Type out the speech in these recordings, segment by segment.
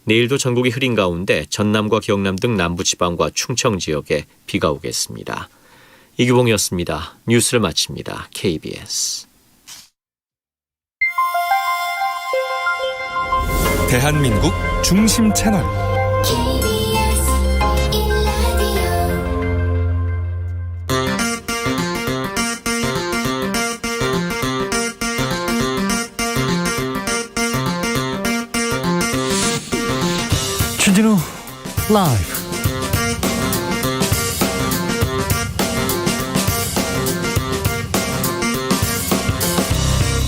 내일도 전국이 흐린 가운데 전남과 경남 등 남부지방과 충청 지역에 비가 오겠습니다. 이규봉이었습니다. 뉴스를 마칩니다. KBS. 대한민국 중심 채널 주진우 라이브.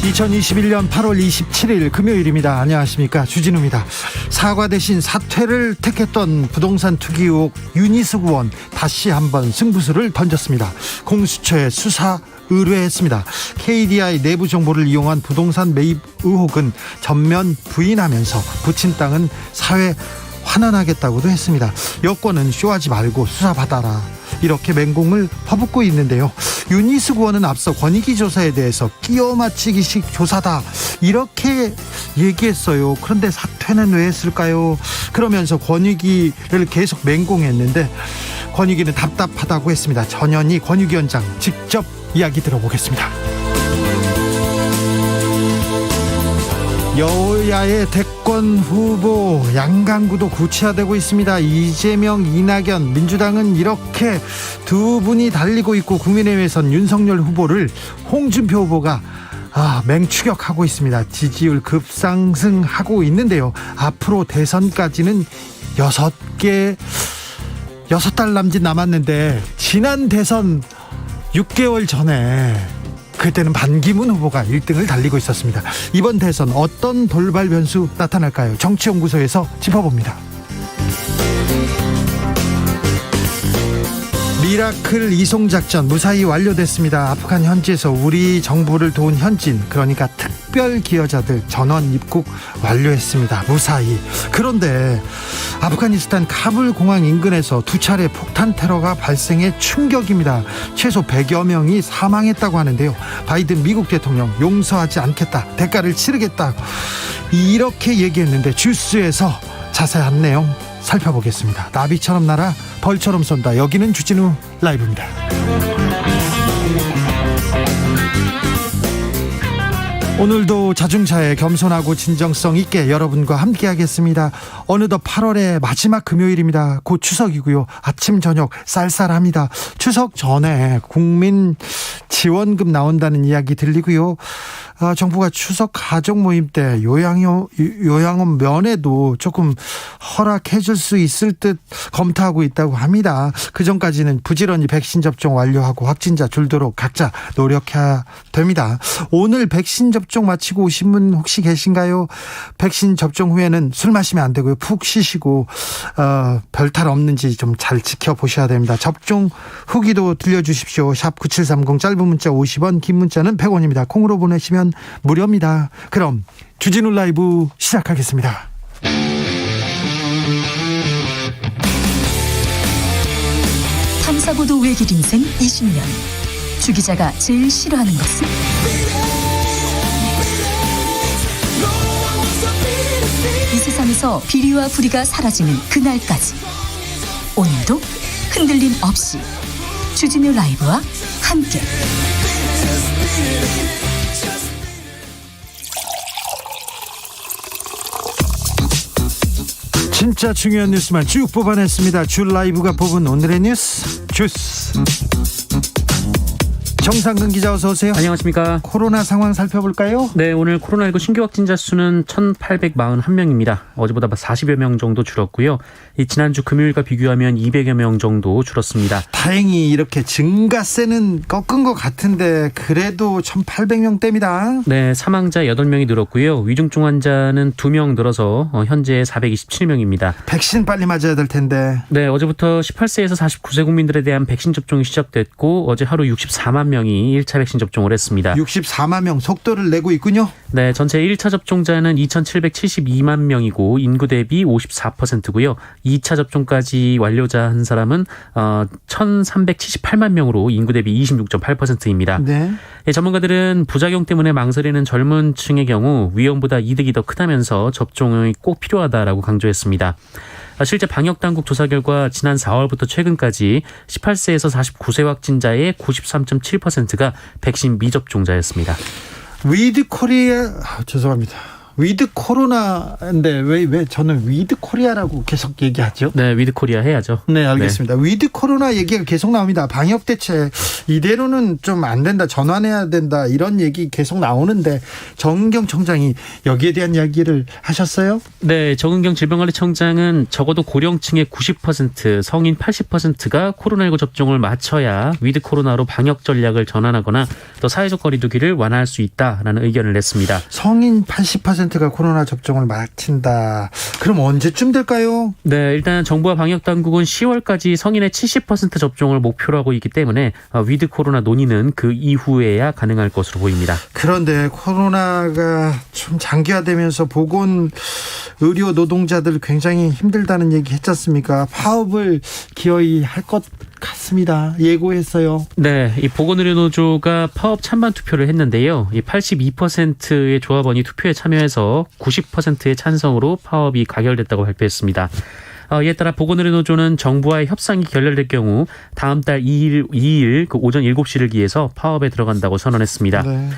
(2021년 8월 27일) 금요일입니다. 안녕하십니까, 주진우입니다. 사과 대신 사퇴를 택했던 부동산 투기 의혹 윤희숙 의원 다시 한번 승부수를 던졌습니다. 공수처에 수사 의뢰했습니다. KDI 내부 정보를 이용한 부동산 매입 의혹은 전면 부인하면서 부친 땅은 사회 환원하겠다고도 했습니다. 여권은 쇼하지 말고 수사받아라, 이렇게 맹공을 퍼붓고 있는데요. 윤희숙 의원은 앞서 권익위 조사에 대해서 끼워 맞추기식 조사다, 이렇게 얘기했어요. 그런데 사퇴는 왜 했을까요? 그러면서 권익위를 계속 맹공했는데 권익위는 답답하다고 했습니다. 전현희 권익위원장 직접 이야기 들어보겠습니다. 여야의 대권 후보 양강구도 구체화되고 있습니다. 이재명, 이낙연, 민주당은 이렇게 두 분이 달리고 있고, 국민의힘에선 윤석열 후보를 홍준표 후보가 맹추격하고 있습니다. 지지율 급상승하고 있는데요. 앞으로 대선까지는 6달 남짓 남았는데, 지난 대선 6개월 전에 그때는 반기문 후보가 1등을 달리고 있었습니다. 이번 대선 어떤 돌발 변수 나타날까요? 정치연구소에서 짚어봅니다. 미라클 이송작전 무사히 완료됐습니다. 아프간 현지에서 우리 정부를 도운 현지인, 그러니까 특별 기여자들 전원 입국 완료했습니다. 무사히. 그런데 아프가니스탄 카불 공항 인근에서 두 차례 폭탄 테러가 발생해 충격입니다. 최소 100여 명이 사망했다고 하는데요. 바이든 미국 대통령 용서하지 않겠다, 대가를 치르겠다, 이렇게 얘기했는데 주스에서 자세한 내용 살펴보겠습니다. 나비처럼 날아 벌처럼 쏜다. 여기는 주진우 라이브입니다. 오늘도 자중차에 겸손하고 진정성 있게 여러분과 함께 하겠습니다. 어느덧 8월의 마지막 금요일입니다. 곧 추석이고요. 아침 저녁 쌀쌀합니다. 추석 전에 국민 지원금 나온다는 이야기 들리고요. 정부가 추석 가족 모임 때 요양원 면회도 조금 허락해 줄 수 있을 듯 검토하고 있다고 합니다. 그전까지는 부지런히 백신 접종 완료하고 확진자 줄도록 각자 노력해야 됩니다. 오늘 백신 접종 마치고 오신 분 혹시 계신가요? 백신 접종 후에는 술 마시면 안 되고요. 푹 쉬시고 별탈 없는지 좀 잘 지켜보셔야 됩니다. 접종 후기도 들려주십시오. 샵 9730, 짧은 문자 50원, 긴 문자는 100원입니다. 콩으로 보내시면 무료입니다. 그럼 주진우 라이브 시작하겠습니다. 탐사보도 외길 인생 20년. 주 기자가 제일 싫어하는 것은? 이 세상에서 비리와 부리가 사라지는 그날까지, 오늘도 흔들림 없이 주진우 라이브와 함께 진짜 중요한 뉴스만 쭉 뽑아냈습니다. 주 라이브가 뽑은 오늘의 뉴스 주스. 정상근 기자, 어서 오세요. 안녕하십니까. 코로나 상황 살펴볼까요? 네, 오늘 코로나19 신규 확진자 수는 1,841명입니다. 어제보다 40여 명 정도 줄었고요. 지난주 금요일과 비교하면 200여 명 정도 줄었습니다. 다행히 이렇게 증가세는 꺾은 것 같은데 그래도 1,800명대입니다. 네, 사망자 8명이 늘었고요. 위중증 환자는 2명 늘어서 현재 427명입니다. 백신 빨리 맞아야 될 텐데. 네, 어제부터 18세에서 49세 국민들에 대한 백신 접종이 시작됐고, 어제 하루 64만 명 명이 1차 백신 접종을 했습니다. 64만 명 속도를 내고 있군요. 네, 전체 1차 접종자는 2,772만 명이고 인구 대비 54%고요. 2차 접종까지 완료자 한 사람은 1,378만 명으로 인구 대비 26.8%입니다. 네. 전문가들은 부작용 때문에 망설이는 젊은 층의 경우 위험보다 이득이 더 크다면서 접종이 꼭 필요하다라고 강조했습니다. 실제 방역당국 조사 결과 지난 4월부터 최근까지 18세에서 49세 확진자의 93.7%가 백신 미접종자였습니다. 위드 코리아 죄송합니다. 위드 코로나인데 왜 저는 위드 코리아라고 계속 얘기하죠? 네, 위드 코리아 해야죠. 네, 알겠습니다. 네. 위드 코로나 얘기가 계속 나옵니다. 방역 대책 이대로는 좀 안 된다. 전환해야 된다. 이런 얘기 계속 나오는데 정은경 청장이 여기에 대한 이야기를 하셨어요? 네, 정은경 질병관리청장은 적어도 고령층의 90%, 성인 80%가 코로나19 접종을 마쳐야 위드 코로나로 방역 전략을 전환하거나 또 사회적 거리두기를 완화할 수 있다라는 의견을 냈습니다. 성인 80%가 코로나 접종을 마친다. 그럼 언제쯤 될까요? 네, 일단 정부와 방역당국은 10월까지 성인의 70% 접종을 목표로 하고 있기 때문에 위드 코로나 논의는 그 이후에야 가능할 것으로 보입니다. 그런데 코로나가 좀 장기화되면서 보건 의료 노동자들 굉장히 힘들다는 얘기 했지 않습니까? 파업을 기어이 할 것 같습니다. 예고했어요. 네, 이 보건의료노조가 파업 찬반 투표를 했는데요. 이 82%의 조합원이 투표에 참여해서 90%의 찬성으로 파업이 가결됐다고 발표했습니다. 이에 따라 보건의료노조는 정부와의 협상이 결렬될 경우 다음 달 2일 그 오전 7시를 기해서 파업에 들어간다고 선언했습니다. 네.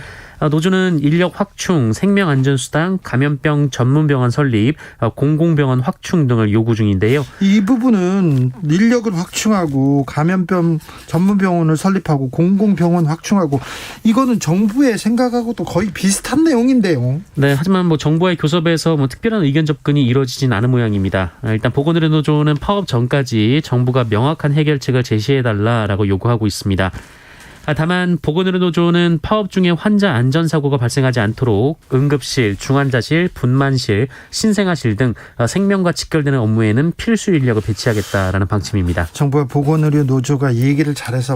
노조는 인력 확충, 생명안전수당, 감염병 전문병원 설립, 공공병원 확충 등을 요구 중인데요. 이 부분은 인력을 확충하고 감염병 전문병원을 설립하고 공공병원 확충하고 이거는 정부의 생각하고도 거의 비슷한 내용인데요. 네, 하지만 정부와의 교섭에서 특별한 의견 접근이 이루어지진 않은 모양입니다. 일단 보건의료노조는 파업 전까지 정부가 명확한 해결책을 제시해달라라고 요구하고 있습니다. 다만 보건의료노조는 파업 중에 환자 안전사고가 발생하지 않도록 응급실, 중환자실, 분만실, 신생아실 등 생명과 직결되는 업무에는 필수 인력을 배치하겠다라는 방침입니다. 정부와 보건의료노조가 얘기를 잘해서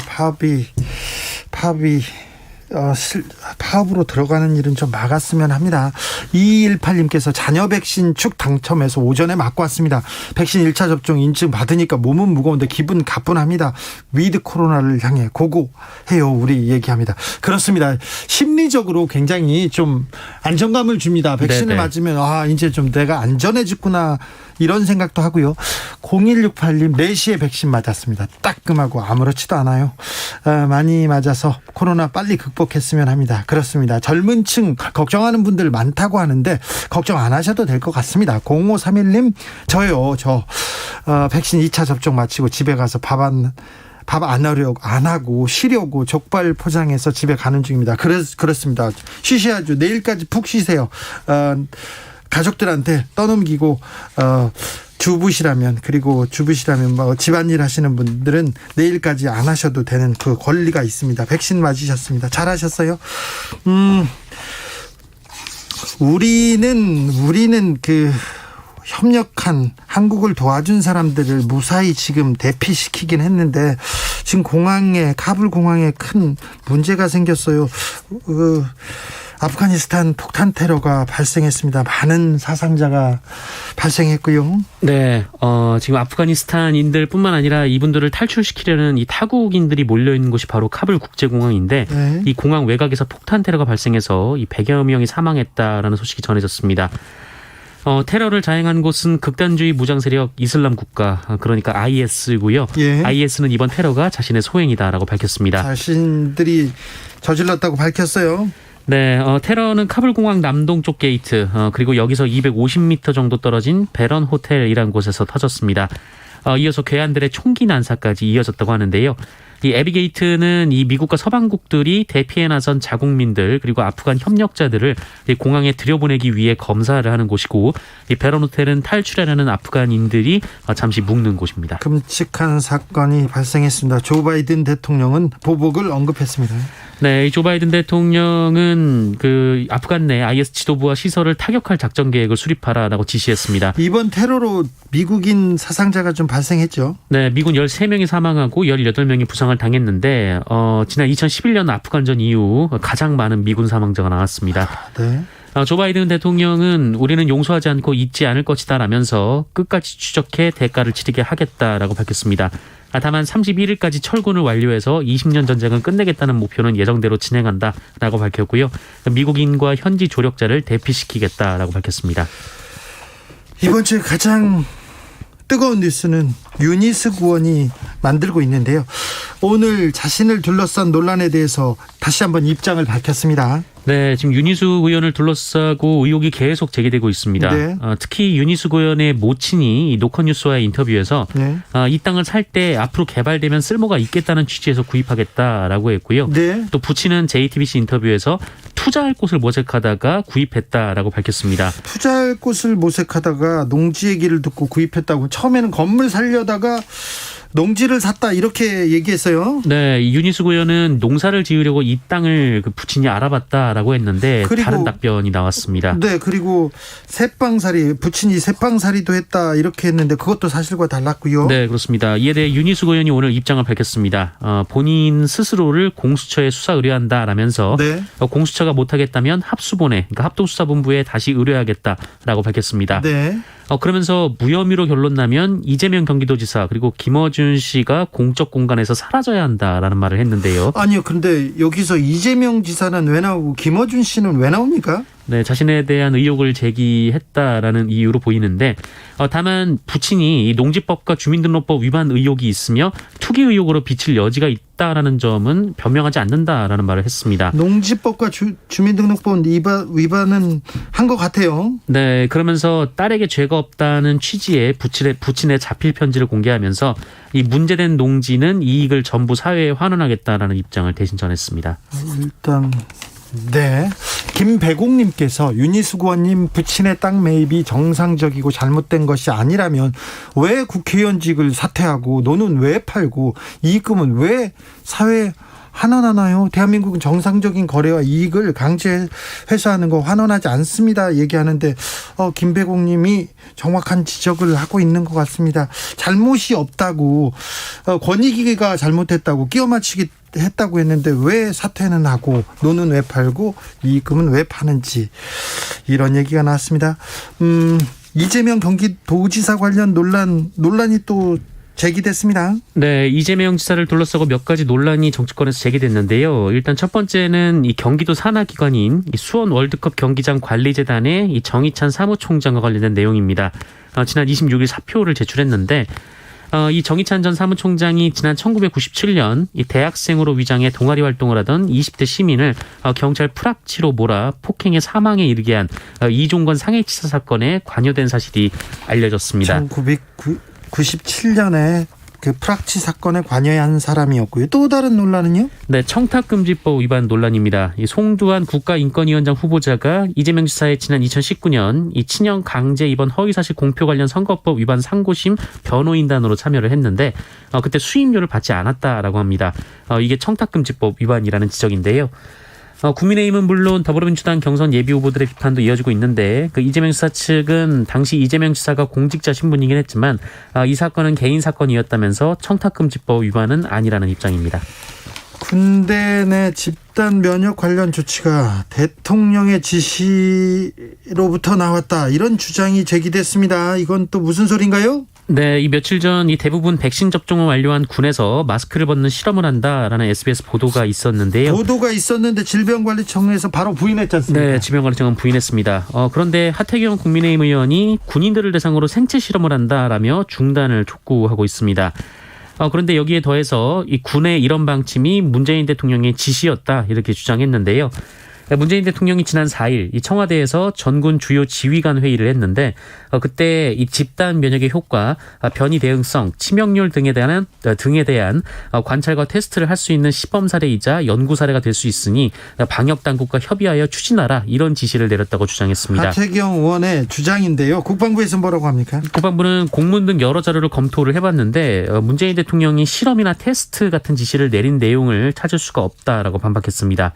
파업으로 들어가는 일은 좀 막았으면 합니다. 2218님께서 자녀 백신 축 당첨해서 오전에 맞고 왔습니다. 백신 1차 접종 인증 받으니까 몸은 무거운데 기분 가뿐합니다. 위드 코로나를 향해 고고해요. 우리 얘기합니다. 그렇습니다. 심리적으로 굉장히 좀 안정감을 줍니다. 백신을 네네. 맞으면 이제 좀 내가 안전해졌구나 이런 생각도 하고요. 0168님 4시에 백신 맞았습니다. 따끔하고 아무렇지도 않아요. 많이 맞아서 코로나 빨리 극복했으면 합니다. 그렇습니다. 젊은 층 걱정하는 분들 많다고 하는데 걱정 안 하셔도 될 것 같습니다. 0531님 저요. 백신 2차 접종 마치고 집에 가서 밥 안 하고 쉬려고 족발 포장해서 집에 가는 중입니다. 그렇습니다. 쉬셔야죠. 내일까지 푹 쉬세요. 가족들한테 떠넘기고 주부시라면 집안일 하시는 분들은 내일까지 안 하셔도 되는 그 권리가 있습니다. 백신 맞으셨습니다. 잘하셨어요. 우리는 그 협력한 한국을 도와준 사람들을 무사히 지금 대피시키긴 했는데 지금 카불 공항에 큰 문제가 생겼어요. 아프가니스탄 폭탄 테러가 발생했습니다. 많은 사상자가 발생했고요. 네, 지금 아프가니스탄인들뿐만 아니라 이분들을 탈출시키려는 이 타국인들이 몰려있는 곳이 바로 카불 국제공항인데 네. 이 공항 외곽에서 폭탄 테러가 발생해서 이 100여 명이 사망했다라는 소식이 전해졌습니다. 테러를 자행한 곳은 극단주의 무장 세력 이슬람 국가, 그러니까 IS고요. 예. IS는 이번 테러가 자신의 소행이다라고 밝혔습니다. 자신들이 저질렀다고 밝혔어요. 네, 테러는 카불 공항 남동쪽 게이트, 그리고 여기서 250m 정도 떨어진 베런 호텔이라는 곳에서 터졌습니다. 이어서 괴한들의 총기 난사까지 이어졌다고 하는데요. 이 에비게이트는 이 미국과 서방국들이 대피해 나선 자국민들 그리고 아프간 협력자들을 이 공항에 들여보내기 위해 검사를 하는 곳이고, 이 베런 호텔은 탈출하려는 아프간인들이 잠시 묵는 곳입니다. 끔찍한 사건이 발생했습니다. 조 바이든 대통령은 보복을 언급했습니다. 네, 조 바이든 대통령은 그 아프간 내 IS 지도부와 시설을 타격할 작전 계획을 수립하라라고 지시했습니다. 이번 테러로 미국인 사상자가 좀 발생했죠. 네, 미군 13명이 사망하고 18명이 부상을 입장을 당했는데 지난 2011년 아프간전 이후 가장 많은 미군 사망자가 나왔습니다. 네. 조 바이든 대통령은 우리는 용서하지 않고 잊지 않을 것이다 라면서 끝까지 추적해 대가를 치르게 하겠다라고 밝혔습니다. 다만 31일까지 철군을 완료해서 20년 전쟁은 끝내겠다는 목표는 예정대로 진행한다라고 밝혔고요. 미국인과 현지 조력자를 대피시키겠다라고 밝혔습니다. 이번 주에 가장 뜨거운 뉴스는 유니스 구원이 만들고 있는데요. 오늘 자신을 둘러싼 논란에 대해서 다시 한번 입장을 밝혔습니다. 네, 지금 유니스 의원을 둘러싸고 의혹이 계속 제기되고 있습니다. 네. 특히 유니스 의원의 모친이 이 노컷뉴스와의 인터뷰에서 네. 이 땅을 살 때 앞으로 개발되면 쓸모가 있겠다는 취지에서 구입하겠다라고 했고요. 네. 또 부친은 JTBC 인터뷰에서 투자할 곳을 모색하다가 구입했다라고 밝혔습니다. 투자할 곳을 모색하다가 농지 얘기를 듣고 구입했다고. 처음에는 건물 살려다가 농지를 샀다 이렇게 얘기했어요. 네, 유니스 의원은 농사를 지으려고 이 땅을 그 부친이 알아봤다라고 했는데 다른 답변이 나왔습니다. 네, 그리고 부친이 새빵살이도 했다 이렇게 했는데 그것도 사실과 달랐고요. 네, 그렇습니다. 이에 대해 유니스 의원이 오늘 입장을 밝혔습니다. 본인 스스로를 공수처에 수사 의뢰한다라면서 네. 공수처가 못하겠다면 합수본에, 그러니까 합동수사본부에 다시 의뢰하겠다라고 밝혔습니다. 네. 그러면서 무혐의로 결론 나면 이재명 경기도지사 그리고 김어준 씨가 공적 공간에서 사라져야 한다라는 말을 했는데요. 아니요, 그런데 여기서 이재명 지사는 왜 나오고 김어준 씨는 왜 나옵니까? 네, 자신에 대한 의혹을 제기했다라는 이유로 보이는데 다만 부친이 이 농지법과 주민등록법 위반 의혹이 있으며 투기 의혹으로 비칠 여지가 있다라는 점은 변명하지 않는다라는 말을 했습니다. 농지법과 주민등록법 위반은 한 것 같아요. 네, 그러면서 딸에게 죄가 없다는 취지의 부친의 자필 편지를 공개하면서 이 문제된 농지는 이익을 전부 사회에 환원하겠다라는 입장을 대신 전했습니다. 일단 네, 김배공님께서 유니스 구원님 부친의 땅 매입이 정상적이고 잘못된 것이 아니라면 왜 국회의원직을 사퇴하고 노는 왜 팔고 이익금은 왜 사회에 환원하나요? 대한민국은 정상적인 거래와 이익을 강제 회수하는 거 환원하지 않습니다. 얘기하는데 김배공님이 정확한 지적을 하고 있는 것 같습니다. 잘못이 없다고 권익위가 잘못했다고 끼워 맞추기 했다고 했는데 왜 사퇴는 하고 노는 왜 팔고 이익금은 왜 파는지 이런 얘기가 나왔습니다. 이재명 경기도지사 관련 논란이 또 제기됐습니다. 네, 이재명 지사를 둘러싸고 몇 가지 논란이 정치권에서 제기됐는데요. 일단 첫 번째는 이 경기도 산하기관인 이 수원 월드컵 경기장 관리재단의 이 정희찬 사무총장과 관련된 내용입니다. 지난 26일 사표를 제출했는데 이 정희찬 전 사무총장이 지난 1997년 이 대학생으로 위장해 동아리 활동을 하던 20대 시민을 경찰 프락치로 몰아 폭행해 사망에 이르게 한 이종건 상해치사 사건에 관여된 사실이 알려졌습니다. 1997년에 그 프락치 사건에 관여한 사람이었고요. 또 다른 논란은요? 네, 청탁금지법 위반 논란입니다. 이 송두환 국가인권위원장 후보자가 이재명 지사의 지난 2019년 이 친형 강제 입원 허위사실 공표 관련 선거법 위반 상고심 변호인단으로 참여를 했는데 그때 수임료를 받지 않았다라고 합니다. 이게 청탁금지법 위반이라는 지적인데요. 국민의힘은 물론 더불어민주당 경선 예비 후보들의 비판도 이어지고 있는데 그 이재명 지사 측은 당시 이재명 지사가 공직자 신분이긴 했지만 이 사건은 개인 사건이었다면서 청탁금지법 위반은 아니라는 입장입니다. 군대 내 집단 면역 관련 조치가 대통령의 지시로부터 나왔다 이런 주장이 제기됐습니다. 이건 또 무슨 소린가요? 네, 이 며칠 전 이 대부분 백신 접종을 완료한 군에서 마스크를 벗는 실험을 한다라는 SBS 보도가 있었는데요. 보도가 있었는데 질병관리청에서 바로 부인했지 않습니까? 네, 질병관리청은 부인했습니다. 그런데 하태경 국민의힘 의원이 군인들을 대상으로 생체 실험을 한다라며 중단을 촉구하고 있습니다. 그런데 여기에 더해서 이 군의 이런 방침이 문재인 대통령의 지시였다 이렇게 주장했는데요. 문재인 대통령이 지난 4일 이 청와대에서 전군 주요 지휘관 회의를 했는데 그때 이 집단 면역의 효과, 변이 대응성, 치명률 등에 대한 관찰과 테스트를 할 수 있는 시범 사례이자 연구 사례가 될 수 있으니 방역 당국과 협의하여 추진하라 이런 지시를 내렸다고 주장했습니다. 하태경 의원의 주장인데요. 국방부에서 뭐라고 합니까? 국방부는 공문 등 여러 자료를 검토를 해봤는데 문재인 대통령이 실험이나 테스트 같은 지시를 내린 내용을 찾을 수가 없다라고 반박했습니다.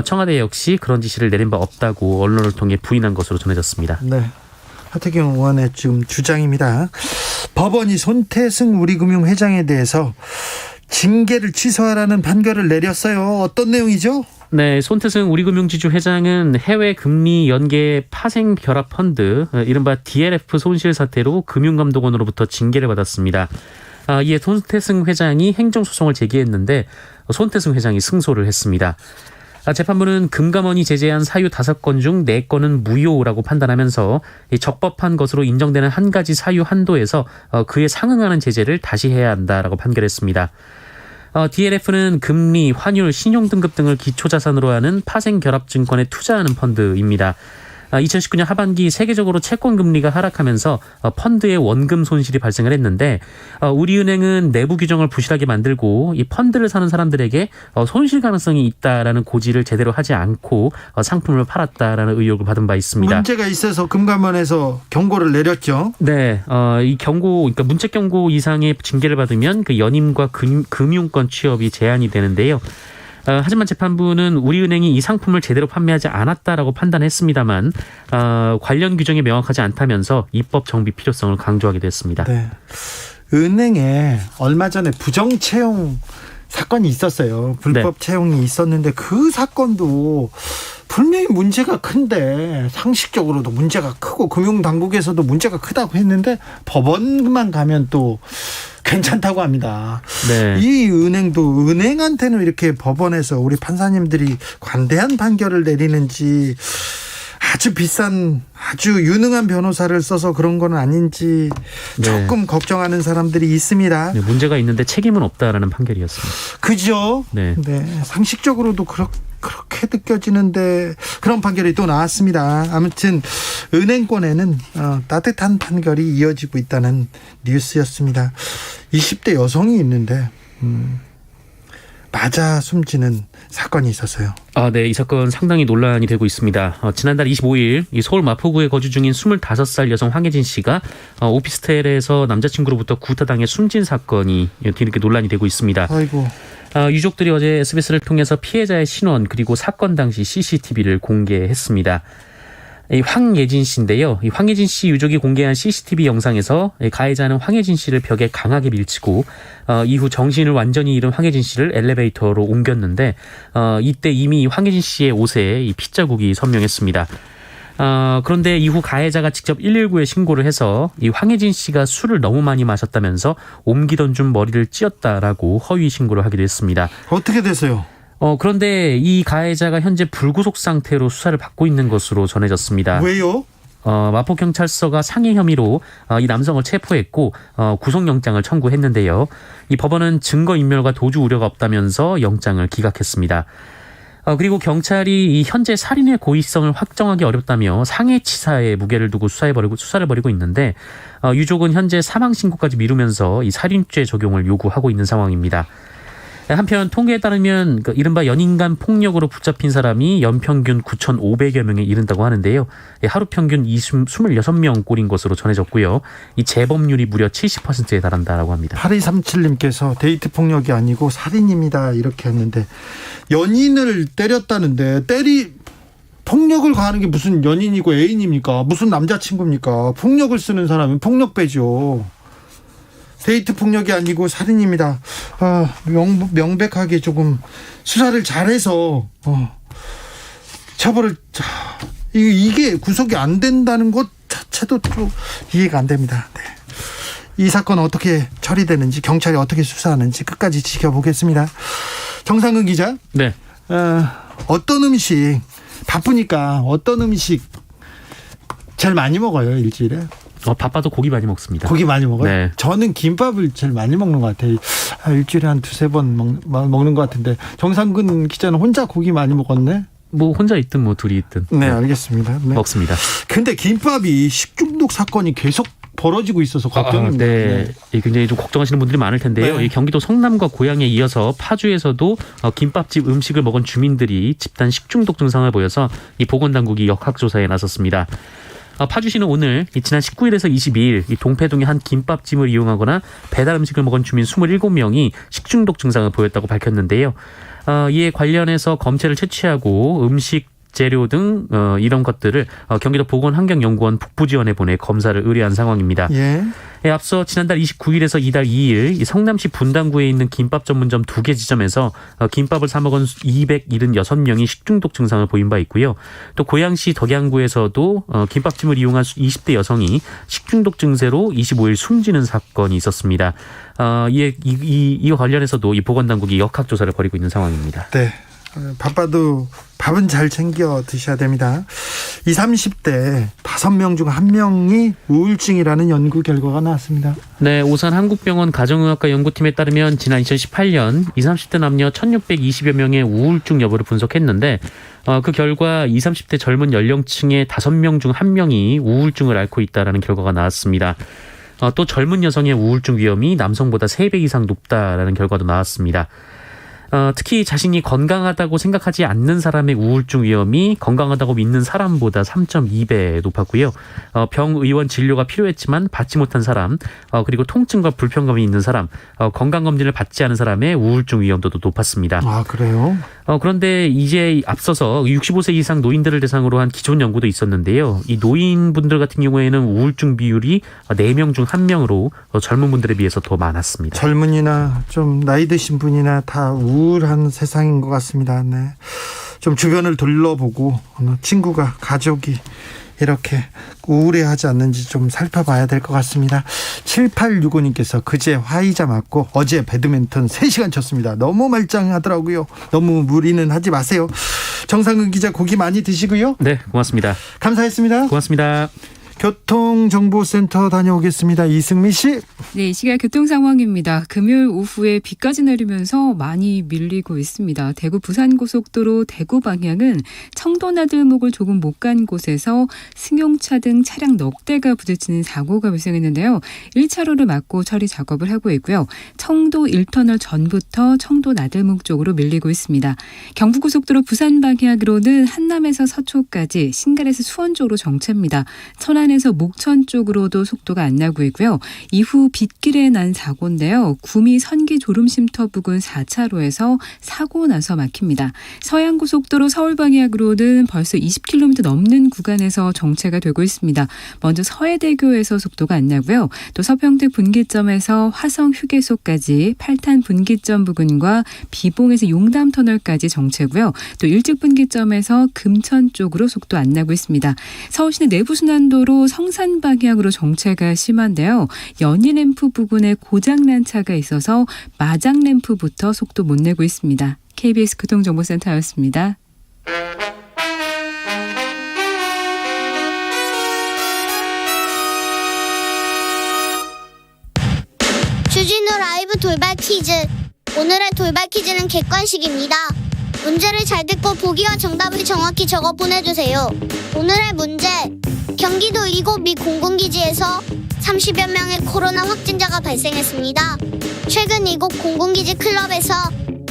청와대 역시 그런 지시를 내린 바 없다고 언론을 통해 부인한 것으로 전해졌습니다. 네, 하태경 의원의 지금 주장입니다. 법원이 손태승 우리금융 회장에 대해서 징계를 취소하라는 판결을 내렸어요. 어떤 내용이죠? 네, 손태승 우리금융지주 회장은 해외 금리 연계 파생 결합 펀드, 이른바 DLF 손실 사태로 금융감독원으로부터 징계를 받았습니다. 이에 손태승 회장이 행정소송을 제기했는데 손태승 회장이 승소를 했습니다. 재판부는 금감원이 제재한 사유 5건 중 4건은 무효라고 판단하면서 적법한 것으로 인정되는 한 가지 사유 한도에서 그에 상응하는 제재를 다시 해야 한다라고 판결했습니다. DLF는 금리, 환율, 신용 등급 등을 기초자산으로 하는 파생결합증권에 투자하는 펀드입니다. 2019년 하반기 세계적으로 채권 금리가 하락하면서 펀드의 원금 손실이 발생을 했는데 우리은행은 내부 규정을 부실하게 만들고 이 펀드를 사는 사람들에게 손실 가능성이 있다라는 고지를 제대로 하지 않고 상품을 팔았다라는 의혹을 받은 바 있습니다. 문제가 있어서 금감원에서 경고를 내렸죠. 네, 이 경고, 그러니까 문책 경고 이상의 징계를 받으면 그 연임과 금융권 취업이 제한이 되는데요. 하지만 재판부는 우리은행이 이 상품을 제대로 판매하지 않았다라고 판단했습니다만 관련 규정이 명확하지 않다면서 입법 정비 필요성을 강조하게 됐습니다. 네. 은행에 얼마 전에 부정 채용 사건이 있었어요. 불법 채용이 있었는데 그 사건도 분명히 문제가 큰데 상식적으로도 문제가 크고 금융당국에서도 문제가 크다고 했는데 법원만 가면 또 괜찮다고 합니다. 네. 이 은행도 은행한테는 이렇게 법원에서 우리 판사님들이 관대한 판결을 내리는지 아주 비싼 아주 유능한 변호사를 써서 그런 건 아닌지 조금 걱정하는 사람들이 있습니다. 네, 문제가 있는데 책임은 없다라는 판결이었습니다. 그죠? 네. 상식적으로도 그렇게 느껴지는데 그런 판결이 또 나왔습니다. 아무튼 은행권에는 따뜻한 판결이 이어지고 있다는 뉴스였습니다. 20대 여성이 있는데 맞아 숨지는 사건이 있었어요. 네, 이 사건 상당히 논란이 되고 있습니다. 지난달 25일 이 서울 마포구에 거주 중인 25살 여성 황혜진 씨가 오피스텔에서 남자친구로부터 구타당해 숨진 사건이 뒤늦게 논란이 되고 있습니다. 아이고. 유족들이 어제 SBS를 통해서 피해자의 신원 그리고 사건 당시 CCTV를 공개했습니다. 이 황예진 씨인데요. 이 황예진 씨 유족이 공개한 CCTV 영상에서 가해자는 황예진 씨를 벽에 강하게 밀치고 이후 정신을 완전히 잃은 황예진 씨를 엘리베이터로 옮겼는데 이때 이미 황예진 씨의 옷에 이 핏자국이 선명했습니다. 그런데 이후 가해자가 직접 119에 신고를 해서 이 황혜진 씨가 술을 너무 많이 마셨다면서 옮기던 중 머리를 찧었다라고 허위 신고를 하기도 했습니다. 어떻게 됐어요? 그런데 이 가해자가 현재 불구속 상태로 수사를 받고 있는 것으로 전해졌습니다. 왜요? 마포경찰서가 상해 혐의로 이 남성을 체포했고 구속영장을 청구했는데요. 이 법원은 증거인멸과 도주 우려가 없다면서 영장을 기각했습니다. 그리고 경찰이 이 현재 살인의 고의성을 확정하기 어렵다며 상해치사에 무게를 두고 수사를 벌이고 있는데 유족은 현재 사망 신고까지 미루면서 이 살인죄 적용을 요구하고 있는 상황입니다. 한편 통계에 따르면 이른바 연인간 폭력으로 붙잡힌 사람이 연평균 9,500여 명에 이른다고 하는데요. 하루 평균 26명 꼴인 것으로 전해졌고요. 이 재범률이 무려 70%에 달한다라고 합니다. 8237님께서 데이트 폭력이 아니고 살인입니다 이렇게 했는데 연인을 때렸다는데 폭력을 가하는 게 무슨 연인이고 애인입니까? 무슨 남자친구입니까? 폭력을 쓰는 사람은 폭력배죠. 데이트 폭력이 아니고 살인입니다. 명백하게 조금 수사를 잘해서 처벌을 이게 구속이 안 된다는 것 자체도 좀 이해가 안 됩니다. 네. 이 사건 어떻게 처리되는지 경찰이 어떻게 수사하는지 끝까지 지켜보겠습니다. 정상근 기자. 네. 어떤 음식 바쁘니까 어떤 음식 제일 많이 먹어요 일주일에? 바빠도 고기 많이 먹습니다. 고기 많이 먹어요? 네. 저는 김밥을 제일 많이 먹는 것 같아요. 일주일에 한 2-3번 먹는 것 같은데 정상근 기자는 혼자 고기 많이 먹었네? 뭐 혼자 있든 뭐 둘이 있든. 네, 알겠습니다. 네. 먹습니다. 근데 김밥이 식중독 사건이 계속 벌어지고 있어서 걱정입니다. 네. 굉장히 좀 걱정하시는 분들이 많을 텐데요. 네. 이 경기도 성남과 고양에 이어서 파주에서도 김밥집 음식을 먹은 주민들이 집단 식중독 증상을 보여서 이 보건당국이 역학조사에 나섰습니다. 파주시는 오늘 지난 19일에서 22일 이 동패동의 한 김밥집을 이용하거나 배달 음식을 먹은 주민 27명이 식중독 증상을 보였다고 밝혔는데요. 이에 관련해서 검체를 채취하고 음식 재료 등 이런 것들을 경기도 보건환경연구원 북부지원에 보내 검사를 의뢰한 상황입니다. 예. 앞서 지난달 29일에서 이달 2일 성남시 분당구에 있는 김밥 전문점 2개 지점에서 김밥을 사 먹은 276명이 식중독 증상을 보인 바 있고요. 또 고양시 덕양구에서도 김밥집을 이용한 20대 여성이 식중독 증세로 25일 숨지는 사건이 있었습니다. 이와 관련해서도 이 보건당국이 역학조사를 벌이고 있는 상황입니다. 네. 바빠도 밥은 잘 챙겨 드셔야 됩니다. 20, 30대 5명 중 1명이 우울증이라는 연구 결과가 나왔습니다. 네, 오산 한국병원 가정의학과 연구팀에 따르면 지난 2018년 20, 30대 남녀 1620여 명의 우울증 여부를 분석했는데 그 결과 20, 30대 젊은 연령층의 5명 중 1명이 우울증을 앓고 있다는 결과가 나왔습니다. 또 젊은 여성의 우울증 위험이 남성보다 3배 이상 높다라는 결과도 나왔습니다. 특히 자신이 건강하다고 생각하지 않는 사람의 우울증 위험이 건강하다고 믿는 사람보다 3.2배 높았고요. 병의원 진료가 필요했지만 받지 못한 사람, 그리고 통증과 불편감이 있는 사람, 건강검진을 받지 않은 사람의 우울증 위험도도 높았습니다. 아, 그래요? 그런데 이제 앞서서 65세 이상 노인들을 대상으로 한 기존 연구도 있었는데요. 이 노인분들 같은 경우에는 우울증 비율이 4명 중 1명으로 젊은 분들에 비해서 더 많았습니다. 젊은이나 좀 나이 드신 분이나 다 우울한 세상인 것 같습니다. 네. 좀 주변을 둘러보고 친구가 가족이 이렇게 우울해하지 않는지 좀 살펴봐야 될 것 같습니다. 7865님께서 그제 화이자 맞고 어제 배드민턴 3시간 쳤습니다. 너무 말짱하더라고요. 너무 무리는 하지 마세요. 정상근 기자 고기 많이 드시고요. 네, 고맙습니다. 감사했습니다. 고맙습니다. 교통정보센터 다녀오겠습니다. 이승미 씨. 네, 이 시각 교통 상황입니다. 금요일 오후에 비까지 내리면서 많이 밀리고 있습니다. 대구 부산고속도로 대구 방향은 청도나들목을 조금 못 간 곳에서 승용차 등 차량 넉 대가 부딪히는 사고가 발생했는데요. 1차로를 막고 처리 작업을 하고 있고요. 청도 1터널 전부터 청도나들목 쪽으로 밀리고 있습니다. 경부고속도로 부산 방향으로는 한남에서 서초까지, 신갈에서 수원 쪽으로 정체입니다. 천안에서 목천 쪽으로도 속도가 안 나고 있고요. 이후 빗길에 난 사고인데요. 구미 선기 졸음쉼터 부근 4차로에서 사고 나서 막힙니다. 서양고속도로 서울 방향으로는 벌써 20km 넘는 구간에서 정체가 되고 있습니다. 먼저 서해대교에서 속도가 안 나고요. 또 서평택 분기점에서 화성 휴게소까지, 팔탄 분기점 부근과 비봉에서 용담터널까지 정체고요. 또 일찍 분기점에서 금천 쪽으로 속도 안 나고 있습니다. 서울시내 내부순환도로 성산 방향으로 정체가 심한데요. 연희램프 부근에 고장난 차가 있어서 마장램프부터 속도 못 내고 있습니다. KBS 교통정보센터였습니다. 주진우 라이브 돌발 퀴즈. 오늘의 돌발 퀴즈는 객관식입니다. 문제를 잘 듣고 보기와 정답을 정확히 적어 보내주세요. 오늘의 문제. 경기도 이곳 미 공군기지에서 30여 명의 코로나 확진자가 발생했습니다. 최근 이곳 공군기지 클럽에서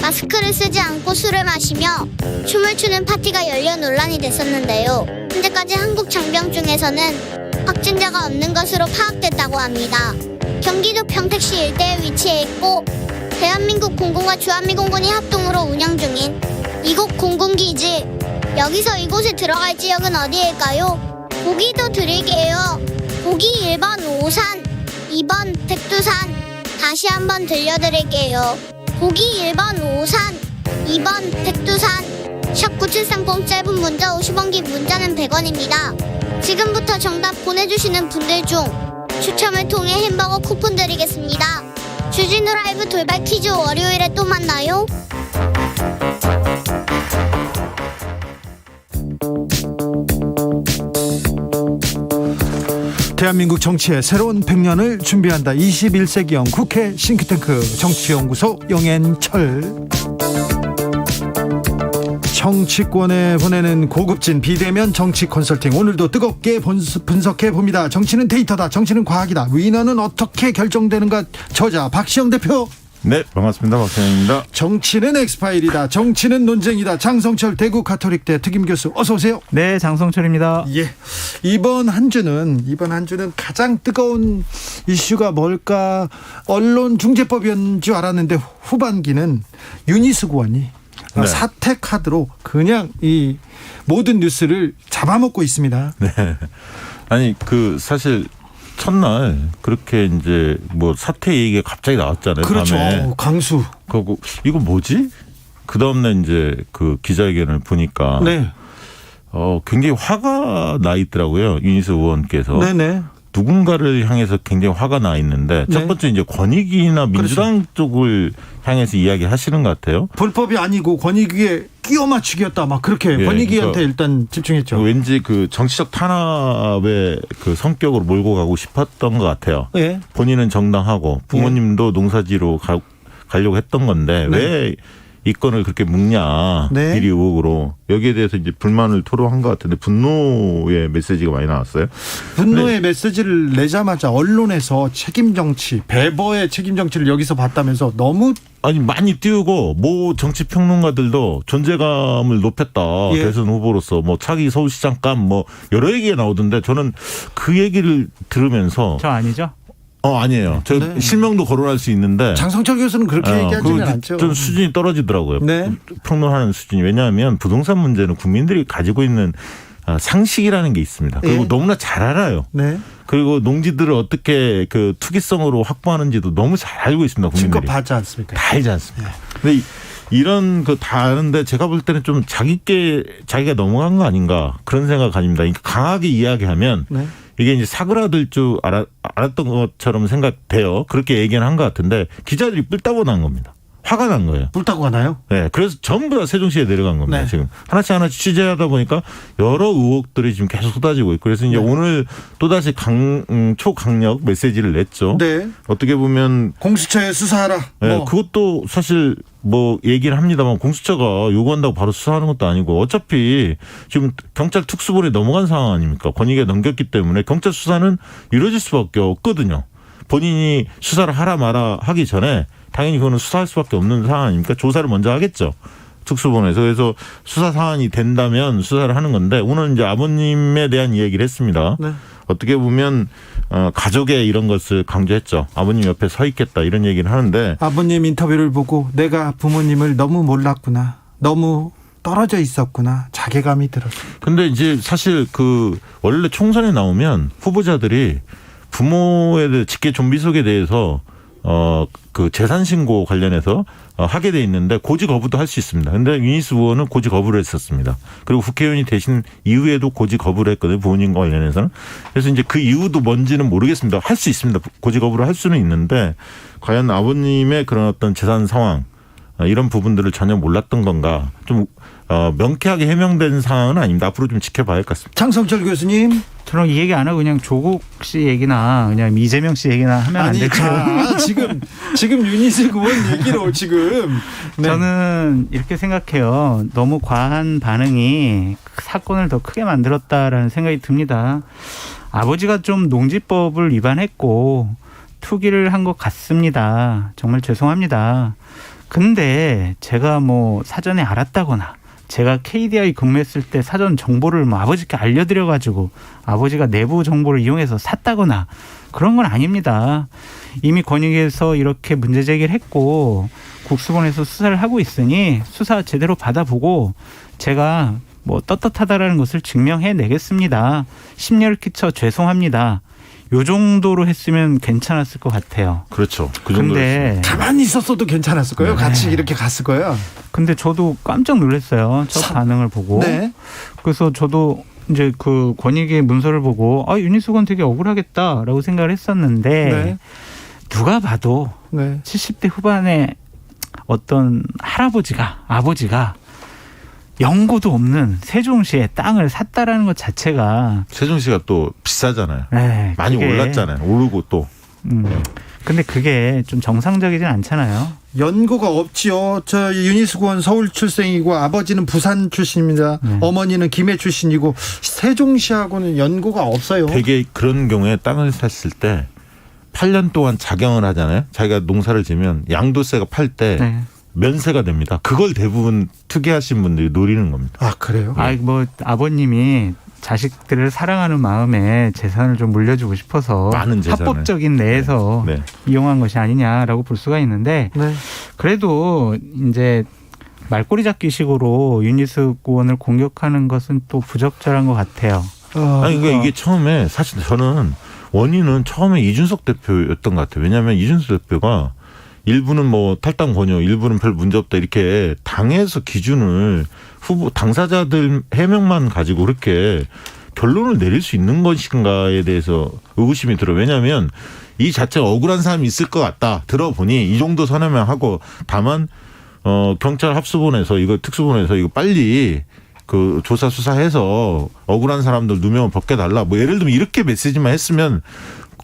마스크를 쓰지 않고 술을 마시며 춤을 추는 파티가 열려 논란이 됐었는데요. 현재까지 한국 장병 중에서는 확진자가 없는 것으로 파악됐다고 합니다. 경기도 평택시 일대에 위치해 있고 대한민국 공군과 주한미공군이 합동으로 운영 중인 이곳 공군기지. 여기서 이곳에 들어갈 지역은 어디일까요? 보기도 드릴게요. 보기 1번 오산, 2번 백두산. 다시 한번 들려드릴게요. 보기 1번 오산, 2번 백두산. 샵9730 짧은 문자 50원, 긴 문자는 100원입니다. 지금부터 정답 보내주시는 분들 중 추첨을 통해 햄버거 쿠폰 드리겠습니다. 주진우 라이브 돌발 퀴즈 월요일에 또 만나요. 대한민국 정치의 새로운 100년을 준비한다. 21세기형 국회 싱크탱크 정치연구소 영앤철. 정치권에 보내는 고급진 비대면 정치 컨설팅, 오늘도 뜨겁게 분석해 봅니다. 정치는 데이터다, 정치는 과학이다, 위너는 어떻게 결정되는가. 저자 박시영 대표. 네, 반갑습니다. 박찬현입니다. 정치는 엑스파일이다, 정치는 논쟁이다. 장성철 대구 가톨릭대 특임 교수, 어서 오세요. 네, 장성철입니다. 예, 이번 한 주는 가장 뜨거운 이슈가 뭘까? 언론중재법인 줄 알았는데 후반기는 윤희숙 의원이 네. 사퇴 카드로 그냥 이 모든 뉴스를 잡아먹고 있습니다. 네. 아니, 사실 첫날 그렇게 이제 뭐 사퇴 얘기가 갑자기 나왔잖아요. 그렇죠. 밤에. 강수. 그리고 이거 뭐지? 그 다음날 이제 그 기자회견을 보니까 네. 굉장히 화가 나 있더라고요. 윤희수 의원께서. 네네. 누군가를 향해서 굉장히 화가 나 있는데 네. 첫 번째 이제 권익위나 민주당 쪽을 향해서 이야기하시는 것 같아요. 불법이 아니고 권익위에 끼워 맞추기였다. 막 그렇게 예, 권익위한테 그러니까 일단 집중했죠. 왠지 그 정치적 탄압의 그 성격으로 몰고 가고 싶었던 것 같아요. 예. 본인은 정당하고 부모님도 농사지로 가려고 했던 건데 네. 왜 이 건을 그렇게 묶냐 네. 비리 의혹으로 여기에 대해서 이제 불만을 토로한 것 같은데 분노의 메시지가 많이 나왔어요. 분노의 메시지를 내자마자 언론에서 책임 정치, 배버의 책임 정치를 여기서 봤다면서 너무 아니 많이 띄우고 모 정치 평론가들도 존재감을 높였다. 예. 대선 후보로서 뭐 차기 서울시장감 뭐 여러 얘기가 나오던데 저는 그 얘기를 들으면서 저 아니죠? 아니에요. 저 네. 실명도 거론할 수 있는데 장성철 교수는 그렇게 얘기하지는 않죠. 좀 수준이 떨어지더라고요. 네. 평론하는 수준이. 왜냐하면 부동산 문제는 국민들이 가지고 있는 상식이라는 게 있습니다. 그리고 예. 너무나 잘 알아요. 네. 그리고 농지들을 어떻게 그 투기성으로 확보하는지도 너무 잘 알고 있습니다. 국민들이. 증거 받지 않습니까? 다 알지 않습니까? 예. 근데 이런 거 다 아는데 제가 볼 때는 좀 자기가 넘어간 거 아닌가 그런 생각 가집니다. 그러니까 강하게 이야기하면 네. 이게 이제 사그라들 줄 알았던 것처럼 생각돼요. 그렇게 얘기는 한 것 같은데 기자들이 뿔따고 난 겁니다. 화가 난 거예요. 불타고 가나요? 네, 그래서 전부 다 세종시에 내려간 겁니다. 네. 지금 하나씩 취재하다 보니까 여러 의혹들이 지금 계속 쏟아지고 있고 그래서 이제 네. 오늘 또다시 초강력 메시지를 냈죠. 네. 어떻게 보면 공수처에 수사하라. 네, 뭐. 그것도 사실 뭐 얘기를 합니다만 공수처가 요구한다고 바로 수사하는 것도 아니고 어차피 지금 경찰 특수본에 넘어간 상황 아닙니까? 권익에 넘겼기 때문에 경찰 수사는 이루어질 수밖에 없거든요. 본인이 수사를 하라 마라 하기 전에 당연히 그거는 수사할 수밖에 없는 상황 아닙니까? 조사를 먼저 하겠죠. 특수본에서. 그래서 수사 사안이 된다면 수사를 하는 건데 오늘 이제 아버님에 대한 이야기를 했습니다. 네. 어떻게 보면 가족의 이런 것을 강조했죠. 아버님 옆에 서 있겠다 이런 얘기를 하는데 아버님 인터뷰를 보고 내가 부모님을 너무 몰랐구나. 너무 떨어져 있었구나. 자괴감이 들었어요. 근데 이제 사실 그 원래 총선에 나오면 후보자들이 부모에 대해 직계 좀비속에 대해서 그 재산 신고 관련해서 하게 돼 있는데 고지 거부도 할 수 있습니다. 근데 윤희수 의원은 고지 거부를 했었습니다. 그리고 국회의원이 되신 이후에도 고지 거부를 했거든요. 부모님과 관련해서는. 그래서 이제 그 이유도 뭔지는 모르겠습니다. 할 수 있습니다. 고지 거부를 할 수는 있는데 과연 아버님의 그런 어떤 재산 상황 이런 부분들을 전혀 몰랐던 건가 좀 명쾌하게 해명된 사항은 아닙니다. 앞으로 좀 지켜봐야 할 것 같습니다. 장성철 교수님. 저는 이 얘기 안 하고 그냥 조국 씨 얘기나 그냥 이재명 씨 얘기나 하면 안 아니 될까요? 자 지금 윤희수 의원 얘기로 지금 네. 저는 이렇게 생각해요. 너무 과한 반응이 사건을 더 크게 만들었다라는 생각이 듭니다. 아버지가 좀 농지법을 위반했고 투기를 한 것 같습니다. 정말 죄송합니다. 근데 제가 뭐 사전에 알았다거나 제가 KDI 근무했을 때 사전 정보를 뭐 아버지께 알려드려가지고 아버지가 내부 정보를 이용해서 샀다거나 그런 건 아닙니다. 이미 권익위에서 이렇게 문제 제기를 했고 국수본에서 수사를 하고 있으니 수사 제대로 받아보고 제가 뭐 떳떳하다라는 것을 증명해내겠습니다. 심려를 끼쳐 죄송합니다. 요 정도로 했으면 괜찮았을 것 같아요. 그렇죠. 그 정도로 근데 가만히 있었어도 괜찮았을 거예요. 네. 같이 이렇게 갔을 거예요. 근데 저도 깜짝 놀랐어요. 첫 반응을 보고. 네. 그래서 저도 이제 그 권익위의 문서를 보고 윤희수 의원 되게 억울하겠다라고 생각을 했었는데 네. 누가 봐도 네. 70대 후반의 어떤 아버지가 연고도 없는 세종시에 땅을 샀다라는 것 자체가 세종시가 또 비싸잖아요. 네, 많이 올랐잖아요. 오르고 또. 근데 그게 좀 정상적이진 않잖아요. 연고가 없지요. 저 윤희수 의원 서울 출생이고 아버지는 부산 출신입니다. 네. 어머니는 김해 출신이고 세종시하고는 연고가 없어요. 되게 그런 경우에 땅을 샀을 때 8년 동안 작용을 하잖아요. 자기가 농사를 지면 양도세가 팔 때 네. 면세가 됩니다. 그걸 대부분 투기하신 분들이 노리는 겁니다. 아 그래요? 뭐 아버님이 자식들을 사랑하는 마음에 재산을 좀 물려주고 싶어서 많은 재산을. 합법적인 내에서 네. 이용한 것이 아니냐라고 볼 수가 있는데 네. 그래도 이제 말꼬리 잡기식으로 윤희수 의원을 공격하는 것은 또 부적절한 것 같아요. 아니 그러니까 이게 처음에 사실 저는 원인은 처음에 이준석 대표였던 것 같아요. 왜냐하면 이준석 대표가 일부는 뭐 탈당 권유, 일부는 별 문제 없다 이렇게 당에서 기준을 후보 당사자들 해명만 가지고 그렇게 결론을 내릴 수 있는 것인가에 대해서 의구심이 들어요. 왜냐하면 이 자체가 억울한 사람이 있을 것 같다. 들어보니 이 정도 선회만 하고 다만 경찰 합수본에서 이거 특수본에서 이거 빨리 그 조사 수사해서 억울한 사람들 누명을 벗겨달라. 뭐 예를 들면 이렇게 메시지만 했으면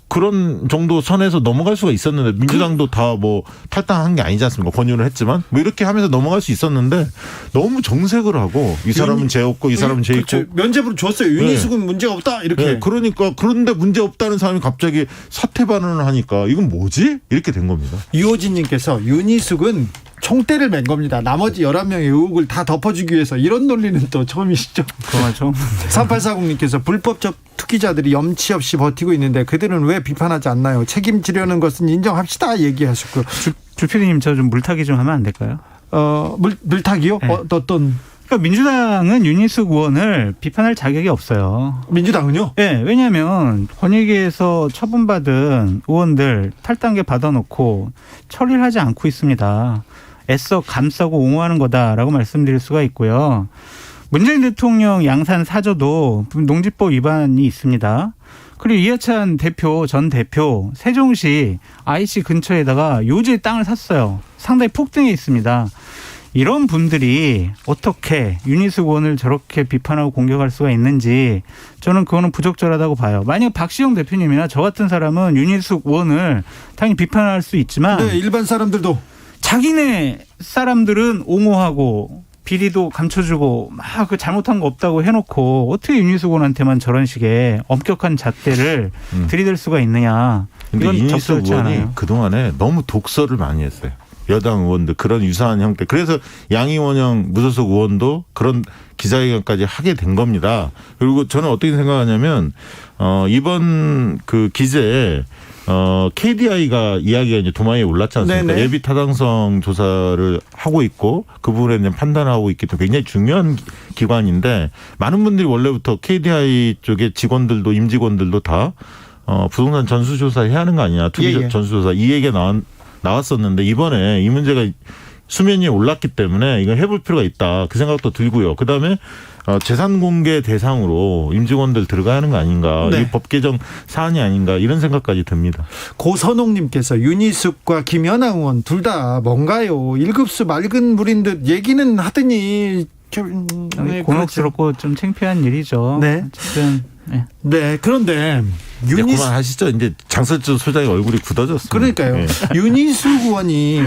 그런 정도 선에서 넘어갈 수가 있었는데 민주당도 다 뭐 탈당한 게 아니지 않습니까? 권유를 했지만 뭐 이렇게 하면서 넘어갈 수 있었는데 너무 정색을 하고 이 사람은 죄 없고 이 사람은 죄 있고 그렇죠. 면죄부를 줬어요. 윤희숙은 네. 문제가 없다 이렇게. 네. 그러니까 그런데 문제 없다는 사람이 갑자기 사퇴 반응을 하니까 이건 뭐지? 이렇게 된 겁니다. 유호진님께서 윤희숙은 총대를 맨 겁니다. 나머지 11명의 의혹을 다 덮어주기 위해서 이런 논리는 또 처음이시죠. 그렇죠. 3840님께서 불법적 투기자들이 염치 없이 버티고 있는데 그들은 왜 비판하지 않나요? 책임지려는 것은 인정합시다 얘기하셨고요. 주PD님 저 좀 물타기 좀 하면 안 될까요? 물타기요? 네. 어떤? 그러니까 민주당은 윤희숙 의원을 비판할 자격이 없어요. 민주당은요? 네, 왜냐하면 권익위에서 처분받은 의원들 탈당계 받아놓고 처리를 하지 않고 있습니다. 애써 감싸고 옹호하는 거다라고 말씀드릴 수가 있고요. 문재인 대통령 양산 사저도 농지법 위반이 있습니다. 그리고 이해찬 대표, 전 대표 세종시 IC 근처에다가 요지의 땅을 샀어요. 상당히 폭등해 있습니다. 이런 분들이 어떻게 윤희숙 의원을 저렇게 비판하고 공격할 수가 있는지 저는 그거는 부적절하다고 봐요. 만약 박시영 대표님이나 저 같은 사람은 윤희숙 의원을 당연히 비판할 수 있지만 네, 일반 사람들도 자기네 사람들은 옹호하고 비리도 감춰주고 막 그 잘못한 거 없다고 해놓고 어떻게 윤희숙 의원한테만 저런 식의 엄격한 잣대를 들이댈 수가 있느냐. 근데 이건 윤희숙 적절치 의원이 않아요. 그동안에 너무 독설을 많이 했어요. 여당 의원들 그런 유사한 형태. 그래서 양이원영 무소속 의원도 그런 기자회견까지 하게 된 겁니다. 그리고 저는 어떻게 생각하냐면 이번 그 기재에 KDI가 이야기가 이제 도마에 올랐지 않습니까? 네네. 예비 타당성 조사를 하고 있고 그 부분에 대한 판단을 하고 있기 때문에 굉장히 중요한 기관인데 많은 분들이 원래부터 KDI 쪽의 직원들도 임직원들도 다 부동산 전수조사 해야 하는 거 아니냐. 투기 예, 예. 전수조사 이 얘기가 나왔었는데 이번에 이 문제가 수면 위에 올랐기 때문에 이거 해볼 필요가 있다. 그 생각도 들고요. 그다음에 재산 공개 대상으로 임직원들 들어가야 하는 거 아닌가. 네. 이 법 개정 사안이 아닌가 이런 생각까지 듭니다. 고선홍님께서 윤희숙과 김연아 의원 둘 다 뭔가요? 1급수 맑은 물인 듯 얘기는 하더니 곤혹스럽고 좀 창피한 일이죠. 네. 어쨌든 네. 네, 그런데 이제 그만하시죠. 이제 장설주 소장의 얼굴이 굳어졌습니다. 그러니까요. 네. 윤희숙 의원이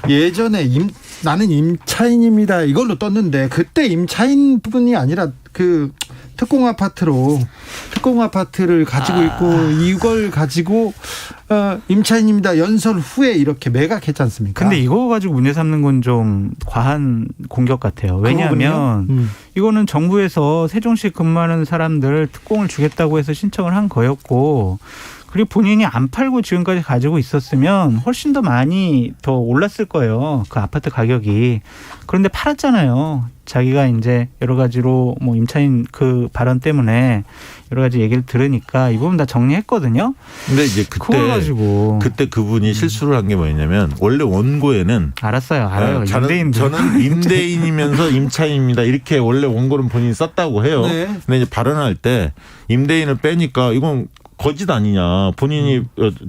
예전에 나는 임차인입니다 이걸로 떴는데 그때 임차인 부분이 아니라 그 특공 아파트를 가지고 있고 이걸 가지고 임차인입니다 연설 후에 이렇게 매각했지 않습니까? 근데 이거 가지고 문제 삼는 건 좀 과한 공격 같아요. 왜냐하면 이거는 정부에서 세종시에 근무하는 사람들 특공을 주겠다고 해서 신청을 한 거였고 그리고 본인이 안 팔고 지금까지 가지고 있었으면 훨씬 더 많이 더 올랐을 거예요. 그 아파트 가격이. 그런데 팔았잖아요. 자기가 이제 여러 가지로 뭐 임차인 그 발언 때문에 여러 가지 얘기를 들으니까 이 부분 다 정리했거든요. 근데 이제 그때 그분이 실수를 한 게 뭐였냐면 원래 원고에는 알아요. 저는 임대인이면서 임차인입니다. 이렇게 원래 원고는 본인이 썼다고 해요. 네. 근데 이제 발언할 때 임대인을 빼니까 이건 거짓 아니냐. 본인이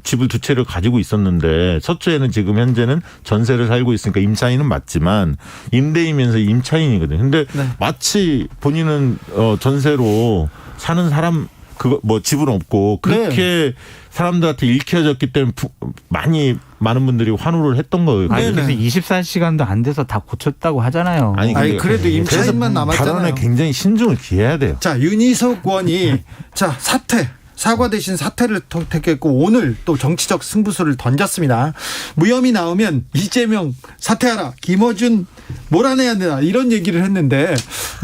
집을 두 채를 가지고 있었는데 서초에는 지금 현재는 전세를 살고 있으니까 임차인은 맞지만 임대이면서 임차인이거든요. 근데 네. 마치 본인은 전세로 사는 사람 그거 뭐 집은 없고 그렇게 네. 사람들한테 읽혀졌기 때문에 많은 분들이 환호를 했던 거예요. 아니, 그래서 24시간도 안 돼서 다 고쳤다고 하잖아요. 아니 그래도 임차인만 남았잖아요. 발언에 굉장히 신중을 기해야 돼요. 자, 윤희숙 의원이 자 사과 대신 사퇴를 택했고 오늘 또 정치적 승부수를 던졌습니다. 무혐의 나오면 이재명 사퇴하라, 김어준 몰아내야 된다 이런 얘기를 했는데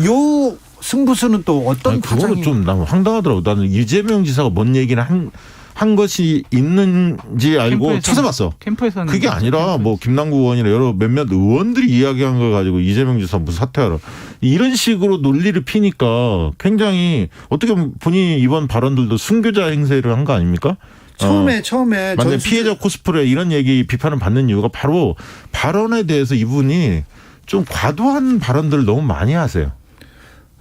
요 승부수는 또 어떤 그거는 파장이? 좀 너무 황당하더라고. 나는 이재명 지사가 뭔 얘기를 한 것이 있는지 알고 찾아봤어. 캠프에서는 그게 아니라 뭐 김남국 의원이나 여러 몇몇 의원들이 이야기한 걸 가지고 이재명 지사 무슨 사퇴하라 이런 식으로 논리를 피니까 굉장히 어떻게 보면 본인이 이번 발언들도 순교자 행세를 한 거 아닙니까? 처음에 만약 피해자 코스프레 이런 얘기 비판을 받는 이유가 바로 발언에 대해서 이분이 좀 과도한 발언들을 너무 많이 하세요.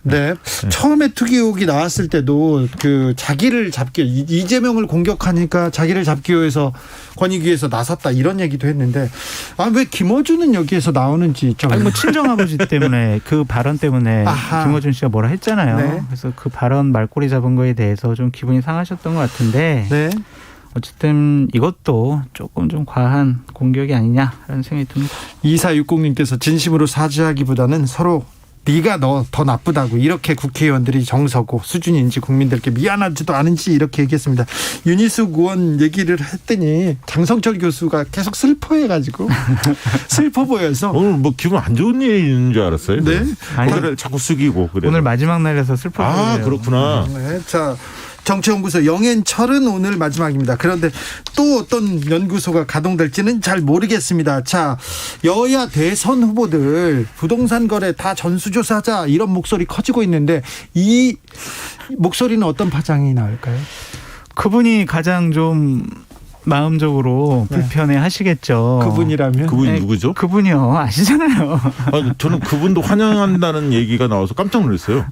네. 처음에 투기 의혹이 나왔을 때도 그 자기를 잡기 이재명을 공격하니까 자기를 잡기 위해서 권익위에서 나섰다 이런 얘기도 했는데 왜 김어준은 여기에서 나오는지 좀. 아니 뭐 친정 아버지 때문에 그 발언 때문에 아하. 김어준 씨가 뭐라 했잖아요. 네. 그래서 그 발언 말꼬리 잡은 거에 대해서 좀 기분이 상하셨던 것 같은데 네. 어쨌든 이것도 조금 좀 과한 공격이 아니냐라는 생각이 듭니다. 2460님께서 진심으로 사죄하기보다는 서로 네가 너 더 나쁘다고 이렇게 국회의원들이 정서고 수준인지 국민들께 미안하지도 않은지 이렇게 얘기했습니다. 윤희숙 의원 얘기를 했더니 장성철 교수가 계속 슬퍼해가지고 슬퍼 보여서 오늘 뭐 기분 안 좋은 일이 있는 줄 알았어요. 네. 고개를 자꾸 숙이고 그래서. 오늘 마지막 날에서 슬퍼 보여요. 그렇구나. 네, 자 정치연구소 영앤철은 오늘 마지막입니다. 그런데 또 어떤 연구소가 가동될지는 잘 모르겠습니다. 자, 여야 대선 후보들 부동산 거래 다 전수조사하자 이런 목소리 커지고 있는데 이 목소리는 어떤 파장이 나올까요? 그분이 가장 좀 마음적으로 불편해 하시겠죠. 그분이라면? 그분이 네, 누구죠? 그분이요. 아시잖아요. 저는 그분도 환영한다는 얘기가 나와서 깜짝 놀랐어요.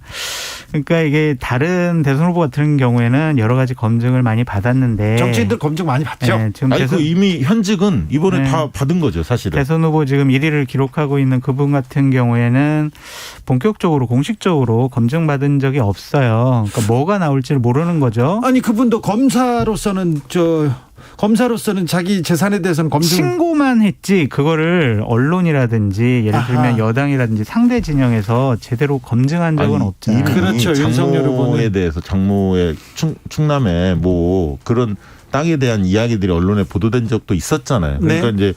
그러니까 이게 다른 대선 후보 같은 경우에는 여러 가지 검증을 많이 받았는데 정치인들 검증 많이 받죠? 네, 지금 그 이미 현직은 이번에 다 받은 거죠, 사실은. 대선 후보 지금 1위를 기록하고 있는 그분 같은 경우에는 본격적으로 공식적으로 검증받은 적이 없어요. 그러니까 뭐가 나올지를 모르는 거죠. 아니 그분도 검사로서는 자기 재산에 대해서는 검증 신고만 했지 그거를 언론이라든지 예를 들면 아하. 여당이라든지 상대 진영에서 제대로 검증한 적은 없잖아요. 그렇죠. 윤석열 장모에 후보는. 대해서 장모의 충남에 뭐 그런 땅에 대한 이야기들이 언론에 보도된 적도 있었잖아요. 그러니까 네. 이제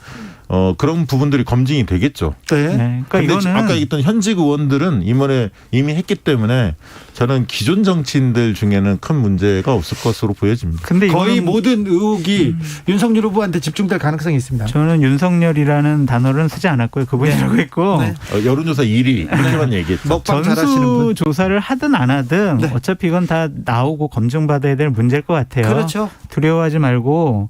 그런 부분들이 검증이 되겠죠. 네. 네. 그러니까 근데 이거는 아까 있던 현직 의원들은 이번에 이미 했기 때문에 저는 기존 정치인들 중에는 큰 문제가 없을 것으로 보여집니다. 근데 거의 이거는 모든 의혹이 윤석열 후보한테 집중될 가능성이 있습니다. 저는 윤석열이라는 단어는 쓰지 않았고요. 그분이라고 했고 네. 여론조사 1위 이렇게만 얘기했죠. 먹방 잘하시는 분. 전수 조사를 하든 안 하든 네. 어차피 이건 다 나오고 검증받아야 될 문제일 것 같아요. 그렇죠. 두려워하지 말고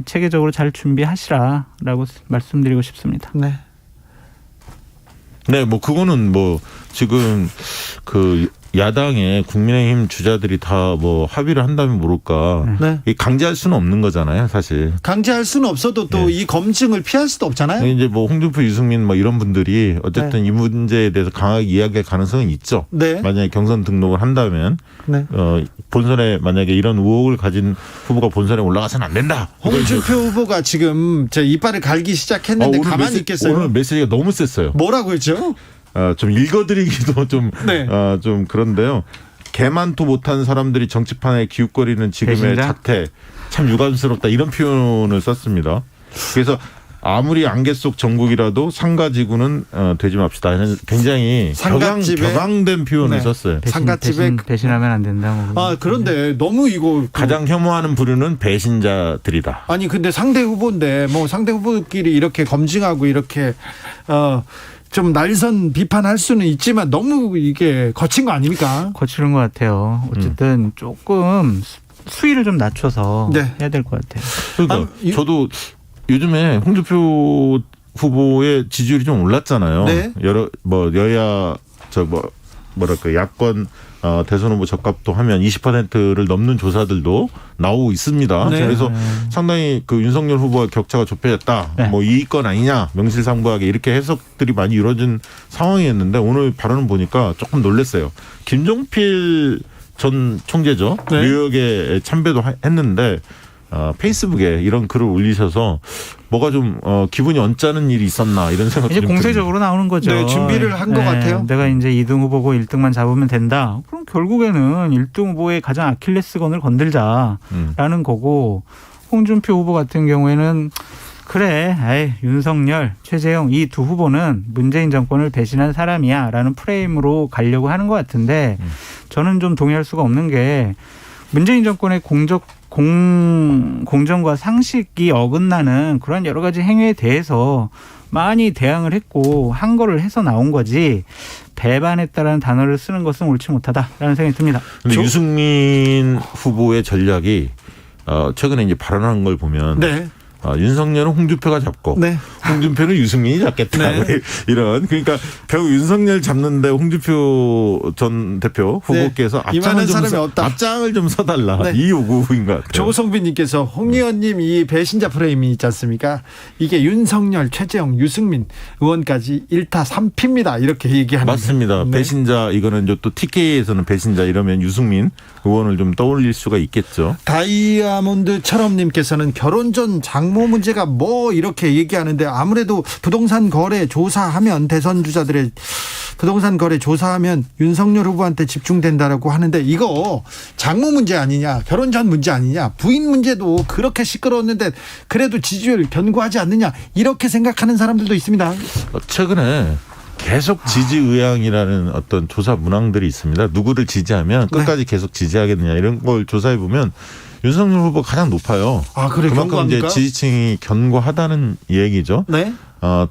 체계적으로 잘 준비하시라라고 말씀드리고 싶습니다. 네. 네, 뭐 그거는 뭐 지금 그 야당의 국민의힘 주자들이 다 뭐 합의를 한다면 모를까. 네. 강제할 수는 없는 거잖아요, 사실. 강제할 수는 없어도 또 이 검증을 피할 수도 없잖아요. 이제 뭐 홍준표, 유승민 뭐 이런 분들이 어쨌든 이 문제에 대해서 강하게 이야기할 가능성은 있죠. 네. 만약에 경선 등록을 한다면 네. 본선에 만약에 이런 의혹을 가진 후보가 본선에 올라가서는 안 된다. 홍준표 후보가 지금 제 이빨을 갈기 시작했는데 오늘 가만히 있겠어요? 오늘 메시지가 너무 셌어요. 뭐라고 했죠? 좀 읽어드리기도 좀, 네. 좀 그런데요. 개만토 못한 사람들이 정치판에 기웃거리는 지금의 배신자? 자태 참 유감스럽다 이런 표현을 썼습니다. 그래서 아무리 안개 속 정국이라도 상가지구는 되지 맙시다. 굉장히 격앙된 표현을 네. 썼어요. 상가집에 배신하면 안 된다고. 그런데 너무 이거 가장 혐오하는 부류는 배신자들이다. 아니 근데 상대 후보인데 뭐 상대 후보끼리 이렇게 검증하고 이렇게 좀 날선 비판할 수는 있지만 너무 이게 거친 거 아닙니까? 거치는 것 같아요. 어쨌든 조금 수위를 좀 낮춰서 네. 해야 될 것 같아요. 그러니까 저도 요즘에 홍준표 후보의 지지율이 좀 올랐잖아요. 네. 여야 야권 대선 후보 적합도 하면 20%를 넘는 조사들도 나오고 있습니다. 네. 그래서 상당히 그 윤석열 후보와 격차가 좁혀졌다. 네. 뭐 이건 아니냐, 명실상부하게 이렇게 해석들이 많이 이루어진 상황이었는데 오늘 발언을 보니까 조금 놀랐어요. 김종필 전 총재죠. 네. 뉴욕에 참배도 했는데 페이스북에 이런 글을 올리셔서 뭐가 좀 기분이 언짢은 일이 있었나 이런 생각이 이제 좀 공세적으로 나오는 거죠. 네, 준비를 한 것 같아요. 내가 이제 2등 후보고 1등만 잡으면 된다. 그럼 결국에는 1등 후보의 가장 아킬레스건을 건들자라는 거고 홍준표 후보 같은 경우에는 그래, 윤석열, 최재형 이 두 후보는 문재인 정권을 배신한 사람이야라는 프레임으로 가려고 하는 것 같은데 저는 좀 동의할 수가 없는 게 문재인 정권의 공정과 상식이 어긋나는 그런 여러 가지 행위에 대해서 많이 대항을 했고 항거를 해서 나온 거지 배반했다라는 단어를 쓰는 것은 옳지 못하다라는 생각이 듭니다. 근데 유승민 후보의 전략이 최근에 이제 발언한 걸 보면 네. 윤석열은 홍준표가 잡고 네. 홍준표는 유승민이 잡겠다. 네. 이런 그러니까 결국 윤석열 잡는데 홍준표 전 대표 후보께서 네. 이만한 사람이 없다. 앞장을 좀 서달라. 네. 이 요구인 것 같아요. 조성빈님께서 홍 의원님 이 배신자 프레임이 있지 않습니까? 이게 윤석열, 최재형, 유승민 의원까지 1타 3피입니다. 이렇게 얘기하는. 맞습니다. 네. 배신자 이거는 또 TK에서는 배신자 이러면 유승민 의원을 좀 떠올릴 수가 있겠죠. 다이아몬드처럼님께서는 결혼 전 장모 문제가 뭐 이렇게 얘기하는데 아무래도 부동산 거래 조사하면 대선 주자들의 부동산 거래 조사하면 윤석열 후보한테 집중된다라고 하는데 이거 장모 문제 아니냐, 결혼 전 문제 아니냐, 부인 문제도 그렇게 시끄러웠는데 그래도 지지율 견고하지 않느냐 이렇게 생각하는 사람들도 있습니다. 최근에 계속 지지 의향이라는 어떤 조사 문항들이 있습니다. 누구를 지지하면 끝까지 계속 지지하겠느냐 이런 걸 조사해 보면 윤석열 후보가 가장 높아요. 아, 그래 그만큼 견고합니까? 이제 지지층이 견고하다는 얘기죠. 네.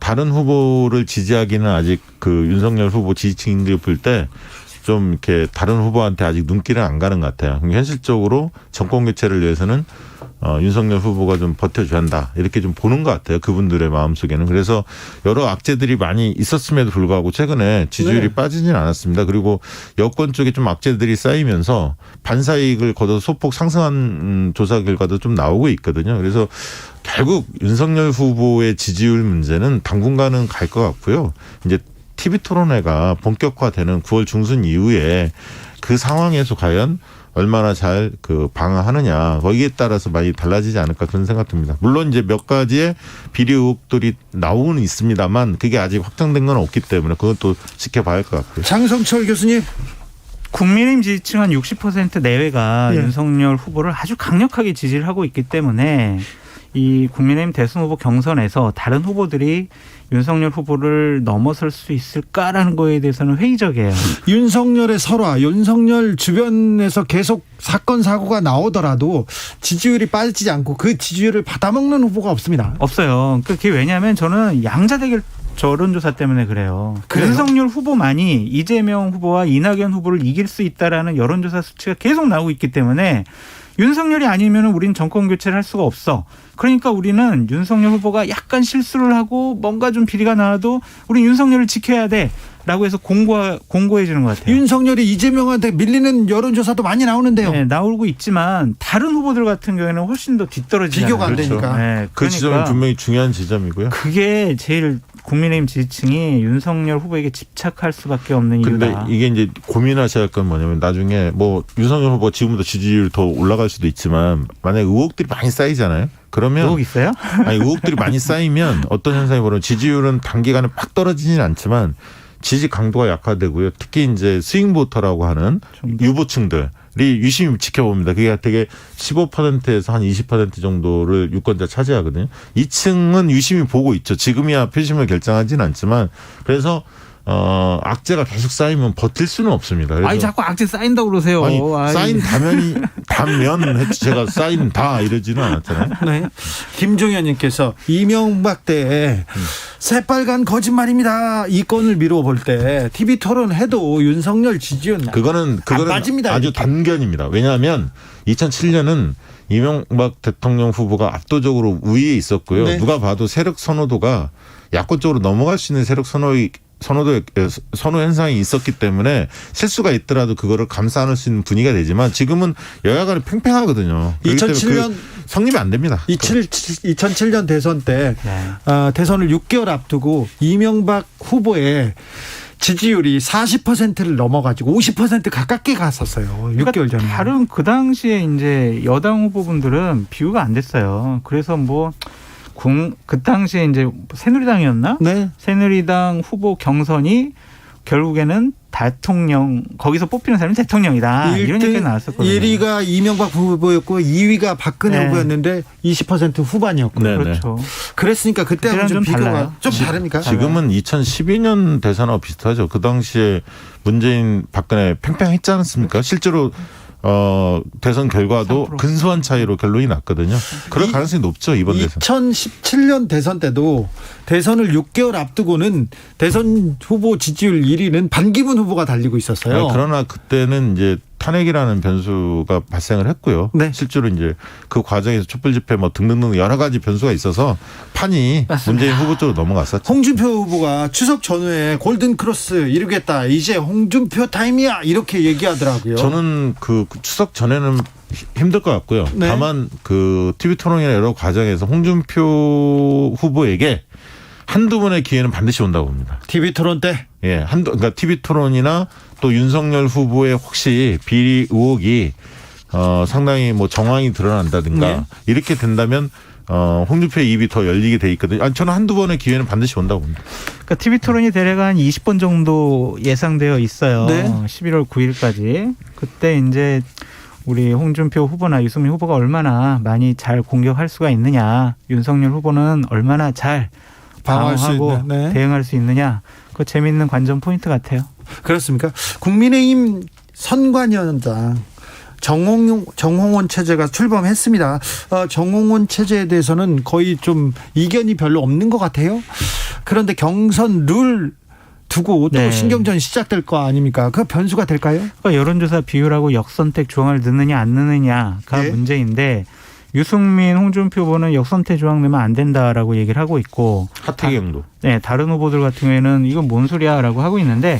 다른 후보를 지지하기는 아직 그 윤석열 후보 지지층들이 볼 때 좀 이렇게 다른 후보한테 아직 눈길은 안 가는 것 같아요. 현실적으로 정권 교체를 위해서는 윤석열 후보가 좀 버텨줘야 한다. 이렇게 좀 보는 것 같아요. 그분들의 마음속에는. 그래서 여러 악재들이 많이 있었음에도 불구하고 최근에 지지율이 네. 빠지진 않았습니다. 그리고 여권 쪽에 좀 악재들이 쌓이면서 반사이익을 거둬서 소폭 상승한 조사 결과도 좀 나오고 있거든요. 그래서 결국 윤석열 후보의 지지율 문제는 당분간은 갈 것 같고요. 이제 TV토론회가 본격화되는 9월 중순 이후에 그 상황에서 과연 얼마나 잘 그 방어하느냐 거기에 따라서 많이 달라지지 않을까 그런 생각 듭니다. 물론 이제 몇 가지의 비리 의혹들이 나오는 있습니다만 그게 아직 확정된 건 없기 때문에 그것도 지켜봐야 할 것 같고요. 장성철 교수님. 국민의힘 지지층 한 60% 내외가 예. 윤석열 후보를 아주 강력하게 지지를 하고 있기 때문에 이 국민의힘 대선 후보 경선에서 다른 후보들이 윤석열 후보를 넘어설 수 있을까라는 거에 대해서는 회의적이에요. 윤석열의 설화, 윤석열 주변에서 계속 사건 사고가 나오더라도 지지율이 빠지지 않고 그 지지율을 받아먹는 후보가 없습니다. 없어요. 그게 왜냐하면 저는 양자 대결 여론조사 때문에 그래요. 그래요? 윤석열 후보만이 이재명 후보와 이낙연 후보를 이길 수 있다라는 여론조사 수치가 계속 나오고 있기 때문에 윤석열이 아니면 우리는 정권 교체를 할 수가 없어. 그러니까 우리는 윤석열 후보가 약간 실수를 하고 뭔가 좀 비리가 나와도 우리 윤석열을 지켜야 돼라고 해서 공고해 주는 것 같아요. 윤석열이 이재명한테 밀리는 여론조사도 많이 나오는데요. 네, 나오고 있지만 다른 후보들 같은 경우에는 훨씬 더 뒤떨어지잖아요. 비교가 안 되니까. 네, 그 지점은 분명히 중요한 지점이고요. 그게 제일 국민의힘 지지층이 윤석열 후보에게 집착할 수밖에 없는 그런데 이유다. 이게 이제 고민하셔야 할 건 뭐냐면 나중에 뭐 윤석열 후보 지금부터 지지율 더 올라갈 수도 있지만 만약에 의혹들이 많이 쌓이잖아요. 그러면 의혹 있어요? 아니 의혹들이 많이 쌓이면 어떤 현상이 벌어지면 지지율은 단기간에 팍 떨어지진 않지만 지지 강도가 약화되고요. 특히 이제 스윙 보터라고 하는 유보층들이 유심히 지켜봅니다. 그게 되게 15%에서 한 20% 정도를 유권자 차지하거든요. 이 층은 유심히 보고 있죠. 지금이야 표심을 결정하지는 않지만 그래서 악재가 계속 쌓이면 버틸 수는 없습니다. 그래서 아니 자꾸 악재 쌓인다고 그러세요. 아니, 아이. 쌓인 단면 했지 제가 쌓인 다 이러지는 않았잖아요. 네. 김종현님께서 이명박 때 새빨간 거짓말입니다. 이 건을 미뤄볼 때 TV 토론해도 윤석열 지지율 그거는 빠집니다. 아주 단견입니다. 왜냐하면 2007년은 이명박 대통령 후보가 압도적으로 우위에 있었고요. 네. 누가 봐도 세력 선호도가 야권 쪽으로 넘어갈 수 있는 세력 선호 현상이 있었기 때문에 실수가 있더라도 그거를 감싸 안을 수 있는 분위기가 되지만 지금은 여야 간에 팽팽하거든요. 2007년 성립이 안 됩니다. 2007년 대선 때 네. 대선을 6개월 앞두고 이명박 후보의 지지율이 40%를 넘어가지고 50% 가깝게 갔었어요. 6개월 전에. 다른 그 당시에 이제 여당 후보분들은 비교가 안 됐어요. 그래서 뭐 그 당시에 이제 새누리당이었나? 네. 새누리당 후보 경선이 결국에는 대통령 거기서 뽑히는 사람이 대통령이다. 이런 얘기가 나왔었거든요. 1위가 이명박 후보였고 2위가 박근혜 네. 후보였는데 20% 후반이었고요. 네, 그렇죠. 그랬으니까 그때하고 좀 비교가 달라요. 좀 다릅니까? 지금은 2012년 대선하고 비슷하죠. 그 당시에 문재인 박근혜 팽팽했지 않았습니까? 실제로 대선 결과도 3%. 근소한 차이로 결론이 났거든요. 그럴 가능성이 높죠, 이번 대선. 2017년 대선 때도 대선을 6개월 앞두고는 대선 후보 지지율 1위는 반기문 후보가 달리고 있었어요. 그러나 그때는 이제 탄핵이라는 변수가 발생을 했고요. 네. 실제로 이제 그 과정에서 촛불 집회 뭐 등등등 여러 가지 변수가 있어서 판이 맞습니다. 문재인 후보 쪽으로 넘어갔었죠. 홍준표 후보가 추석 전후에 골든 크로스 이루겠다. 이제 홍준표 타임이야. 이렇게 얘기하더라고요. 저는 그 추석 전에는 힘들 것 같고요. 네. 다만 그 TV 토론이나 여러 과정에서 홍준표 후보에게 한두 번의 기회는 반드시 온다고 봅니다. TV 토론 때. 예, 그러니까 TV 토론이나 또 윤석열 후보의 혹시 비리 의혹이 상당히 뭐 정황이 드러난다든가 네. 이렇게 된다면 홍준표의 입이 더 열리게 돼 있거든요. 저는 한두 번의 기회는 반드시 온다고 봅니다. 그러니까 TV 토론이 대략 한 20번 정도 예상되어 있어요. 네. 11월 9일까지. 그때 이제 우리 홍준표 후보나 유승민 후보가 얼마나 많이 잘 공격할 수가 있느냐, 윤석열 후보는 얼마나 잘 방어할 수 방어하고 있는, 네. 대응할 수 있느냐, 그 재미있는 관전 포인트 같아요. 그렇습니까? 국민의힘 선관위원장 정홍원 체제가 출범했습니다. 정홍원 체제에 대해서는 거의 좀 이견이 별로 없는 것 같아요. 그런데 경선 룰 두고 또 네. 신경전 시작될 거 아닙니까? 그 변수가 될까요? 그러니까 여론조사 비율하고 역선택 조항을 넣느냐 안 넣느냐가 네. 문제인데, 유승민, 홍준표 후보는 역선택 조항 넣으면 안 된다라고 얘기를 하고 있고, 하태경도. 네, 다른 후보들 같은 경우에는 이건 뭔 소리야라고 하고 있는데,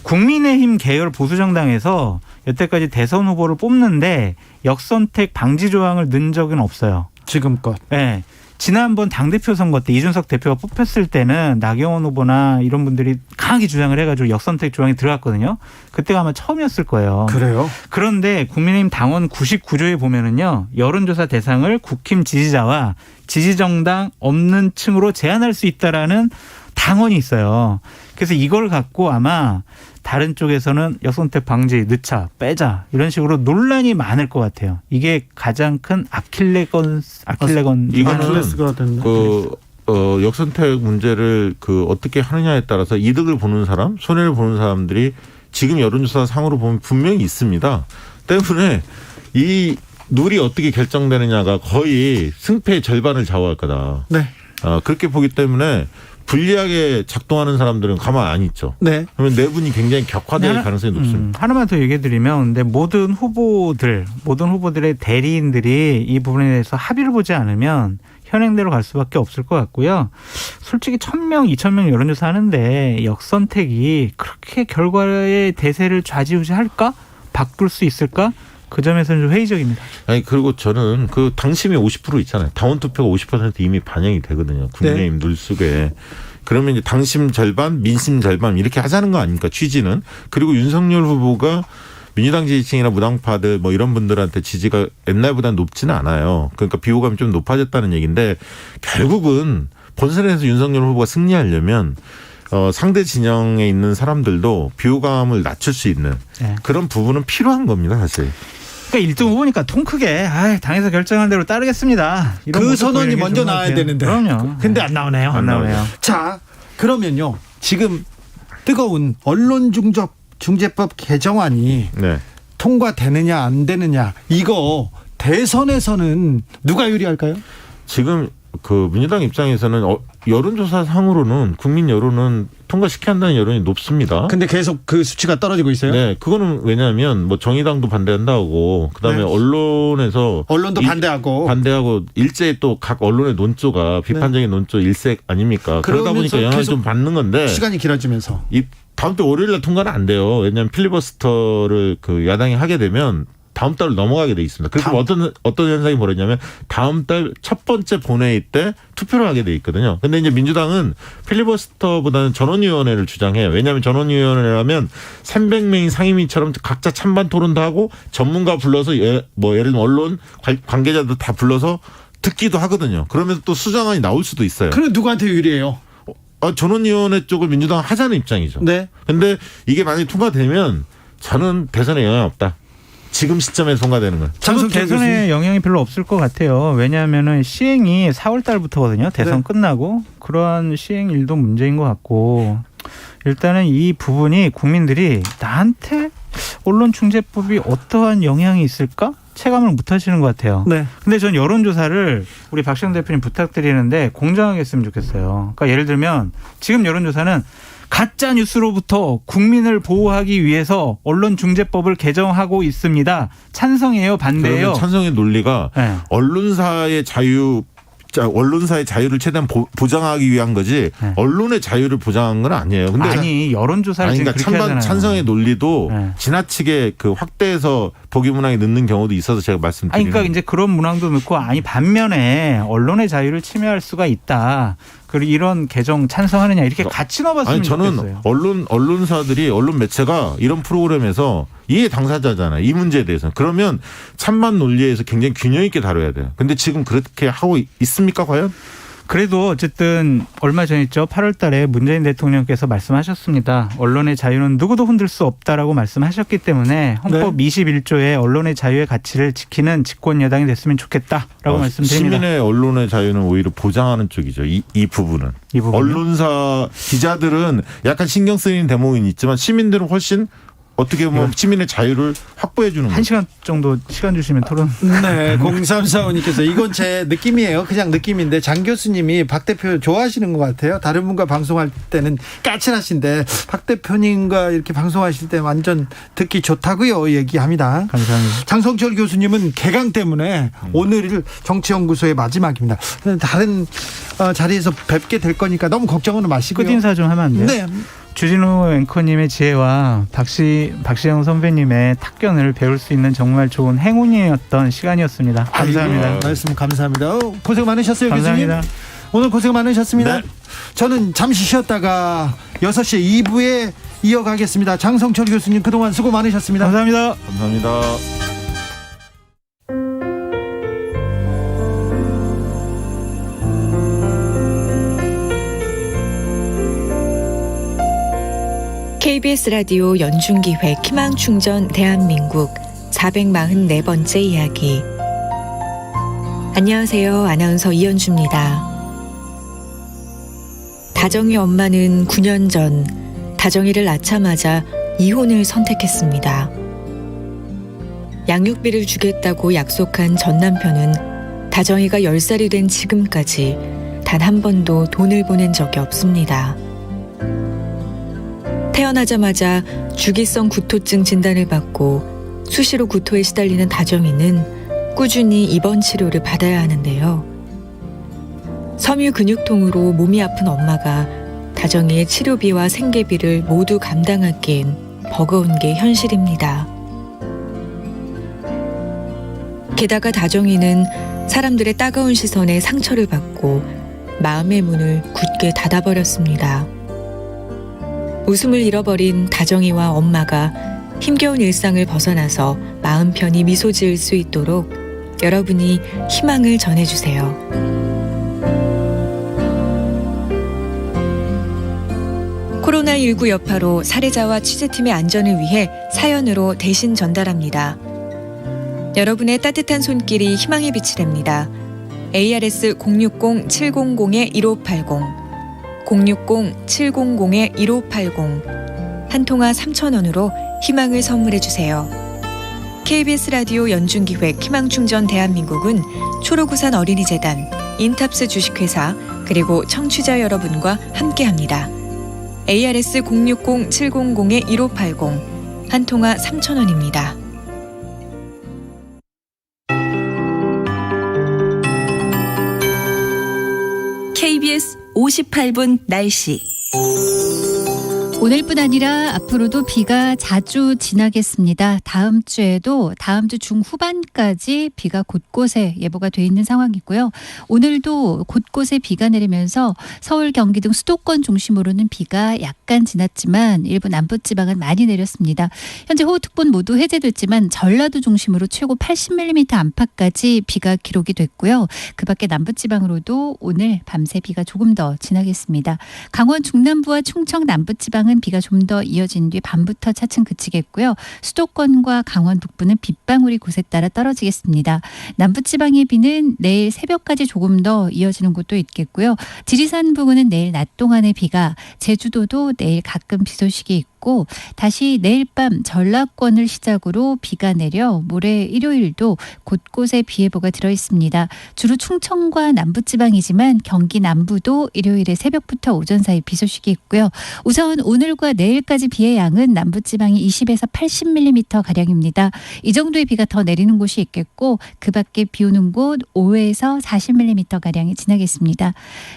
국민의힘 계열 보수정당에서 여태까지 대선 후보를 뽑는데 역선택 방지 조항을 넣은 적은 없어요. 지금껏. 네. 지난번 당대표 선거 때 이준석 대표가 뽑혔을 때는 나경원 후보나 이런 분들이 강하게 주장을 해가지고 역선택 조항이 들어갔거든요. 그때가 아마 처음이었을 거예요. 그래요? 그런데 국민의힘 당원 99조에 보면은요, 여론조사 대상을 국힘 지지자와 지지정당 없는 층으로 제한할 수 있다라는 당원이 있어요. 그래서 이걸 갖고 아마 다른 쪽에서는 역선택 방지 넣자, 빼자 이런 식으로 논란이 많을 것 같아요. 이게 가장 큰 아킬레건 이거는 역선택 문제를 어떻게 하느냐에 따라서 이득을 보는 사람, 손해를 보는 사람들이 지금 여론조사 상으로 보면 분명히 있습니다. 때문에 이 룰이 어떻게 결정되느냐가 거의 승패의 절반을 좌우할 거다. 네. 그렇게 보기 때문에 불리하게 작동하는 사람들은 가만 안 있죠. 네. 그러면 내분이 굉장히 격화될 가능성이 높습니다. 하나만 더 얘기해 드리면, 근데 모든 후보들의 대리인들이 이 부분에 대해서 합의를 보지 않으면 현행대로 갈 수밖에 없을 것 같고요. 솔직히 1,000명, 2,000명 여론조사 하는데 역선택이 그렇게 결과의 대세를 좌지우지할까? 바꿀 수 있을까? 그 점에서는 좀 회의적입니다. 아니, 그리고 저는 그 당심이 50% 있잖아요. 당원 투표가 50% 이미 반영이 되거든요. 국민의힘 룰 속에. 그러면 이제 당심 절반, 민심 절반 이렇게 하자는 거 아닙니까? 취지는. 그리고 윤석열 후보가 민주당 지지층이나 무당파들 뭐 이런 분들한테 지지가 옛날보다 높지는 않아요. 그러니까 비호감이 좀 높아졌다는 얘기인데, 결국은 본선에서 윤석열 후보가 승리하려면 상대 진영에 있는 사람들도 비호감을 낮출 수 있는 그런 부분은 필요한 겁니다, 사실. 그러니까 1등 후보니까 통 크게 당에서 결정한 대로 따르겠습니다. 이런 그 모습 선언이 보이는 게 먼저 좋은 것 나와야 같아요. 되는데. 그럼요. 근데 안 나오네요. 안 나오네요. 자, 그러면요. 지금 뜨거운 언론중재법 개정안이 네. 통과되느냐 안 되느냐, 이거 대선에서는 누가 유리할까요? 지금 그 민주당 입장에서는 여론조사 상으로는 국민 여론은 통과시켜야 한다는 여론이 높습니다. 근데 계속 그 수치가 떨어지고 있어요? 네, 그거는 왜냐하면 뭐 정의당도 반대한다고, 그다음에 네. 언론도 반대하고 일제히 또 각 언론의 논조가 비판적인 논조 일색 아닙니까? 그러다 보니까 영향을 좀 받는 건데, 시간이 길어지면서 이 다음 주 월요일날 통과는 안 돼요. 왜냐하면 필리버스터를 그 야당이 하게 되면 다음 달로 넘어가게 돼 있습니다. 그래서 어떤 현상이 벌어지냐면 다음 달 첫 번째 본회의 때 투표를 하게 돼 있거든요. 근데 이제 민주당은 필리버스터보다는 전원위원회를 주장해요. 왜냐하면 전원위원회라면 300명이 상임위처럼 각자 찬반 토론도 하고 전문가 불러서 예를 들면 언론 관계자들 다 불러서 듣기도 하거든요. 그러면서 또 수정안이 나올 수도 있어요. 그럼 누구한테 유리해요? 전원위원회 쪽을 민주당 하자는 입장이죠. 네. 근데 이게 만약에 통과되면 저는 대선에 영향 없다. 지금 시점에 통과되는 건. 저도 대선에 영향이 별로 없을 것 같아요. 왜냐하면은 시행이 4월 달부터거든요. 대선 네. 끝나고. 그러한 시행 일도 문제인 것 같고. 일단은 이 부분이 국민들이 나한테 언론중재법이 어떠한 영향이 있을까? 체감을 못 하시는 것 같아요. 네. 근데 전 여론조사를 우리 박시영 대표님 부탁드리는데 공정하게 했으면 좋겠어요. 그러니까 예를 들면 지금 여론조사는 가짜 뉴스로부터 국민을 보호하기 위해서 언론중재법을 개정하고 있습니다. 찬성해요, 반대해요? 그러면 찬성의 논리가 네. 언론사의 자유를 최대한 보장하기 위한 거지 네. 언론의 자유를 보장한 건 아니에요. 근데 아니 여론조사를 지금 그러니까 그렇게 하잖아요. 찬성의 논리도 네. 지나치게 그 확대해서 보기 문항에 넣는 경우도 있어서 제가 말씀드리는. 그러니까 이제 그런 문항도 넣고 반면에 언론의 자유를 침해할 수가 있다. 그리고 이런 개정 찬성하느냐 이렇게 같이 넣어봤으면 아니 저는 좋겠어요. 언론사들이 언론 매체가 이런 프로그램에서 이해 당사자잖아요. 이 문제에 대해서. 그러면 찬반 논리에서 굉장히 균형 있게 다뤄야 돼요. 근데 지금 그렇게 하고 있습니까 과연? 그래도 어쨌든 얼마 전이죠. 8월 달에 문재인 대통령께서 말씀하셨습니다. 언론의 자유는 누구도 흔들 수 없다라고 말씀하셨기 때문에 헌법 21조의 언론의 자유의 가치를 지키는 집권 여당이 됐으면 좋겠다라고 말씀드립니다. 시민의 언론의 자유는 오히려 보장하는 쪽이죠. 이 부분은. 이 부분은? 언론사 기자들은 약간 신경 쓰이는 대목은 있지만 시민들은 훨씬 어떻게 보면 시민의 자유를 확보해 주는 거죠. 1시간 정도 시간 주시면 토론. 네, 0345님께서 이건 제 느낌이에요. 그냥 느낌인데 장 교수님이 박 대표 좋아하시는 것 같아요. 다른 분과 방송할 때는 까칠하신데 박 대표님과 이렇게 방송하실 때 완전 듣기 좋다고요 얘기합니다. 감사합니다. 장성철 교수님은 개강 때문에 오늘 정치연구소의 마지막입니다. 다른 자리에서 뵙게 될 거니까 너무 걱정은 마시고요. 끝인사 좀 하면 안 돼요? 네. 주진우 앵커님의 지혜와 박시영 선배님의 탁견을 배울 수 있는 정말 좋은 행운이었던 시간이었습니다. 감사합니다. 아이고, 말씀 감사합니다. 고생 많으셨어요, 감사합니다. 교수님. 오늘 고생 많으셨습니다. 네. 저는 잠시 쉬었다가 6시 2부에 이어가겠습니다. 장성철 교수님 그동안 수고 많으셨습니다. 감사합니다. 감사합니다. KBS 라디오 연중기획 희망충전 대한민국 444번째 이야기. 안녕하세요. 아나운서 이현주입니다. 다정이 엄마는 9년 전 다정이를 낳자마자 이혼을 선택했습니다. 양육비를 주겠다고 약속한 전 남편은 다정이가 10살이 된 지금까지 단 한 번도 돈을 보낸 적이 없습니다. 태어나자마자 주기성 구토증 진단을 받고 수시로 구토에 시달리는 다정이는 꾸준히 입원 치료를 받아야 하는데요. 섬유 근육통으로 몸이 아픈 엄마가 다정이의 치료비와 생계비를 모두 감당하기엔 버거운 게 현실입니다. 게다가 다정이는 사람들의 따가운 시선에 상처를 받고 마음의 문을 굳게 닫아버렸습니다. 웃음을 잃어버린 다정이와 엄마가 힘겨운 일상을 벗어나서 마음 편히 미소 지을 수 있도록 여러분이 희망을 전해주세요. 코로나19 여파로 사례자와 취재팀의 안전을 위해 사연으로 대신 전달합니다. 여러분의 따뜻한 손길이 희망의 빛이 됩니다. ARS 060-700-1580 060-700-1580 한 통화 3,000원으로 희망을 선물해 주세요. KBS 라디오 연중기획 희망충전 대한민국은 초록우산 어린이재단, 인탑스 주식회사 그리고 청취자 여러분과 함께합니다. ARS 060-700-1580 한 통화 3,000원입니다. KBS 58분 날씨. 오늘뿐 아니라 앞으로도 비가 자주 지나겠습니다. 다음 주에도 다음 주 중후반까지 비가 곳곳에 예보가 돼 있는 상황이고요. 오늘도 곳곳에 비가 내리면서 서울, 경기 등 수도권 중심으로는 비가 약간 지났지만 일부 남부지방은 많이 내렸습니다. 현재 호우특보는 모두 해제됐지만 전라도 중심으로 최고 80mm 안팎까지 비가 기록이 됐고요. 그 밖에 남부지방으로도 오늘 밤새 비가 조금 더 지나겠습니다. 강원 중남부와 충청 남부지방은 지방은 비가 좀 더 이어진 뒤 밤부터 차츰 그치겠고요. 수도권과 강원 북부는 빗방울이 곳에 따라 떨어지겠습니다. 남부지방의 비는 내일 새벽까지 조금 더 이어지는 곳도 있겠고요. 지리산 부근은 내일 낮 동안의 비가, 제주도도 내일 가끔 비 소식이 있고 다시 내일 밤 전라권을 시작으로 비가 내려 모레 일요일도 곳곳에 비 예보가 들어있습니다. 주로 충청과 남부지방이지만 경기 남부도 일요일에 새벽부터 오전 사이 비 소식이 있고요. 우선 오늘과 내일까지 비의 양은 남부지방이 20에서 80mm 가량입니다. 이 정도의 비가 더 내리는 곳이 있겠고 그 밖에 비 오는 곳 5에서 40mm 가량이 지나겠습니다.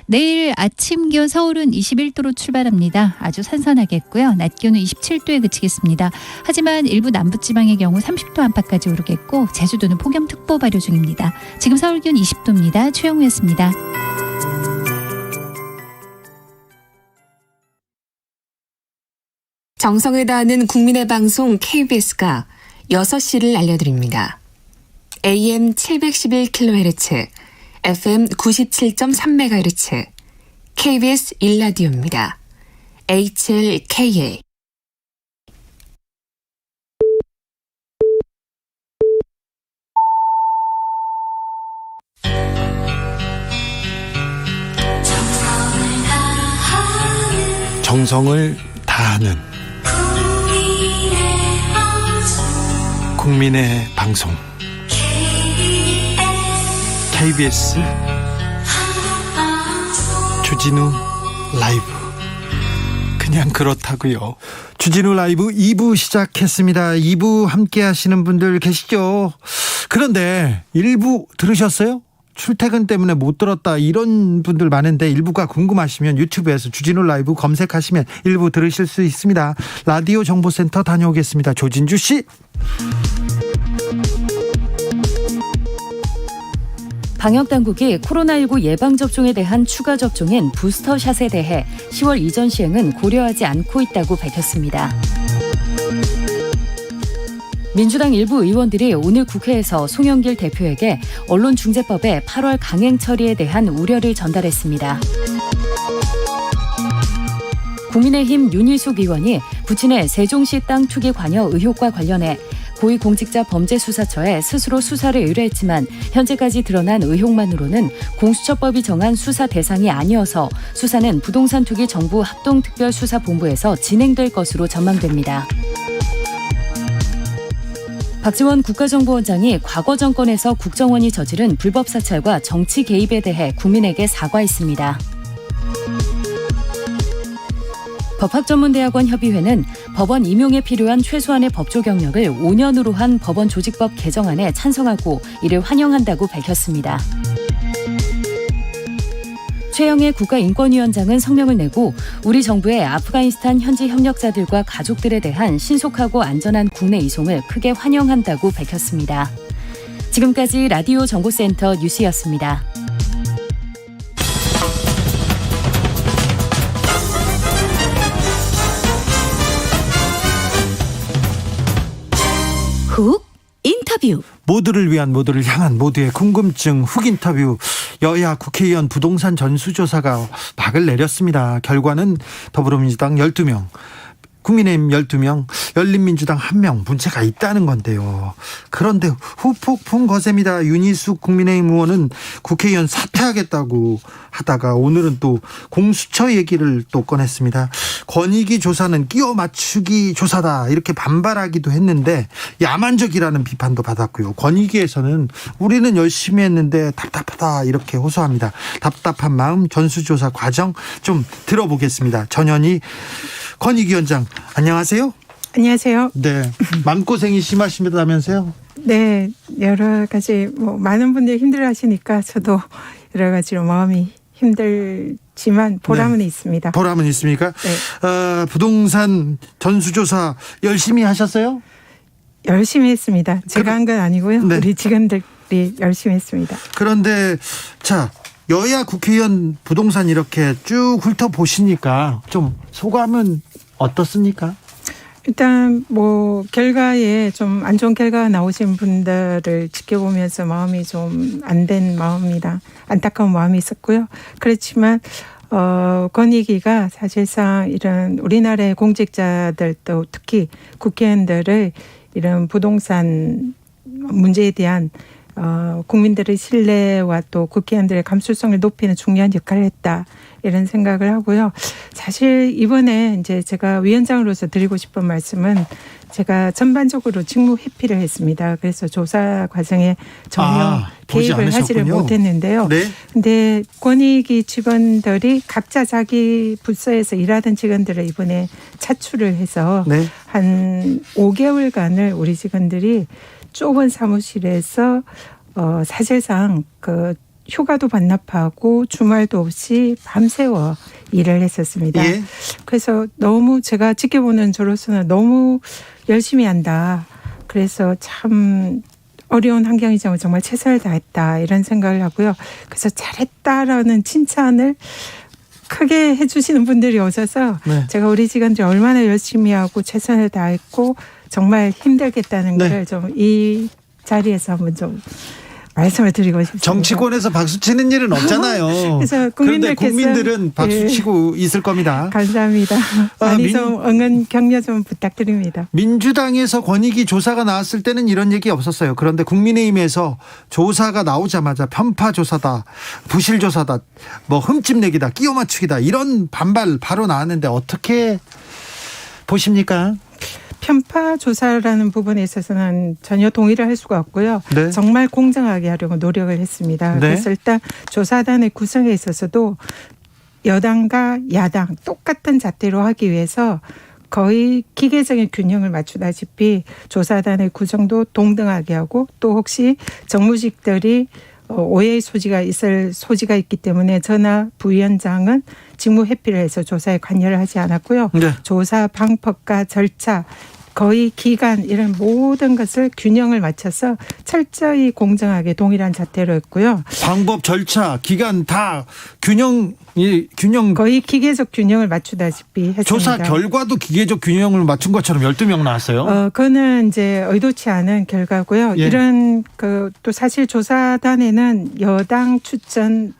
내일 아침 기온 서울은 21도로 출발합니다. 아주 선선하겠고요. 낮 기온은 27도에 그치겠습니다. 하지만 일부 남부지방의 경우 30도 안팎까지 오르겠고 제주도는 폭염특보 발효 중입니다. 지금 서울 기온 20도입니다. 최영우였습니다. 정성을 다하는 국민의 방송 KBS가 6시를 알려드립니다. AM 711kHz, FM 97.3MHz, KBS 1라디오입니다. HLKA. 정성을 다하는 국민의 방송 KBS 주진우 라이브. 그냥 그렇다고요. 주진우 라이브 2부 시작했습니다. 2부 함께 하시는 분들 계시죠? 그런데 1부 들으셨어요? 출퇴근 때문에 못 들었다 이런 분들 많은데 일부가 궁금하시면 유튜브에서 주진우 라이브 검색하시면 일부 들으실 수 있습니다. 라디오 정보센터 다녀오겠습니다. 조진주 씨. 방역당국이 코로나19 예방접종에 대한 추가 접종인 부스터샷에 대해 10월 이전 시행은 고려하지 않고 있다고 밝혔습니다. 민주당 일부 의원들이 오늘 국회에서 송영길 대표에게 언론중재법의 8월 강행 처리에 대한 우려를 전달했습니다. 국민의힘 윤희숙 의원이 부친의 세종시 땅 투기 관여 의혹과 관련해 고위공직자범죄수사처에 스스로 수사를 의뢰했지만 현재까지 드러난 의혹만으로는 공수처법이 정한 수사 대상이 아니어서 수사는 부동산 투기 정부 합동특별수사본부에서 진행될 것으로 전망됩니다. 박지원 국가정보원장이 과거 정권에서 국정원이 저지른 불법 사찰과 정치 개입에 대해 국민에게 사과했습니다. 법학전문대학원 협의회는 법원 임용에 필요한 최소한의 법조 경력을 5년으로 한 법원 조직법 개정안에 찬성하고 이를 환영한다고 밝혔습니다. 최영애 국가인권위원장은 성명을 내고 우리 정부의 아프가니스탄 현지 협력자들과 가족들에 대한 신속하고 안전한 국내 이송을 크게 환영한다고 밝혔습니다. 지금까지 라디오 정보센터 뉴스였습니다. 훅 인터뷰. 모두를 위한, 모두를 향한, 모두의 궁금증 훅 인터뷰. 여야 국회의원 부동산 전수조사가 막을 내렸습니다. 결과는 더불어민주당 12명, 국민의힘 12명, 열린민주당 1명 문제가 있다는 건데요. 그런데 후폭풍 거셉니다. 윤희숙 국민의힘 의원은 국회의원 사퇴하겠다고 하다가 오늘은 또 공수처 얘기를 또 꺼냈습니다. 권익위 조사는 끼워 맞추기 조사다 이렇게 반발하기도 했는데 야만적이라는 비판도 받았고요. 권익위에서는 우리는 열심히 했는데 답답하다 이렇게 호소합니다. 답답한 마음, 전수조사 과정 좀 들어보겠습니다. 전현희 권익위원장, 안녕하세요. 안녕하세요. 네, 마음고생이 심하시다면서요? 네, 여러 가지 많은 분들이 힘들어하시니까 저도 여러 가지로 마음이 힘들지만 보람은 네. 있습니다. 보람은 있습니까? 네. 부동산 전수조사 열심히 하셨어요? 열심히 했습니다. 제가 한 건 아니고요. 네. 우리 직원들이 열심히 했습니다. 그런데 자, 여야 국회의원 부동산 이렇게 쭉 훑어보시니까 좀 소감은 어떻습니까? 일단 결과에 좀 안 좋은 결과가 나오신 분들을 지켜보면서 마음이 좀 안 된 마음이다. 안타까운 마음이 있었고요. 그렇지만 권익위가 사실상 이런 우리나라의 공직자들도 특히 국회의원들의 이런 부동산 문제에 대한 국민들의 신뢰와 또 국회의원들의 감수성을 높이는 중요한 역할을 했다. 이런 생각을 하고요. 사실 이번에 이제 제가 위원장으로서 드리고 싶은 말씀은 제가 전반적으로 직무 회피를 했습니다. 그래서 조사 과정에 전혀 개입을 하지를 못했는데요. 네. 근데 권익위 직원들이 각자 자기 부서에서 일하던 직원들을 이번에 차출을 해서 네. 한 5개월간을 우리 직원들이 좁은 사무실에서 사실상 그 휴가도 반납하고 주말도 없이 밤새워 일을 했었습니다. 예. 그래서 너무 제가 지켜보는 저로서는 너무 열심히 한다. 그래서 참 어려운 환경이지만 정말 최선을 다했다 이런 생각을 하고요. 그래서 잘했다라는 칭찬을 크게 해주시는 분들이 오셔서 네. 제가 우리 직원들이 얼마나 열심히 하고 최선을 다했고 정말 힘들겠다는 네. 걸 좀 이 자리에서 한번 좀 말씀을 드리고 싶습니다. 정치권에서 박수 치는 일은 없잖아요. 그래서 그런데 국민들은 박수 치고 있을 겁니다. 감사합니다. 많이 좀 응원 격려 좀 부탁드립니다. 민주당에서 권익위 조사가 나왔을 때는 이런 얘기 없었어요. 그런데 국민의힘에서 조사가 나오자마자 편파 조사다, 부실 조사다, 뭐 흠집 내기다, 끼워 맞추기다 이런 반발 바로 나왔는데 어떻게 보십니까? 편파 조사라는 부분에 있어서는 전혀 동의를 할 수가 없고요. 네. 정말 공정하게 하려고 노력을 했습니다. 네. 그래서 일단 조사단의 구성에 있어서도 여당과 야당 똑같은 잣대로 하기 위해서 거의 기계적인 균형을 맞추다시피 조사단의 구성도 동등하게 하고 또 혹시 정무직들이 오해의 소지가 있을 소지가 있기 때문에 저나 부위원장은 직무 회피를 해서 조사에 관여를 하지 않았고요. 네. 조사 방법과 절차 거의 기간 이런 모든 것을 균형을 맞춰서 철저히 공정하게 동일한 잣대로 했고요. 방법, 절차, 기간 다 균형 거의 기계적 균형을 맞추다시피 했습니다. 조사 결과도 기계적 균형을 맞춘 것처럼 12명 나왔어요. 그거는 이제 의도치 않은 결과고요. 예. 이런 또 사실 조사단에는 여당 추천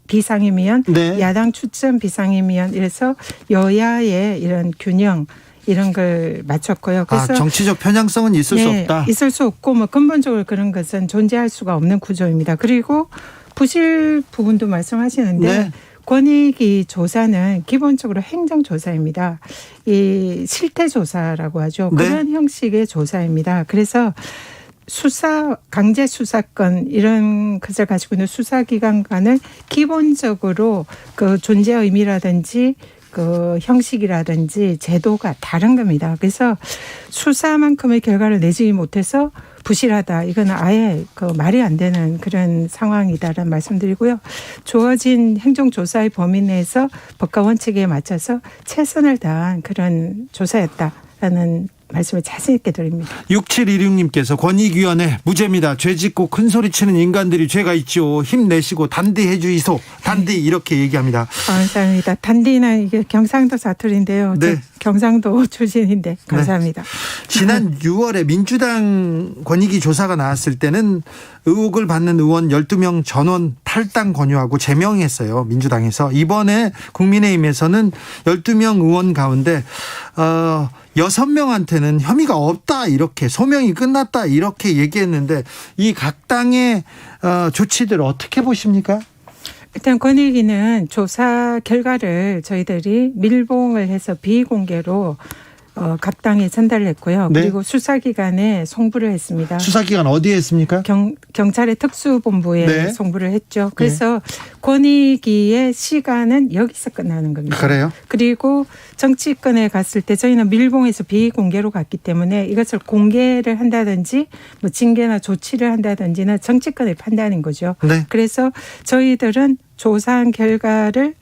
비상임위원, 네. 야당 추천 비상임위원 이래서 여야의 이런 균형 이런 걸 맞췄고요. 그래서 정치적 편향성은 있을 수 없다. 있을 수 없고 뭐 근본적으로 그런 것은 존재할 수가 없는 구조입니다. 그리고 부실 부분도 말씀하시는데 네. 권익위 조사는 기본적으로 행정조사입니다. 이 실태조사라고 하죠. 네. 그런 형식의 조사입니다. 그래서 강제 수사권 이런 것을 가지고 있는 수사기관 간을 기본적으로 그 존재 의미라든지 그 형식이라든지 제도가 다른 겁니다. 그래서 수사만큼의 결과를 내지 못해서 부실하다. 이건 아예 말이 안 되는 그런 상황이다라는 말씀드리고요. 주어진 행정조사의 범위 내에서 법과 원칙에 맞춰서 최선을 다한 그런 조사였다라는 말씀을 자신 있게 드립니다. 6726님께서 권익위원회 무죄입니다. 죄 짓고 큰소리치는 인간들이 죄가 있죠. 힘내시고 단디해 주이소. 단디 이렇게 얘기합니다. 감사합니다. 단디는 이게 경상도 사투리인데요. 네. 경상도 출신인데 감사합니다. 네. 지난 6월에 민주당 권익위 조사가 나왔을 때는 의혹을 받는 의원 12명 전원 탈당 권유하고 제명했어요. 민주당에서. 이번에 국민의힘에서는 12명 의원 가운데 6명한테는 혐의가 없다 이렇게 소명이 끝났다 이렇게 얘기했는데 이 각 당의 조치들 어떻게 보십니까? 일단 권익위는 조사 결과를 저희들이 밀봉을 해서 비공개로 각 당에 전달을 했고요. 네. 그리고 수사기관에 송부를 했습니다. 수사기관 어디에 했습니까? 경찰의 특수본부에 네. 송부를 했죠. 그래서 네. 권익위의 시간은 여기서 끝나는 겁니다. 그래요? 그리고 정치권에 갔을 때 저희는 밀봉해서 비공개로 갔기 때문에 이것을 공개를 한다든지 뭐 징계나 조치를 한다든지는 정치권의 판단인 거죠. 네. 그래서 저희들은 조사한 결과를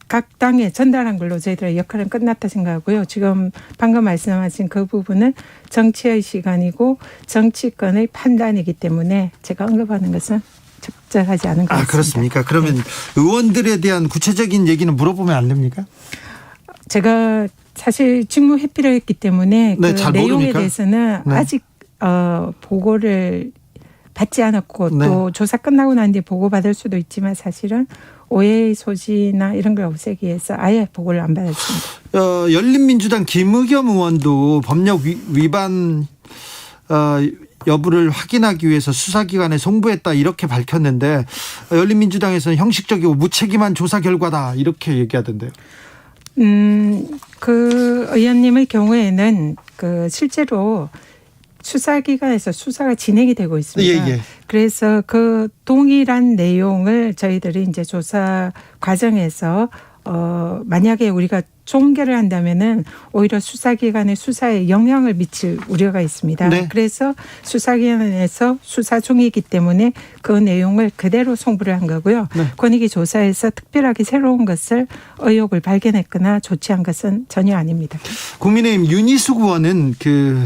각 당에 전달한 걸로 저희들의 역할은 끝났다 생각하고요. 지금 방금 말씀하신 그 부분은 정치의 시간이고 정치권의 판단이기 때문에 제가 언급하는 것은 적절하지 않은 것 같습니다. 그렇습니까? 그러면 네. 의원들에 대한 구체적인 얘기는 물어보면 안 됩니까? 제가 사실 직무 회피를 했기 때문에 네, 그 내용에 모르니까. 대해서는 네. 아직 보고를 받지 않았고 네. 또 조사 끝나고 난 뒤에 보고받을 수도 있지만 사실은 오해의 소지나 이런 걸 없애기 위해서 아예 보고를 안 받았습니다. 열린민주당 김의겸 의원도 법령 위반 여부를 확인하기 위해서 수사기관에 송부했다 이렇게 밝혔는데 열린민주당에서는 형식적이고 무책임한 조사 결과다 이렇게 얘기하던데요. 그 의원님의 경우에는 그 실제로 수사기관에서 수사가 진행이 되고 있습니다. 예. 그래서 그 동일한 내용을 저희들이 이제 조사 과정에서 만약에 우리가 종결을 한다면은 오히려 수사기관의 수사에 영향을 미칠 우려가 있습니다. 네. 그래서 수사기관에서 수사 중이기 때문에 그 내용을 그대로 송부를 한 거고요. 네. 권익위 조사에서 특별하게 새로운 것을 의혹을 발견했거나 조치한 것은 전혀 아닙니다. 국민의힘 윤희숙 의원은 그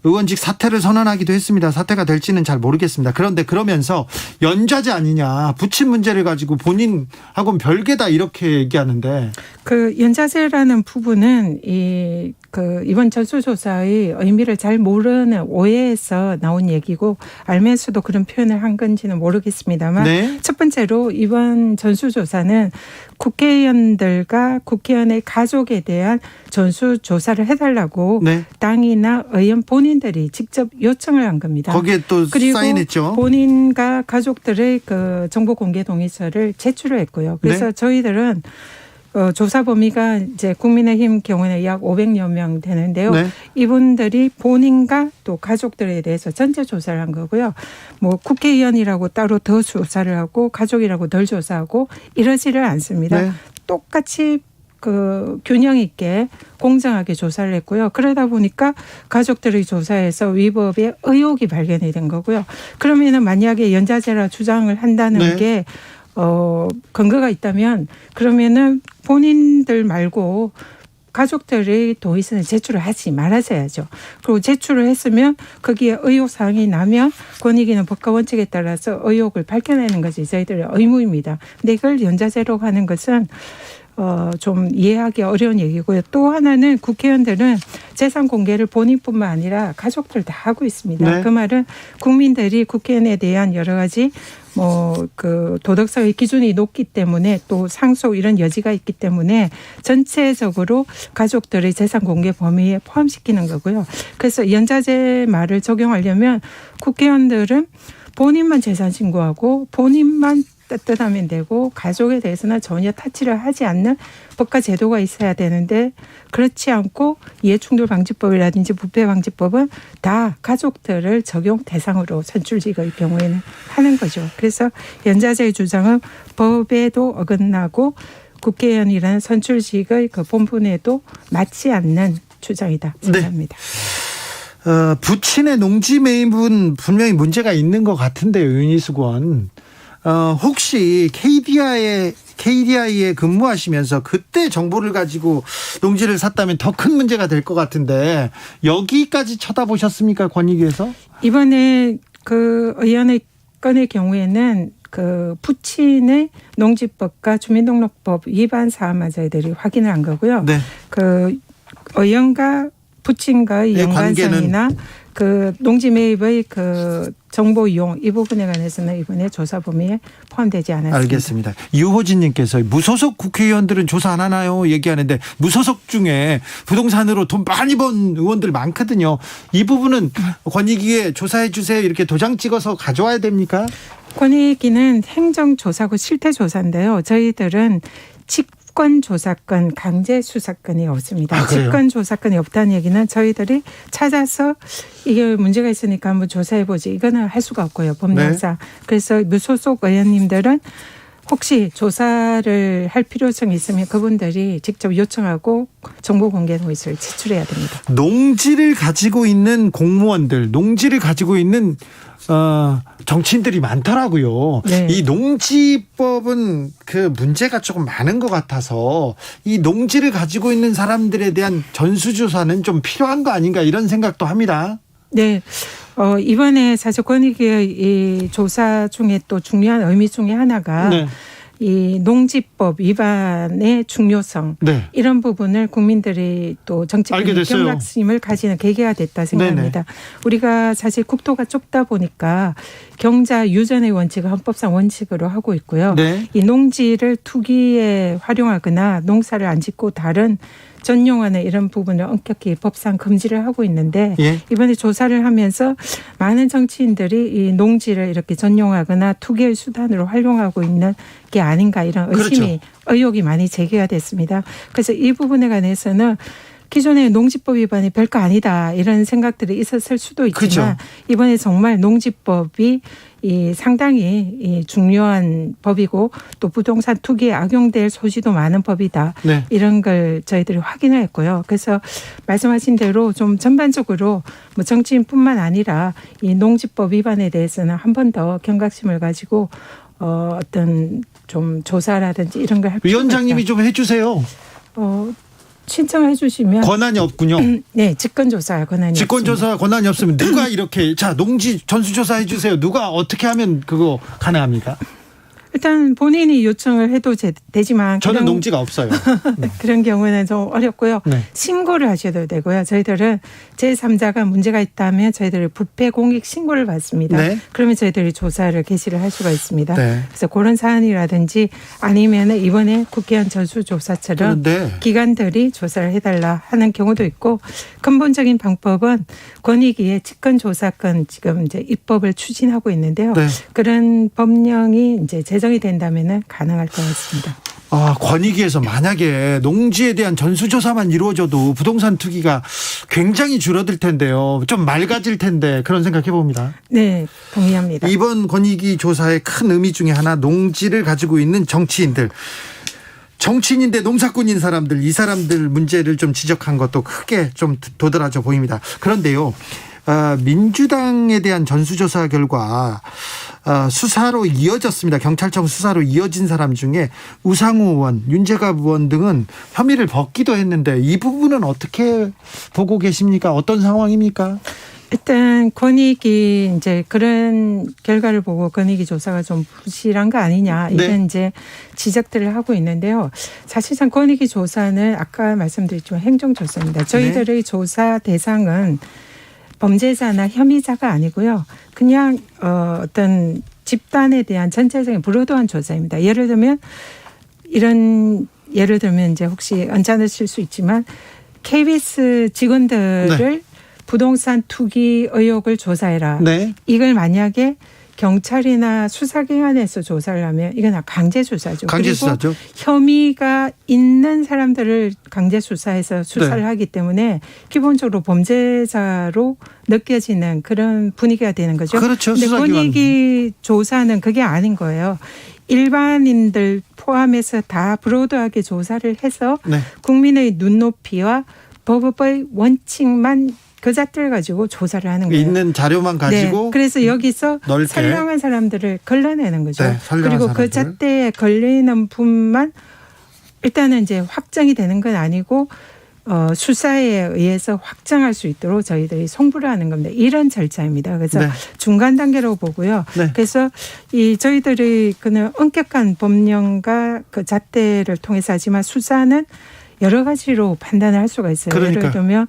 의원직 사퇴를 선언하기도 했습니다. 사퇴가 될지는 잘 모르겠습니다. 그런데 그러면서 연좌제 아니냐, 부친 문제를 가지고 본인하고는 별개다 이렇게 얘기하는데 그 연좌제라는 부분은 이번 전수조사의 의미를 잘 모르는 오해에서 나온 얘기고 알면서도 그런 표현을 한 건지는 모르겠습니다만 네. 첫 번째로 이번 전수조사는 국회의원들과 국회의원의 가족에 대한 전수조사를 해달라고 네. 당이나 의원 본인들이 직접 요청을 한 겁니다. 거기에 또 그리고 사인했죠. 본인과 가족들의 그 정보 공개 동의서를 제출을 했고요. 그래서 네. 저희들은 조사 범위가 이제 국민의힘 경우는 약 500여 명 되는데요. 네. 이분들이 본인과 또 가족들에 대해서 전체 조사를 한 거고요. 뭐 국회의원이라고 따로 더 조사를 하고 가족이라고 덜 조사하고 이러지를 않습니다. 네. 똑같이 그 균형 있게 공정하게 조사를 했고요. 그러다 보니까 가족들의 조사에서 위법의 의혹이 발견이 된 거고요. 그러면은 만약에 연좌제라 주장을 한다는 네. 게 근거가 있다면 그러면은 본인들 말고 가족들의 동의서는 제출을 하지 말아야죠. 그리고 제출을 했으면 거기에 의혹 사항이 나면 권익위는 법과 원칙에 따라서 의혹을 밝혀내는 것이 저희들의 의무입니다. 근데 이걸 연좌제로 하는 것은 좀 이해하기 어려운 얘기고요. 또 하나는 국회의원들은 재산 공개를 본인뿐만 아니라 가족들 다 하고 있습니다. 네. 그 말은 국민들이 국회의원에 대한 여러 가지 그 도덕성의 기준이 높기 때문에 또 상속 이런 여지가 있기 때문에 전체적으로 가족들의 재산 공개 범위에 포함시키는 거고요. 그래서 연좌제 말을 적용하려면 국회의원들은 본인만 재산 신고하고 본인만 떳떳하면 되고 가족에 대해서는 전혀 타치를 하지 않는 법과 제도가 있어야 되는데 그렇지 않고 이해충돌방지법이라든지 부패방지법은 다 가족들을 적용 대상으로 선출직의 경우에는 하는 거죠. 그래서 연좌제의 주장은 법에도 어긋나고 국회의원이라는 선출직의 그 본분에도 맞지 않는 주장이다 생각합니다. 네. 부친의 농지 매입은 분명히 문제가 있는 것 같은데요. 윤희숙 의원. 혹시 KDI에 근무하시면서 그때 정보를 가지고 농지를 샀다면 더 큰 문제가 될 것 같은데 여기까지 쳐다보셨습니까? 권익위에서? 이번에 그 의원의 건의 경우에는 그 부친의 농지법과 주민등록법 위반 사안만 저희들이 확인을 한 거고요. 네. 그 의원과 부친과의 연관성이나 그 농지 매입의 그 정보 이용 이 부분에 관해서는 이번에 조사 범위에 포함되지 않았습니다. 알겠습니다. 유호진님께서 무소속 국회의원들은 조사 안 하나요? 얘기하는데 무소속 중에 부동산으로 돈 많이 번 의원들 많거든요. 이 부분은 권익위에 조사해 주세요. 이렇게 도장 찍어서 가져와야 됩니까? 권익위는 행정조사고 실태조사인데요. 저희들은 직권조사권, 강제수사권이 없습니다. 직권조사권이 없다는 얘기는 저희들이 찾아서 이게 문제가 있으니까 한번 조사해보지 이거는 할 수가 없고요. 법령상. 네. 그래서 무소속 의원님들은 혹시 조사를 할 필요성이 있으면 그분들이 직접 요청하고 정보 공개 동의서를 제출해야 됩니다. 농지를 가지고 있는 공무원들, 농지를 가지고 있는 정치인들이 많더라고요. 네. 이 농지법은 그 문제가 조금 많은 것 같아서 이 농지를 가지고 있는 사람들에 대한 전수조사는 좀 필요한 거 아닌가 이런 생각도 합니다. 네. 이번에 사실 권익위의 이 조사 중에 또 중요한 의미 중에 하나가 네. 이 농지법 위반의 중요성 네. 이런 부분을 국민들이 또 정치권의 경각심을 가지는 계기가 됐다 생각합니다. 네네. 우리가 사실 국토가 좁다 보니까 경자 유전의 원칙을 헌법상 원칙으로 하고 있고요. 네. 이 농지를 투기에 활용하거나 농사를 안 짓고 다른 전용하는 이런 부분을 엄격히 법상 금지를 하고 있는데 예. 이번에 조사를 하면서 많은 정치인들이 이 농지를 이렇게 전용하거나 투기의 수단으로 활용하고 있는 게 아닌가 이런 의심이 그렇죠. 의혹이 많이 제기가 됐습니다. 그래서 이 부분에 관해서는 기존의 농지법 위반이 별거 아니다 이런 생각들이 있었을 수도 있지만 그렇죠. 이번에 정말 농지법이 상당히 중요한 법이고 또 부동산 투기에 악용될 소지도 많은 법이다. 네. 이런 걸 저희들이 확인을 했고요. 그래서 말씀하신 대로 좀 전반적으로 뭐 정치인뿐만 아니라 이 농지법 위반에 대해서는 한 번 더 경각심을 가지고 어떤 좀 조사라든지 이런 걸 할 필요가 있다. 위원장님이 좀 해주세요. 신청해 주시면 권한이 없군요. 네, 직권조사 권한이 직권조사 권한이 없으면 누가 이렇게 자 농지 전수조사 해주세요. 누가 어떻게 하면 그거 가능합니까? 일단 본인이 요청을 해도 되지만 저는 농지가 없어요. 네. 그런 경우는 좀 어렵고요. 네. 신고를 하셔도 되고요. 저희들은 제3자가 문제가 있다면 저희들이 부패 공익 신고를 받습니다. 네. 그러면 저희들이 조사를 개시를 할 수가 있습니다. 네. 그래서 그런 사안이라든지 아니면 이번에 국회의원 전수조사처럼 기관들이 조사를 해달라 하는 경우도 있고 근본적인 방법은 권익위의 직권조사권 지금 이제 입법을 추진하고 있는데요. 네. 그런 법령이 이제 제정이 된다면은 가능할 것 같습니다. 권익위에서 만약에 농지에 대한 전수조사만 이루어져도 부동산 투기가 굉장히 줄어들 텐데요. 좀 맑아질 텐데 그런 생각해 봅니다. 네, 동의합니다. 이번 권익위 조사의 큰 의미 중에 하나 농지를 가지고 있는 정치인들. 정치인인데 농사꾼인 사람들, 이 사람들 문제를 좀 지적한 것도 크게 좀 도드라져 보입니다. 그런데요. 민주당에 대한 전수조사 결과 수사로 이어졌습니다. 경찰청 수사로 이어진 사람 중에 우상호 의원, 윤재갑 의원 등은 혐의를 벗기도 했는데 이 부분은 어떻게 보고 계십니까? 어떤 상황입니까? 일단 권익위 이제 그런 결과를 보고 권익위 조사가 좀 부실한 거 아니냐 이런 네. 이제 지적들을 하고 있는데요. 사실상 권익위 조사는 아까 말씀드렸지만 행정조사입니다. 저희들의 네. 조사 대상은 범죄자나 혐의자가 아니고요. 그냥 어떤 집단에 대한 전체적인 브로드한 조사입니다. 예를 들면 이제 혹시 언짢으실 수 있지만 KBS 직원들을 네. 부동산 투기 의혹을 조사해라. 네. 이걸 만약에 경찰이나 수사기관에서 조사를 하면 이건 강제 수사죠. 강제 수사죠. 그리고 혐의가 있는 사람들을 강제 수사해서 수사를 네. 하기 때문에 기본적으로 범죄자로 느껴지는 그런 분위기가 되는 거죠. 그렇죠. 그런데 권익위 조사는 그게 아닌 거예요. 일반인들 포함해서 다 브로드하게 조사를 해서 네. 국민의 눈높이와 법의 원칙만 그 잣대를 가지고 조사를 하는 거예요. 있는 자료만 가지고. 네. 그래서 여기서 넓게. 선량한 사람들을 걸러내는 거죠. 네, 그리고 그 잣대에 걸리는 분만 일단은 이제 확정이 되는 건 아니고 수사에 의해서 확정할 수 있도록 저희들이 송부를 하는 겁니다. 이런 절차입니다. 그래서 네. 중간 단계로 보고요. 네. 그래서 저희들이 그는 엄격한 법령과 그 잣대를 통해서 하지만 수사는 여러 가지로 판단을 할 수가 있어요. 그러니까. 예를 들면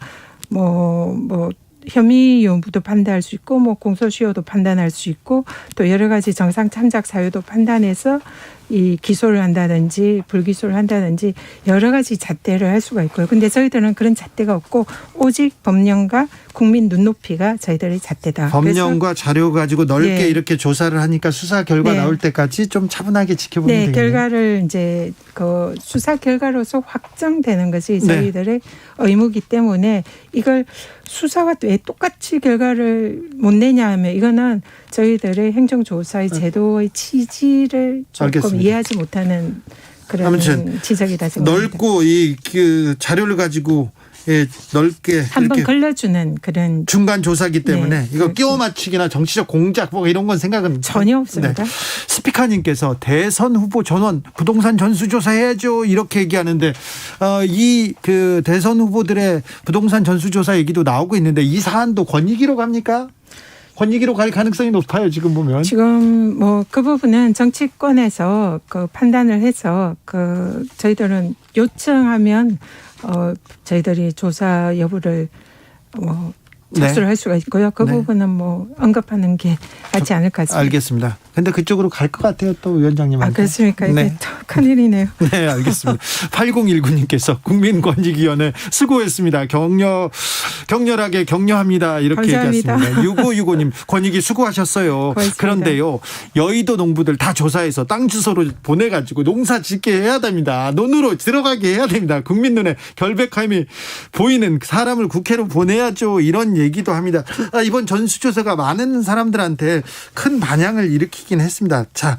혐의 여부도 판단할 수 있고 공소시효도 판단할 수 있고 또 여러 가지 정상 참작 사유도 판단해서 이 기소를 한다든지 불기소를 한다든지 여러 가지 잣대를 할 수가 있고요. 근데 저희들은 그런 잣대가 없고 오직 법령과 국민 눈높이가 저희들의 잣대다. 법령과 자료 가지고 넓게 네. 이렇게 조사를 하니까 수사 결과 네. 나올 때까지 좀 차분하게 지켜보면 되겠네요. 결과를 이제 그 수사 결과로서 확정되는 것이 저희들의 의무이기 때문에 이걸 수사와 왜 똑같이 결과를 못 내냐 하면 이거는 저희들의 행정조사의 제도의 취지를 조금 알겠습니다. 이해하지 못하는 그런 지적이다 생각합니다. 넓고 그 자료를 가지고 넓게 한번 걸러주는 그런 중간 조사기 때문에 이거 끼워 맞추기나 정치적 공작 이런 건 생각은 전혀 없습니다. 네. 스피커님께서 대선 후보 전원 부동산 전수조사 해야죠 이렇게 얘기하는데 그 대선 후보들의 부동산 전수조사 얘기도 나오고 있는데 이 사안도 권익위로 갑니까? 권익위로 갈 가능성이 높아요. 지금 보면. 지금 뭐 그 부분은 정치권에서 그 판단을 해서 그 저희들은 요청하면 저희들이 조사 여부를 뭐 접수를 할 수가 있고요. 그 부분은 뭐 언급하는 게 맞지 않을까 싶습니다. 알겠습니다. 근데 그쪽으로 갈 것 같아요. 또 위원장님한테. 그렇습니까? 이게 또 큰일이네요. 네, 알겠습니다. 8019님께서 국민권익위원회 수고했습니다. 격렬하게 격려합니다. 이렇게 감사합니다. 얘기했습니다. 6565님 권익위 수고하셨어요. 고맙습니다. 그런데요. 여의도 농부들 다 조사해서 땅 주소로 보내가지고 농사 짓게 해야 됩니다. 논으로 들어가게 해야 됩니다. 국민 눈에 결백함이 보이는 사람을 국회로 보내야죠. 이런 얘기도 합니다. 이번 전수조사가 많은 사람들한테 큰 반향을 일으키긴 했습니다. 자,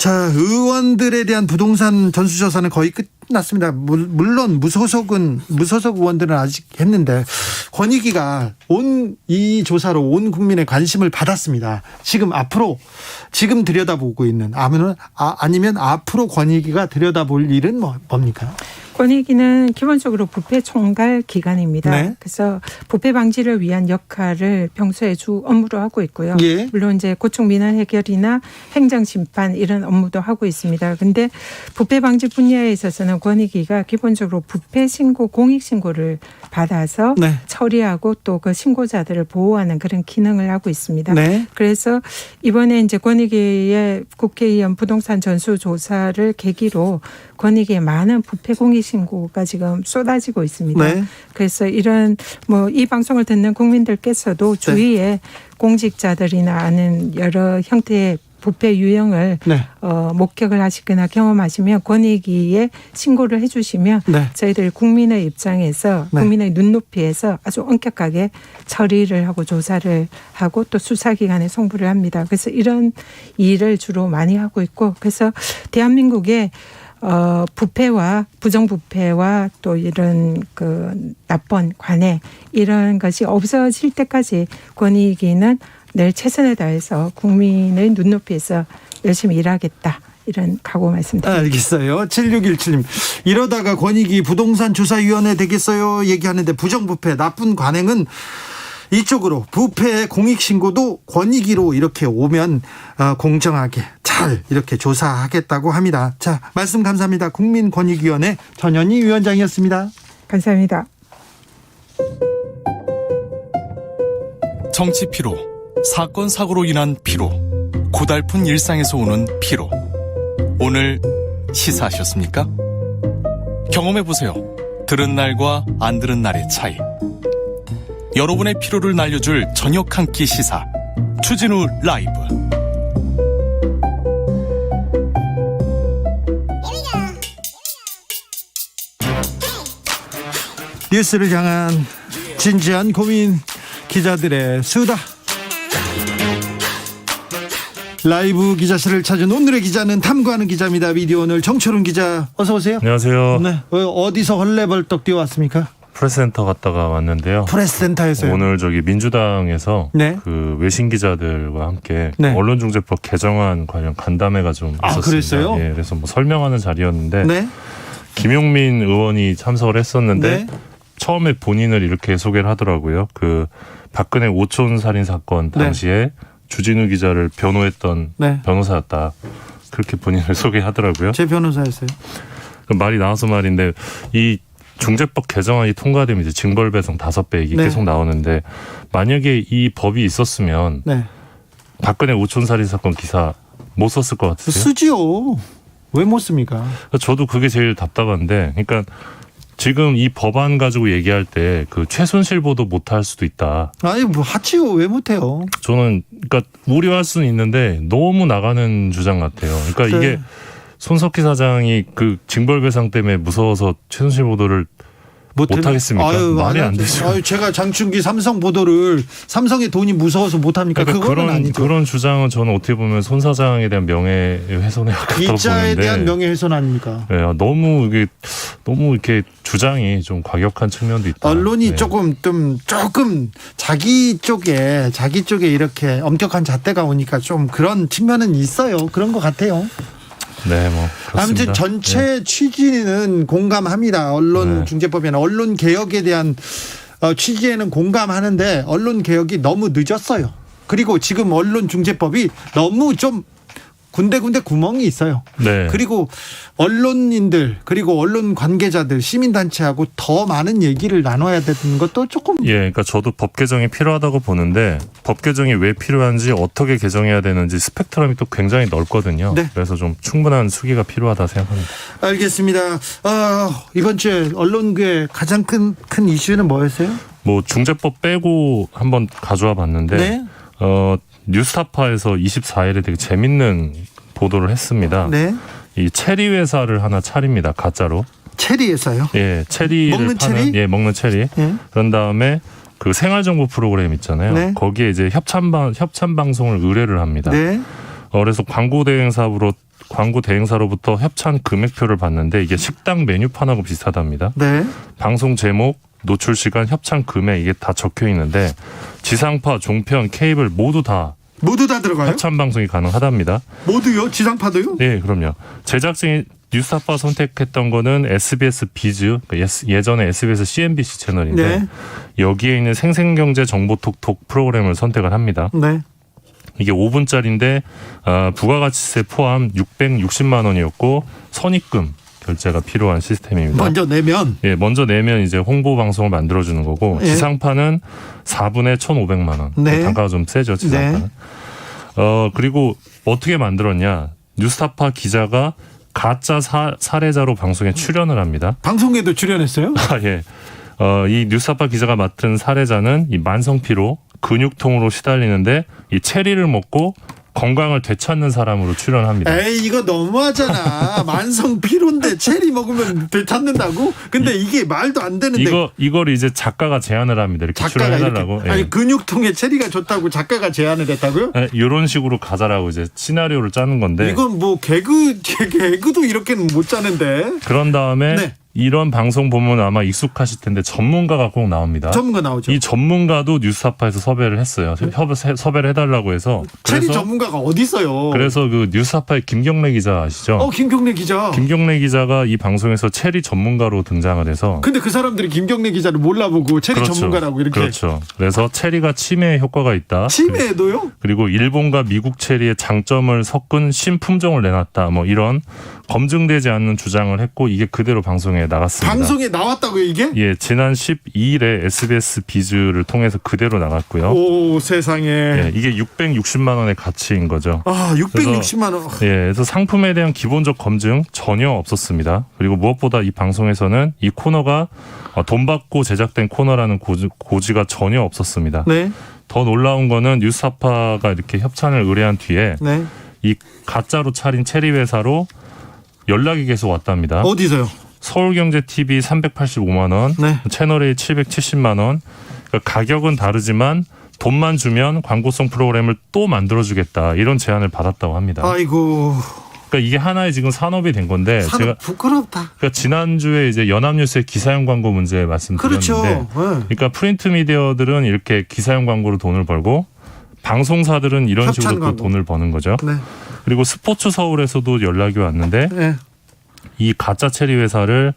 의원들에 대한 부동산 전수조사는 거의 끝났습니다. 물론 무소속 의원들은 아직 했는데 권익위가 이 조사로 온 국민의 관심을 받았습니다. 지금 들여다보고 있는 아니면 앞으로 권익위가 들여다볼 일은 뭡니까? 권익위는 기본적으로 부패 총괄 기관입니다. 네. 그래서 부패 방지를 위한 역할을 평소에 주 업무로 하고 있고요. 예. 물론 이제 고충 민원 해결이나 행정 심판 이런 업무도 하고 있습니다. 근데 부패 방지 분야에 있어서는 권익위가 기본적으로 부패 신고 공익 신고를 받아서 네. 처리하고 또 그 신고자들을 보호하는 그런 기능을 하고 있습니다. 네. 그래서 이번에 이제 권익위의 국회의원 부동산 전수 조사를 계기로 권익위에 많은 부패 공익 신고가 지금 쏟아지고 있습니다. 네. 그래서 이런 이 방송을 듣는 국민들께서도 주위에 공직자들이나 아는 여러 형태의 부패 유형을 목격을 하시거나 경험하시면 권익위에 신고를 해 주시면 저희들 국민의 입장에서 국민의 눈높이에서 아주 엄격하게 처리를 하고 조사를 하고 또 수사기관에 송부를 합니다. 그래서 이런 일을 주로 많이 하고 있고 그래서 대한민국의 부패와 부정부패와 또 이런 그 납본 관해 이런 것이 없어질 때까지 권익위는 늘 최선을 다해서 국민의 눈높이에서 열심히 일하겠다. 이런 각오 말씀드립니다. 알겠어요. 7617님. 이러다가 권익위 부동산 조사위원회 되겠어요 얘기하는데 부정부패 나쁜 관행은 이쪽으로 부패 공익신고도 권익위로 이렇게 오면 공정하게 잘 이렇게 조사하겠다고 합니다. 자, 말씀 감사합니다. 국민권익위원회 전현희 위원장이었습니다. 감사합니다. 정치 피로, 사건 사고로 인한 피로, 고달픈 일상에서 오는 피로. 오늘 시사하셨습니까? 경험해보세요. 들은 날과 안 들은 날의 차이. 여러분의 피로를 날려줄 저녁 한 끼 시사 추진우 라이브. 뉴스를 향한 진지한 고민, 기자들의 수다. 라이브 기자실을 찾은 오늘의 기자는 탐구하는 기자입니다. 미디어오늘 정철훈 기자, 어서 오세요. 안녕하세요. 네, 어디서 헐레벌떡 뛰어왔습니까? 프레스센터 갔다가 왔는데요. 프레스센터에서요? 오늘 저기 민주당에서 그 외신 기자들과 함께 언론중재법 개정안 관련 간담회가 좀 있었습니다. 그랬어요? 예, 그래서 뭐 설명하는 자리였는데 김용민 의원이 참석을 했었는데 처음에 본인을 이렇게 소개를 하더라고요. 그 박근혜 오촌 살인 사건 당시에 주진우 기자를 변호했던 변호사였다. 그렇게 본인을 소개하더라고요. 제 변호사였어요. 말이 나와서 말인데 이 중재법 개정안이 통과되면 이제 징벌배상 5배 이게 계속 나오는데 만약에 이 법이 있었으면 박근혜 오촌 살인 사건 기사 못 썼을 것 같으세요? 쓰지요. 왜 못 씁니까? 저도 그게 제일 답답한데, 그러니까 지금 이 법안 가지고 얘기할 때 그 최순실 보도 못할 수도 있다. 아니 뭐 하지요. 왜 못해요? 저는 그러니까 우려할 수는 있는데 너무 나가는 주장 같아요. 그러니까 이게 손석희 사장이 그 징벌배상 때문에 무서워서 최순실 보도를 못하겠습니까? 말이 안 되죠. 제가 장충기 삼성 보도를 삼성의 돈이 무서워서 못합니까? 그러니까 그거는 아니죠. 그런 주장은 저는 어떻게 보면 손 사장에 대한 명예훼손에 가깝다고 보는데 기자에 대한 명예훼손 아닙니까? 네, 너무 이렇게 주장이 좀 과격한 측면도 있다. 언론이 조금 자기 쪽에 이렇게 엄격한 잣대가 오니까 좀 그런 측면은 있어요. 그런 것 같아요. 네, 뭐 그렇습니다. 아무튼 전체 취지는 공감합니다. 언론중재법이나 언론 개혁에 대한 취지에는 공감하는데 언론 개혁이 너무 늦었어요. 그리고 지금 언론중재법이 너무 좀 군데군데 구멍이 있어요. 네. 그리고 언론인들 그리고 언론 관계자들 시민단체하고 더 많은 얘기를 나눠야 되는 것도 조금. 예, 그러니까 저도 법 개정이 필요하다고 보는데 법 개정이 왜 필요한지 어떻게 개정해야 되는지 스펙트럼이 또 굉장히 넓거든요. 네. 그래서 좀 충분한 수기가 필요하다 생각합니다. 알겠습니다. 이번 주에 언론계 가장 큰 이슈는 뭐였어요? 뭐 중재법 빼고 한번 가져와 봤는데 네. 뉴스타파에서 24일에 되게 재밌는 보도를 했습니다. 네. 이 체리 회사를 하나 차립니다. 가짜로. 체리 회사요? 예, 체리를 먹는 파는 체리? 예, 먹는 체리. 네. 그런 다음에 그 생활정보 프로그램 있잖아요. 네. 거기에 이제 협찬 방송을 의뢰를 합니다. 네. 그래서 광고 대행사로부터 협찬 금액표를 받는데 이게 식당 메뉴판하고 비슷하답니다. 네. 방송 제목, 노출 시간, 협찬 금액 이게 다 적혀 있는데 지상파, 종편, 케이블 모두 다 들어가요? 협찬 방송이 가능하답니다. 모두요? 지상파도요? 네, 그럼요. 제작진이 뉴스타파 선택했던 거는 SBS 비즈, 예전에 SBS CNBC 채널인데 네. 여기에 있는 생생경제 정보톡톡 프로그램을 선택을 합니다. 네. 이게 5분짜리인데 부가가치세 포함 660만 원이었고 선입금 결제가 필요한 시스템입니다. 먼저 내면? 예, 먼저 내면 이제 홍보 방송을 만들어주는 거고 예. 지상파는 4분에 1,500만 원. 네. 단가가 좀 세죠, 지상파는. 네. 그리고 어떻게 만들었냐. 뉴스타파 기자가 가짜 사례자로 방송에 출연을 합니다. 방송에도 출연했어요? 예. 이 뉴스타파 기자가 맡은 사례자는 이 만성피로 근육통으로 시달리는데 이 체리를 먹고 건강을 되찾는 사람으로 출연합니다. 에이 이거 너무하잖아. 만성 피로인데 체리 먹으면 되찾는다고? 근데 이게 말도 안 되는데. 이걸 이제 작가가 제안을 합니다. 이렇게 출연해달라고. 이렇게, 아니 근육통에 체리가 좋다고 작가가 제안을 했다고요? 네, 이런 식으로 가자라고 이제 시나리오를 짜는 건데. 이건 뭐 개그도 이렇게는 못 짜는데. 그런 다음에 네. 이런 방송 보면 아마 익숙하실 텐데 전문가가 꼭 나옵니다. 전문가 나오죠. 이 전문가도 뉴스타파에서 섭외를 했어요. 섭외를 해달라고 해서. 체리 전문가가 어디 있어요? 그래서 그 뉴스타파의 김경래 기자 아시죠? 김경래 기자. 김경래 기자가 이 방송에서 체리 전문가로 등장을 해서. 근데 그 사람들이 김경래 기자를 몰라보고 체리 그렇죠. 전문가라고 이렇게. 그렇죠. 그래서 체리가 치매에 효과가 있다. 치매에도요? 그리고 일본과 미국 체리의 장점을 섞은 신품종을 내놨다. 뭐 이런 검증되지 않는 주장을 했고 이게 그대로 방송에 나갔습니다. 방송에 나왔다고요 이게? 예, 지난 12일에 SBS 비즈를 통해서 그대로 나갔고요. 오 세상에. 예, 이게 660만 원의 가치인 거죠. 660만 원. 예, 그래서 상품에 대한 기본적 검증 전혀 없었습니다. 그리고 무엇보다 이 방송에서는 이 코너가 돈 받고 제작된 코너라는 고지가 전혀 없었습니다. 네. 더 놀라운 거는 뉴스타파가 이렇게 협찬을 의뢰한 뒤에 네. 이 가짜로 차린 체리 회사로 연락이 계속 왔답니다. 어디서요? 서울경제TV 385만 원, 네. 채널A 770만 원. 그러니까 가격은 다르지만 돈만 주면 광고성 프로그램을 또 만들어주겠다 이런 제안을 받았다고 합니다. 아이고. 그러니까 이게 하나의 지금 산업이 된 건데 제가 부끄럽다. 그러니까 지난주에 이제 연합뉴스의 기사형 광고 문제 말씀드렸는데, 그렇죠. 네. 그러니까 프린트 미디어들은 이렇게 기사형 광고로 돈을 벌고 방송사들은 이런 식으로 또 돈을 버는 거죠. 네. 그리고 스포츠 서울에서도 연락이 왔는데 네. 이 가짜 체리 회사를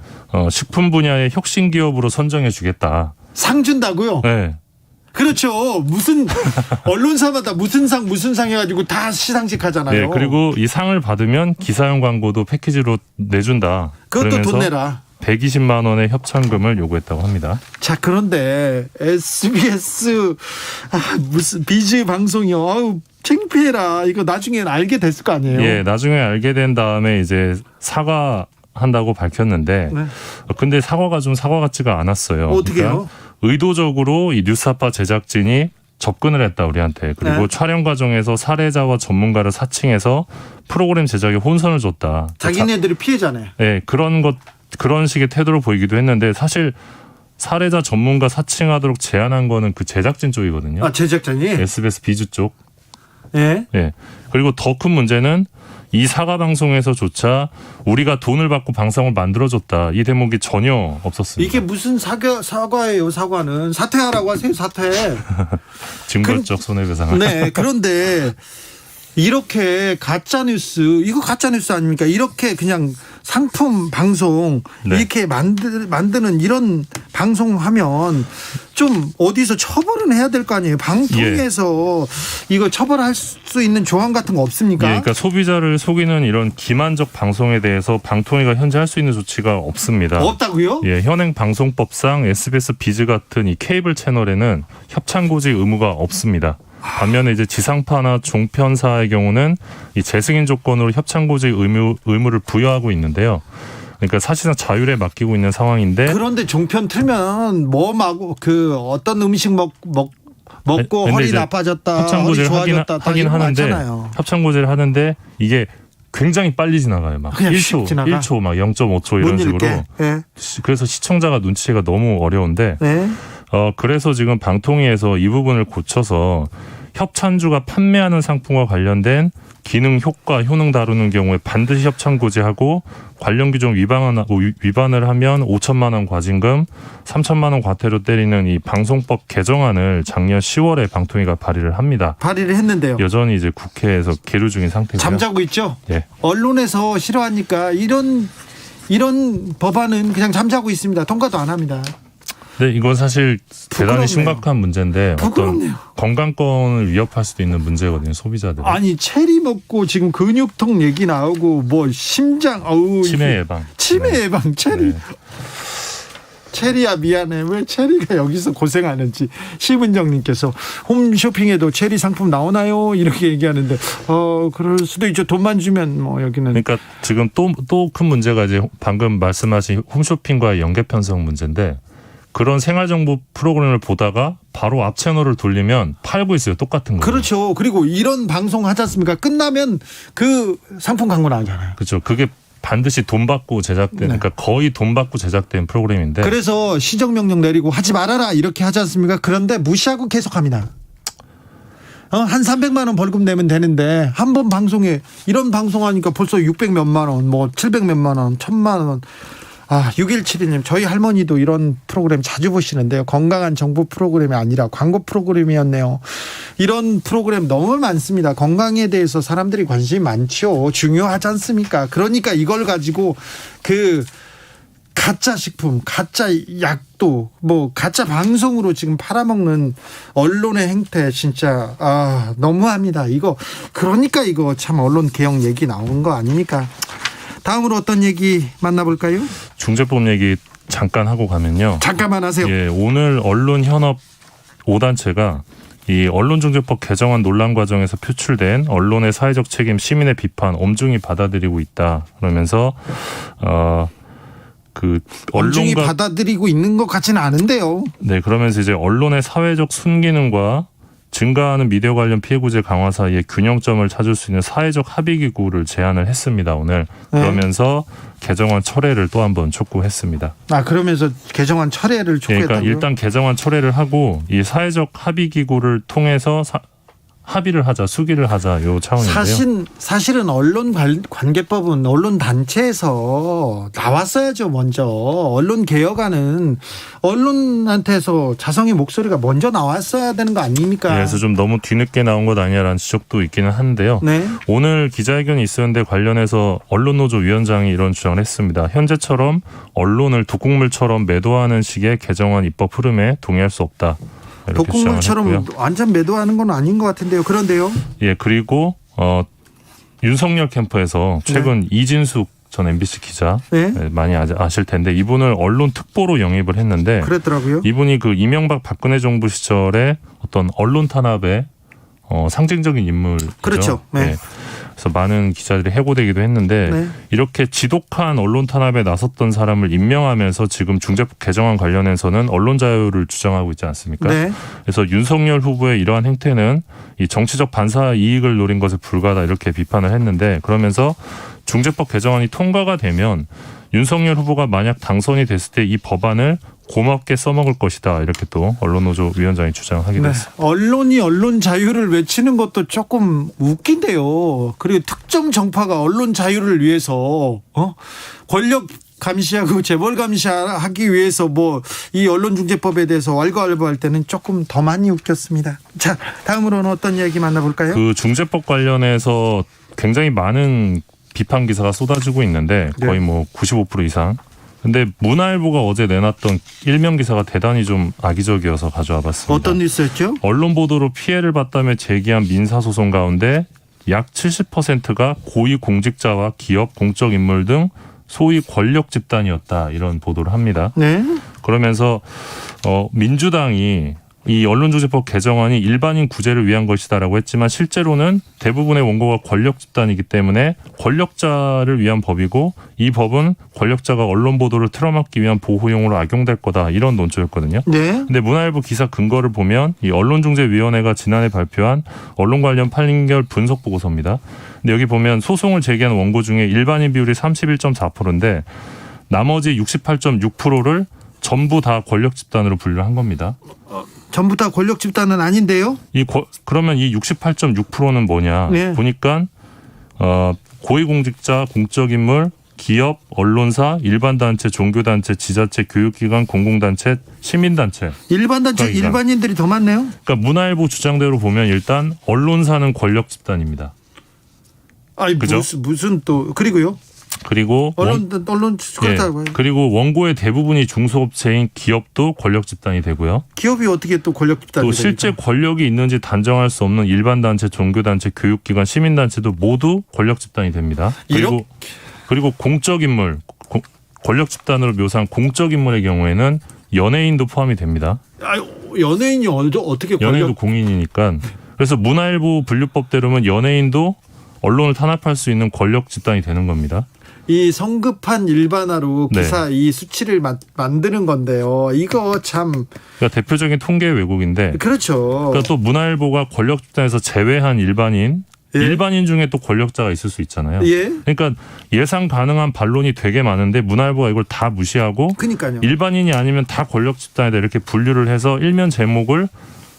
식품 분야의 혁신 기업으로 선정해 주겠다. 상 준다고요? 네. 그렇죠. 무슨 언론사마다 무슨 상 해가지고 다 시상식 하잖아요. 네. 그리고 이 상을 받으면 기사형 광고도 패키지로 내준다. 그것도 돈 내라. 120만 원의 협찬금을 요구했다고 합니다. 자, 그런데 SBS 무슨 비즈 방송이요. 창피해라. 이거 나중에 알게 됐을 거 아니에요? 예, 나중에 알게 된 다음에 이제 사과한다고 밝혔는데, 네. 근데 사과가 좀 사과 같지가 않았어요. 어떻게요? 그러니까 의도적으로 이 뉴스타파 제작진이 접근을 했다 우리한테. 그리고 네. 촬영 과정에서 사례자와 전문가를 사칭해서 프로그램 제작에 혼선을 줬다. 자기네들이 피해자네. 네, 그런 식의 태도를 보이기도 했는데 사실 사례자 전문가 사칭하도록 제안한 거는 그 제작진 쪽이거든요. 제작진이? SBS 비즈 쪽. 예. 예. 그리고 더 큰 문제는 이 사과 방송에서조차 우리가 돈을 받고 방송을 만들어줬다. 이 대목이 전혀 없었습니다. 이게 무슨 사과예요? 사과는 사퇴하라고 하세요. 사퇴. 징벌적 손해배상. 네. 그런데 이렇게 가짜 뉴스 이거 가짜 뉴스 아닙니까? 이렇게 그냥 상품 방송 이렇게 만드는 이런 방송하면 좀 어디서 처벌은 해야 될 거 아니에요. 방통위에서 이거 처벌할 수 있는 조항 같은 거 없습니까? 그러니까 소비자를 속이는 이런 기만적 방송에 대해서 방통위가 현재 할 수 있는 조치가 없습니다. 없다고요? 현행 방송법상 SBS 비즈 같은 이 케이블 채널에는 협찬고지 의무가 없습니다. 반면에 이제 지상파나 종편사의 경우는 이 재승인 조건으로 협찬고지 의무를 부여하고 있는데요. 그러니까 사실상 자율에 맡기고 있는 상황인데. 그런데 종편 틀면 어떤 음식 먹고 허리 나빠졌다, 허리 좋아졌다 하긴 하는데 협찬고지를 하는데 이게 굉장히 빨리 지나가요. 막 1초, 막 0.5초 이런 식으로. 네. 그래서 시청자가 눈치가 너무 어려운데. 네. 그래서 지금 방통위에서 이 부분을 고쳐서 협찬주가 판매하는 상품과 관련된 기능, 효과, 효능 다루는 경우에 반드시 협찬고지하고 관련 규정 위반을 하면 5천만 원 과징금, 3천만 원 과태료 때리는 이 방송법 개정안을 작년 10월에 방통위가 발의를 합니다. 발의를 했는데요. 여전히 이제 국회에서 계류 중인 상태고요. 잠자고 있죠. 예. 언론에서 싫어하니까 이런 법안은 그냥 잠자고 있습니다. 통과도 안 합니다. 네, 이건 사실 대단히 부끄럽네요. 심각한 문제인데 부끄럽네요. 어떤 건강권을 위협할 수도 있는 문제거든요, 소비자들. 아니 체리 먹고 지금 근육통 얘기 나오고 뭐 심장, 치매 예방. 치매 예방 체리. 네. 체리야 미안해. 왜 체리가 여기서 고생하는지. 심은정님께서 홈쇼핑에도 체리 상품 나오나요? 이렇게 얘기하는데 그럴 수도 있죠. 돈만 주면 뭐 여기는. 그러니까 지금 또 큰 문제가 이제 방금 말씀하신 홈쇼핑과의 연계 편성 문제인데. 그런 생활정보 프로그램을 보다가 바로 앞 채널을 돌리면 팔고 있어요. 똑같은 거. 그렇죠. 그리고 이런 방송 하지 않습니까? 끝나면 그 상품 광고 나오잖아요. 그렇죠. 그게 반드시 돈 받고 제작된, 그러니까 거의 돈 받고 제작된 프로그램인데. 그래서 시정명령 내리고 하지 말아라 이렇게 하지 않습니까? 그런데 무시하고 계속합니다. 한 300만 원 벌금 내면 되는데 한 번 방송에 이런 방송하니까 벌써 600 몇만 원, 뭐 700 몇만 원, 1000만 원. 6172님, 저희 할머니도 이런 프로그램 자주 보시는데요. 건강한 정보 프로그램이 아니라 광고 프로그램이었네요. 이런 프로그램 너무 많습니다. 건강에 대해서 사람들이 관심이 많죠. 중요하지 않습니까? 그러니까 이걸 가지고 가짜 식품, 가짜 약도, 가짜 방송으로 지금 팔아먹는 언론의 행태 진짜 너무합니다. 그러니까 이거 참 언론 개혁 얘기 나오는 거 아닙니까? 다음으로 어떤 얘기 만나볼까요? 중재법 얘기 잠깐 하고 가면요. 잠깐만 하세요. 예, 오늘 언론현업 5단체가 이 언론중재법 개정안 논란 과정에서 표출된 언론의 사회적 책임, 시민의 비판 엄중히 받아들이고 있다. 그러면서 엄중히 받아들이고 있는 것 같지는 않은데요. 네, 그러면서 이제 언론의 사회적 순기능과 증가하는 미디어 관련 피해 구제 강화 사이에 균형점을 찾을 수 있는 사회적 합의기구를 제안을 했습니다. 오늘. 그러면서 개정안 철회를 또 한 번 촉구했습니다. 그러면서 개정안 철회를 촉구했다고요? 그러니까 일단 개정안 철회를 하고 이 사회적 합의기구를 통해서 합의를 하자, 수기를 하자 요 차원인데요. 사실은 언론관계법은 언론단체에서 나왔어야죠. 먼저 언론 개혁안은 언론한테서 자성의 목소리가 먼저 나왔어야 되는 거 아닙니까? 그래서 좀 너무 뒤늦게 나온 것 아니냐라는 지적도 있기는 한데요. 네. 오늘 기자회견이 있었는데 관련해서 언론노조 위원장이 이런 주장을 했습니다. 현재처럼 언론을 독국물처럼 매도하는 식의 개정안 입법 흐름에 동의할 수 없다. 독국물처럼 완전 매도하는 건 아닌 것 같은데요. 그런데요. 예, 그리고 윤석열 캠프에서 최근 이진숙 전 MBC 기자 많이 아실 텐데 이분을 언론 특보로 영입을 했는데 그랬더라고요. 이분이 이명박 박근혜 정부 시절에 어떤 언론 탄압의 상징적인 인물이죠. 그렇죠. 네. 그래서 많은 기자들이 해고되기도 했는데 이렇게 지독한 언론 탄압에 나섰던 사람을 임명하면서 지금 중재법 개정안 관련해서는 언론 자유를 주장하고 있지 않습니까? 네. 그래서 윤석열 후보의 이러한 행태는 이 정치적 반사 이익을 노린 것에 불과하다 이렇게 비판을 했는데 그러면서 중재법 개정안이 통과가 되면 윤석열 후보가 만약 당선이 됐을 때 이 법안을 고맙게 써먹을 것이다 이렇게 또 언론노조 위원장이 주장하기도 했습니다. 언론이 언론 자유를 외치는 것도 조금 웃긴데요. 그리고 특정 정파가 언론 자유를 위해서 권력 감시하고 재벌 감시하기 위해서 이 언론중재법에 대해서 왈가왈부할 때는 조금 더 많이 웃겼습니다. 자, 다음으로는 어떤 이야기 만나볼까요? 중재법 관련해서 굉장히 많은 비판 기사가 쏟아지고 있는데 거의 뭐 95% 이상. 근데 문화일보가 어제 내놨던 일면 기사가 대단히 좀 악의적이어서 가져와 봤습니다. 어떤 뉴스였죠? 언론 보도로 피해를 봤다며 제기한 민사소송 가운데 약 70%가 고위 공직자와 기업, 공적 인물 등 소위 권력 집단이었다, 이런 보도를 합니다. 네. 그러면서 민주당이 이 언론중재법 개정안이 일반인 구제를 위한 것이다라고 했지만 실제로는 대부분의 원고가 권력 집단이기 때문에 권력자를 위한 법이고 이 법은 권력자가 언론 보도를 틀어막기 위한 보호용으로 악용될 거다, 이런 논조였거든요. 네. 근데 문화일보 기사 근거를 보면 이 언론중재위원회가 지난해 발표한 언론 관련 판결 분석 보고서입니다. 근데 여기 보면 소송을 제기한 원고 중에 일반인 비율이 31.4%인데 나머지 68.6%를 전부 다 권력 집단으로 분류를 한 겁니다. 전부 다 권력 집단은 아닌데요? 그러면 이 68.6%는 뭐냐? 네. 보니까 고위공직자, 공적인물, 기업, 언론사, 일반단체, 종교단체, 지자체, 교육기관, 공공단체, 시민단체. 일반단체, 그러니까, 일반인들이 더 많네요? 그러니까 문화일보 주장대로 보면 일단 언론사는 권력 집단입니다. 아니, 그죠? 무슨 또, 그리고요? 그리고 언론 그렇다고요. 그리고 원고의 대부분이 중소업체인 기업도 권력 집단이 되고요. 기업이 어떻게 또 권력 집단이 또 실제 권력이 있는지 단정할 수 없는 일반 단체, 종교단체, 교육기관, 시민단체도 모두 권력 집단이 됩니다. 그리고 공적 인물, 권력 집단으로 묘사한 공적 인물의 경우에는 연예인도 포함이 됩니다. 연예인이 어떻게 연예인도 공인이니까. 그래서 문화일보 분류법대로면 연예인도 언론을 탄압할 수 있는 권력 집단이 되는 겁니다. 이 성급한 일반화로 기사 이 수치를 만드는 건데요. 이거 참. 그러니까 대표적인 통계 왜곡인데. 그렇죠. 그러니까 또 문화일보가 권력 집단에서 제외한 일반인 중에 또 권력자가 있을 수 있잖아요. 그러니까 예상 가능한 반론이 되게 많은데 문화일보가 이걸 다 무시하고 그러니까요. 일반인이 아니면 다 권력 집단이다, 이렇게 분류를 해서 일면 제목을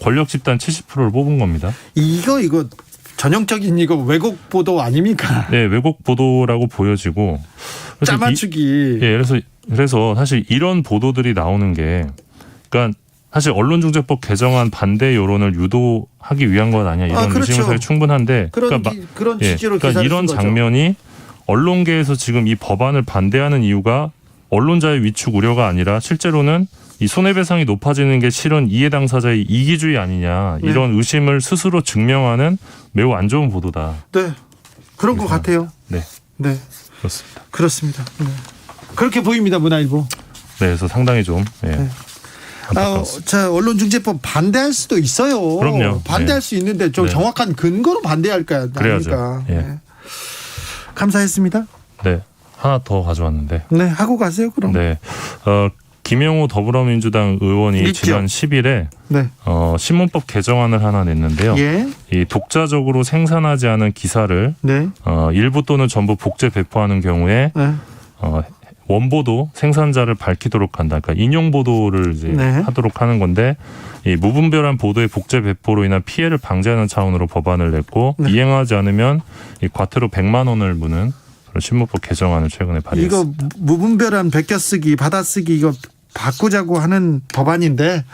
권력 집단 70%를 뽑은 겁니다. 이거 전형적인 왜곡 보도 아닙니까? 네, 왜곡 보도라고 보여지고. 짜맞추기. 그래서 사실 이런 보도들이 나오는 게, 그러니까 사실 언론중재법 개정안 반대 여론을 유도하기 위한 것 아니야, 이런 의심을 사실 충분한데. 그런 취지로 그러니까 이런 장면이 언론계에서 지금 이 법안을 반대하는 이유가 언론자의 위축 우려가 아니라 실제로는 이 손해배상이 높아지는 게 실은 이해 당사자의 이기주의 아니냐, 이런 의심을 스스로 증명하는 매우 안 좋은 보도다. 네, 그런 것 같아요. 네, 그렇습니다. 그렇습니다. 네. 그렇게 보입니다, 문화일보. 네, 그래서 상당히 좀. 자, 언론중재법 반대할 수도 있어요. 그럼요. 반대할 수 있는데 좀 정확한 근거로 반대할까요? 그래야죠. 감사했습니다. 네, 하나 더 가져왔는데. 네, 하고 가세요, 그럼. 네, 김영호 더불어민주당 의원이 지난 10일에 신문법 개정안을 하나 냈는데요. 이 독자적으로 생산하지 않은 기사를 일부 또는 전부 복제 배포하는 경우에 원보도 생산자를 밝히도록 한다. 그러니까 인용 보도를 이제 하도록 하는 건데, 이 무분별한 보도의 복제 배포로 인한 피해를 방지하는 차원으로 법안을 냈고 이행하지 않으면 이 과태료 100만 원을 무는 그런 신문법 개정안을 최근에 발의했습니다. 이거 무분별한 베껴쓰기, 받아쓰기 이거 바꾸자고 하는 법안인데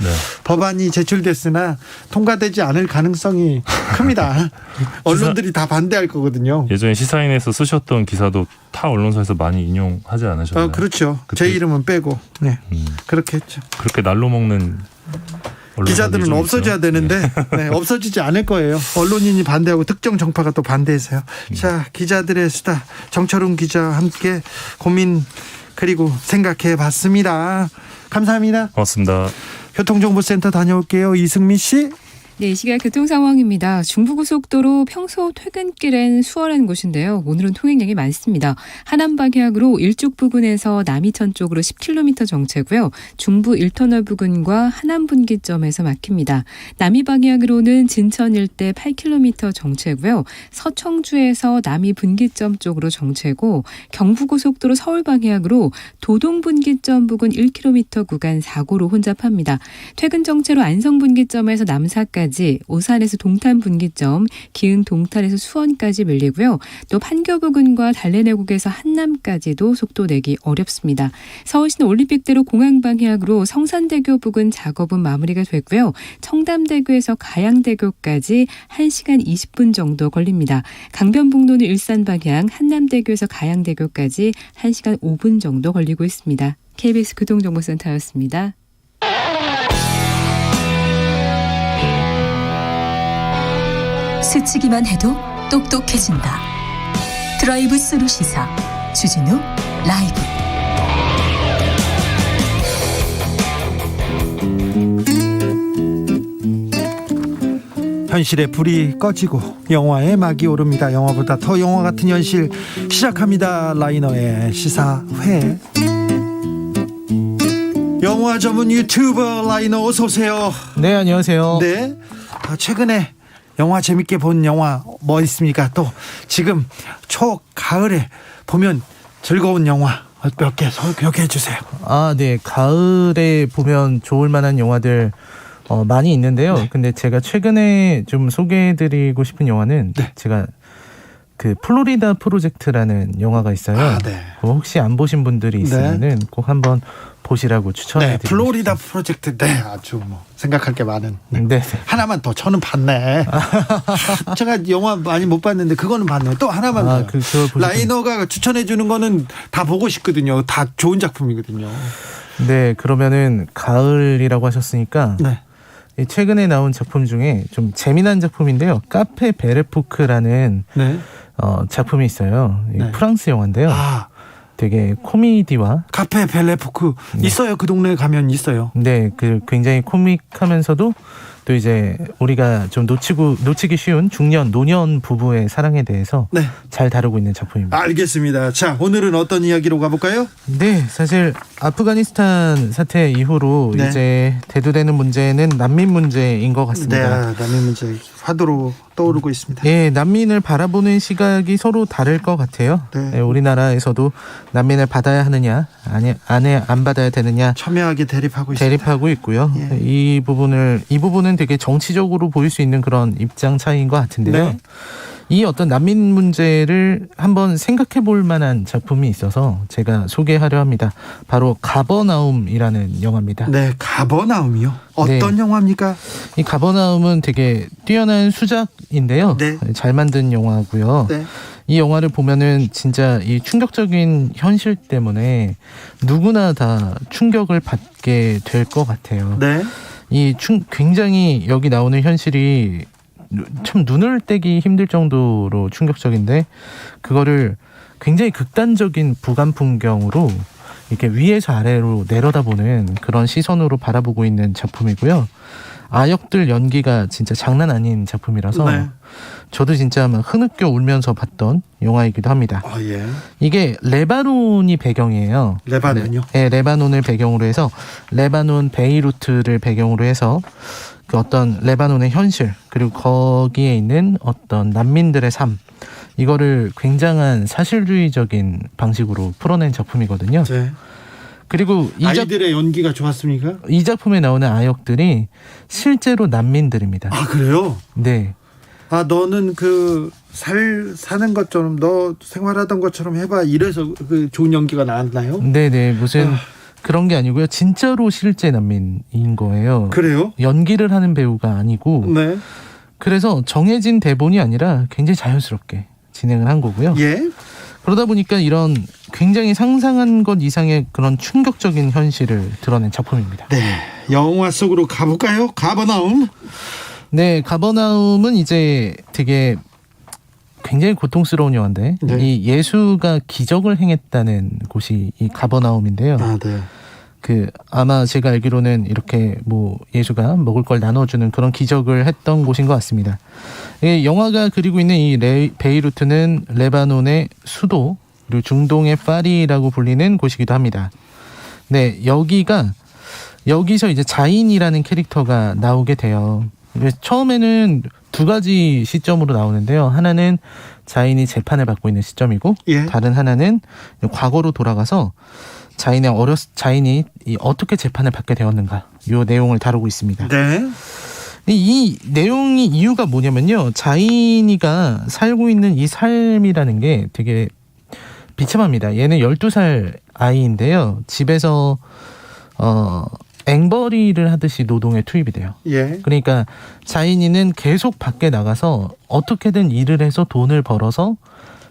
법안이 제출됐으나 통과되지 않을 가능성이 큽니다. 언론들이 다 반대할 거거든요. 예전에 시사인에서 쓰셨던 기사도 타 언론사에서 많이 인용하지 않으셨나요? 그렇죠. 제 이름은 빼고. 네. 그렇게 했죠. 그렇게 날로 먹는 기자들은 없어져야 되는데 없어지지 않을 거예요. 언론인이 반대하고 특정 정파가 또 반대해서요. 자, 기자들의 수다, 정철웅 기자와 함께 고민 그리고 생각해 봤습니다. 감사합니다. 고맙습니다. 교통정보센터 다녀올게요. 이승미 씨. 네, 이 시각 교통 상황입니다. 중부고속도로 평소 퇴근길엔 수월한 곳인데요. 오늘은 통행량이 많습니다. 하남 방향으로 일죽 부근에서 남이천 쪽으로 10km 정체고요. 중부 1터널 부근과 하남 분기점에서 막힙니다. 남이 방향으로는 진천 일대 8km 정체고요. 서청주에서 남이 분기점 쪽으로 정체고, 경부고속도로 서울 방향으로 도동 분기점 부근 1km 구간 사고로 혼잡합니다. 퇴근 정체로 안성 분기점에서 남사까지 부근까지, 오산에서 동탄 분기점, 기흥 동탄에서 수원까지 밀리고요. 또 판교 부근과 달래내국에서 한남까지도 속도 내기 어렵습니다. 서울시는 올림픽대로 공항 방향으로 성산대교 부근 작업은 마무리가 됐고요. 청담대교에서 가양대교까지 1시간 20분 정도 걸립니다. 강변북로는 일산 방향 한남대교에서 가양대교까지 1시간 5분 정도 걸리고 있습니다. KBS 교통정보센터였습니다. 스치기만 해도 똑똑해진다. 드라이브 스루 시사 주진우 라이브. 현실의 불이 꺼지고 영화의 막이 오릅니다. 영화보다 더 영화 같은 현실 시작합니다. 라이너의 시사회. 영화 전문 유튜버 라이너 어서 오세요. 네, 안녕하세요. 네. 최근에 영화 재밌게 본 영화 뭐 있습니까? 또 지금 초가을에 보면 즐거운 영화 몇 개 소개해 주세요. 네. 가을에 보면 좋을 만한 영화들 많이 있는데요. 네. 근데 제가 최근에 좀 소개해드리고 싶은 영화는 제가 그 플로리다 프로젝트라는 영화가 있어요. 네. 그거 혹시 안 보신 분들이 있으면은 꼭 한번 보시라고 추천해드립니다. 플로리다 프로젝트. 네, 아주 생각할 게 많은. 네. 하나만 더. 저는 봤네. 제가 영화 많이 못 봤는데 그거는 봤네요. 또 하나만 더. 라이너가 추천해 주는 거는 다 보고 싶거든요. 다 좋은 작품이거든요. 네, 그러면은 가을이라고 하셨으니까. 네. 최근에 나온 작품 중에 좀 재미난 작품인데요. 카페 베레포크라는 작품이 있어요. 프랑스 영화인데요. 되게 코미디와 카페 벨레포크 있어요. 그 동네에 가면 있어요. 네, 그 굉장히 코믹하면서도 또 이제 우리가 좀 놓치기 쉬운 중년 노년 부부의 사랑에 대해서 잘 다루고 있는 작품입니다. 알겠습니다. 자, 오늘은 어떤 이야기로 가볼까요? 네, 사실 아프가니스탄 사태 이후로 이제 대두되는 문제는 난민 문제인 것 같습니다. 네, 난민 문제 화두로 떠오르고 있습니다. 네, 난민을 바라보는 시각이 서로 다를 것 같아요. 네, 우리나라에서도 난민을 받아야 하느냐, 안 받아야 되느냐 첨예하게 대립하고 있고요. 예. 이 부분은 되게 정치적으로 보일 수 있는 그런 입장 차이인 것 같은데요. 네. 이 어떤 난민 문제를 한번 생각해 볼 만한 작품이 있어서 제가 소개하려 합니다. 바로 가버나움이라는 영화입니다. 네, 가버나움이요? 어떤 영화입니까? 이 가버나움은 되게 뛰어난 수작인데요. 잘 만든 영화고요. 이 영화를 보면은 진짜 이 충격적인 현실 때문에 누구나 다 충격을 받게 될 것 같아요. 굉장히 여기 나오는 현실이 참 눈을 떼기 힘들 정도로 충격적인데 그거를 굉장히 극단적인 부감 풍경으로 이렇게 위에서 아래로 내려다보는 그런 시선으로 바라보고 있는 작품이고요. 아역들 연기가 진짜 장난 아닌 작품이라서 저도 진짜 막 흐느껴 울면서 봤던 영화이기도 합니다. 이게 레바논이 배경이에요. 레바논이요? 네, 레바논을 배경으로 해서 레바논 베이루트를 배경으로 해서 그 어떤 레바논의 현실 그리고 거기에 있는 어떤 난민들의 삶 이거를 굉장한 사실주의적인 방식으로 풀어낸 작품이거든요. 그리고 아이들의 연기가 좋았습니까? 이 작품에 나오는 아역들이 실제로 난민들입니다. 아, 그래요? 네. 너는 사는 것처럼 너 생활하던 것처럼 해봐 이래서 그 좋은 연기가 나왔나요? 네네 무슨 그런 게 아니고요. 진짜로 실제 난민인 거예요. 그래요? 연기를 하는 배우가 아니고. 그래서 정해진 대본이 아니라 굉장히 자연스럽게 진행을 한 거고요. 그러다 보니까 이런 굉장히 상상한 것 이상의 그런 충격적인 현실을 드러낸 작품입니다. 네, 영화 속으로 가볼까요? 가버나움. 네, 가버나움은 이제 되게 굉장히 고통스러운 영화인데 이 예수가 기적을 행했다는 곳이 이 가버나움인데요. 아마 제가 알기로는 이렇게 예수가 먹을 걸 나눠주는 그런 기적을 했던 곳인 것 같습니다. 영화가 그리고 있는 이 베이루트는 레바논의 수도 그리고 중동의 파리라고 불리는 곳이기도 합니다. 네, 여기서 이제 자인이라는 캐릭터가 나오게 돼요. 처음에는 두 가지 시점으로 나오는데요. 하나는 자인이 재판을 받고 있는 시점이고 다른 하나는 과거로 돌아가서 자인이 어떻게 재판을 받게 되었는가 이 내용을 다루고 있습니다. 이 내용이 이유가 뭐냐면요. 자인이가 살고 있는 이 삶이라는 게 되게 비참합니다. 얘는 12살 아이인데요. 집에서 앵벌이를 하듯이 노동에 투입이 돼요. 예. 그러니까 자인이는 계속 밖에 나가서 어떻게든 일을 해서 돈을 벌어서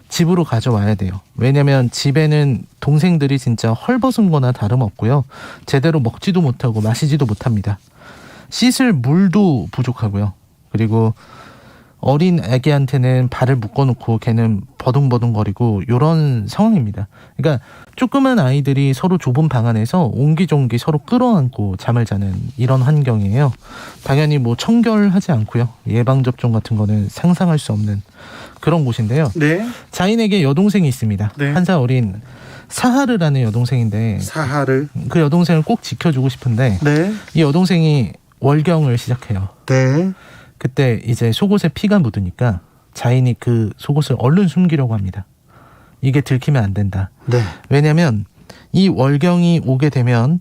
집으로 가져와야 돼요. 왜냐면 집에는 동생들이 진짜 헐벗은 거나 다름없고요. 제대로 먹지도 못하고 마시지도 못합니다. 씻을 물도 부족하고요. 그리고 어린 애기한테는 발을 묶어놓고 걔는 버둥버둥거리고 이런 상황입니다. 그러니까 조그만 아이들이 서로 좁은 방 안에서 옹기종기 서로 끌어안고 잠을 자는 이런 환경이에요. 당연히 뭐 청결하지 않고요. 예방접종 같은 거는 상상할 수 없는 그런 곳인데요. 네. 자인에게 여동생이 있습니다. 네. 한 살 어린 사하르라는 여동생인데 사하르. 그 여동생을 꼭 지켜주고 싶은데 네. 이 여동생이 월경을 시작해요. 네. 그때 이제 속옷에 피가 묻으니까 자인이 그 속옷을 얼른 숨기려고 합니다. 이게 들키면 안 된다. 네. 왜냐면 이 월경이 오게 되면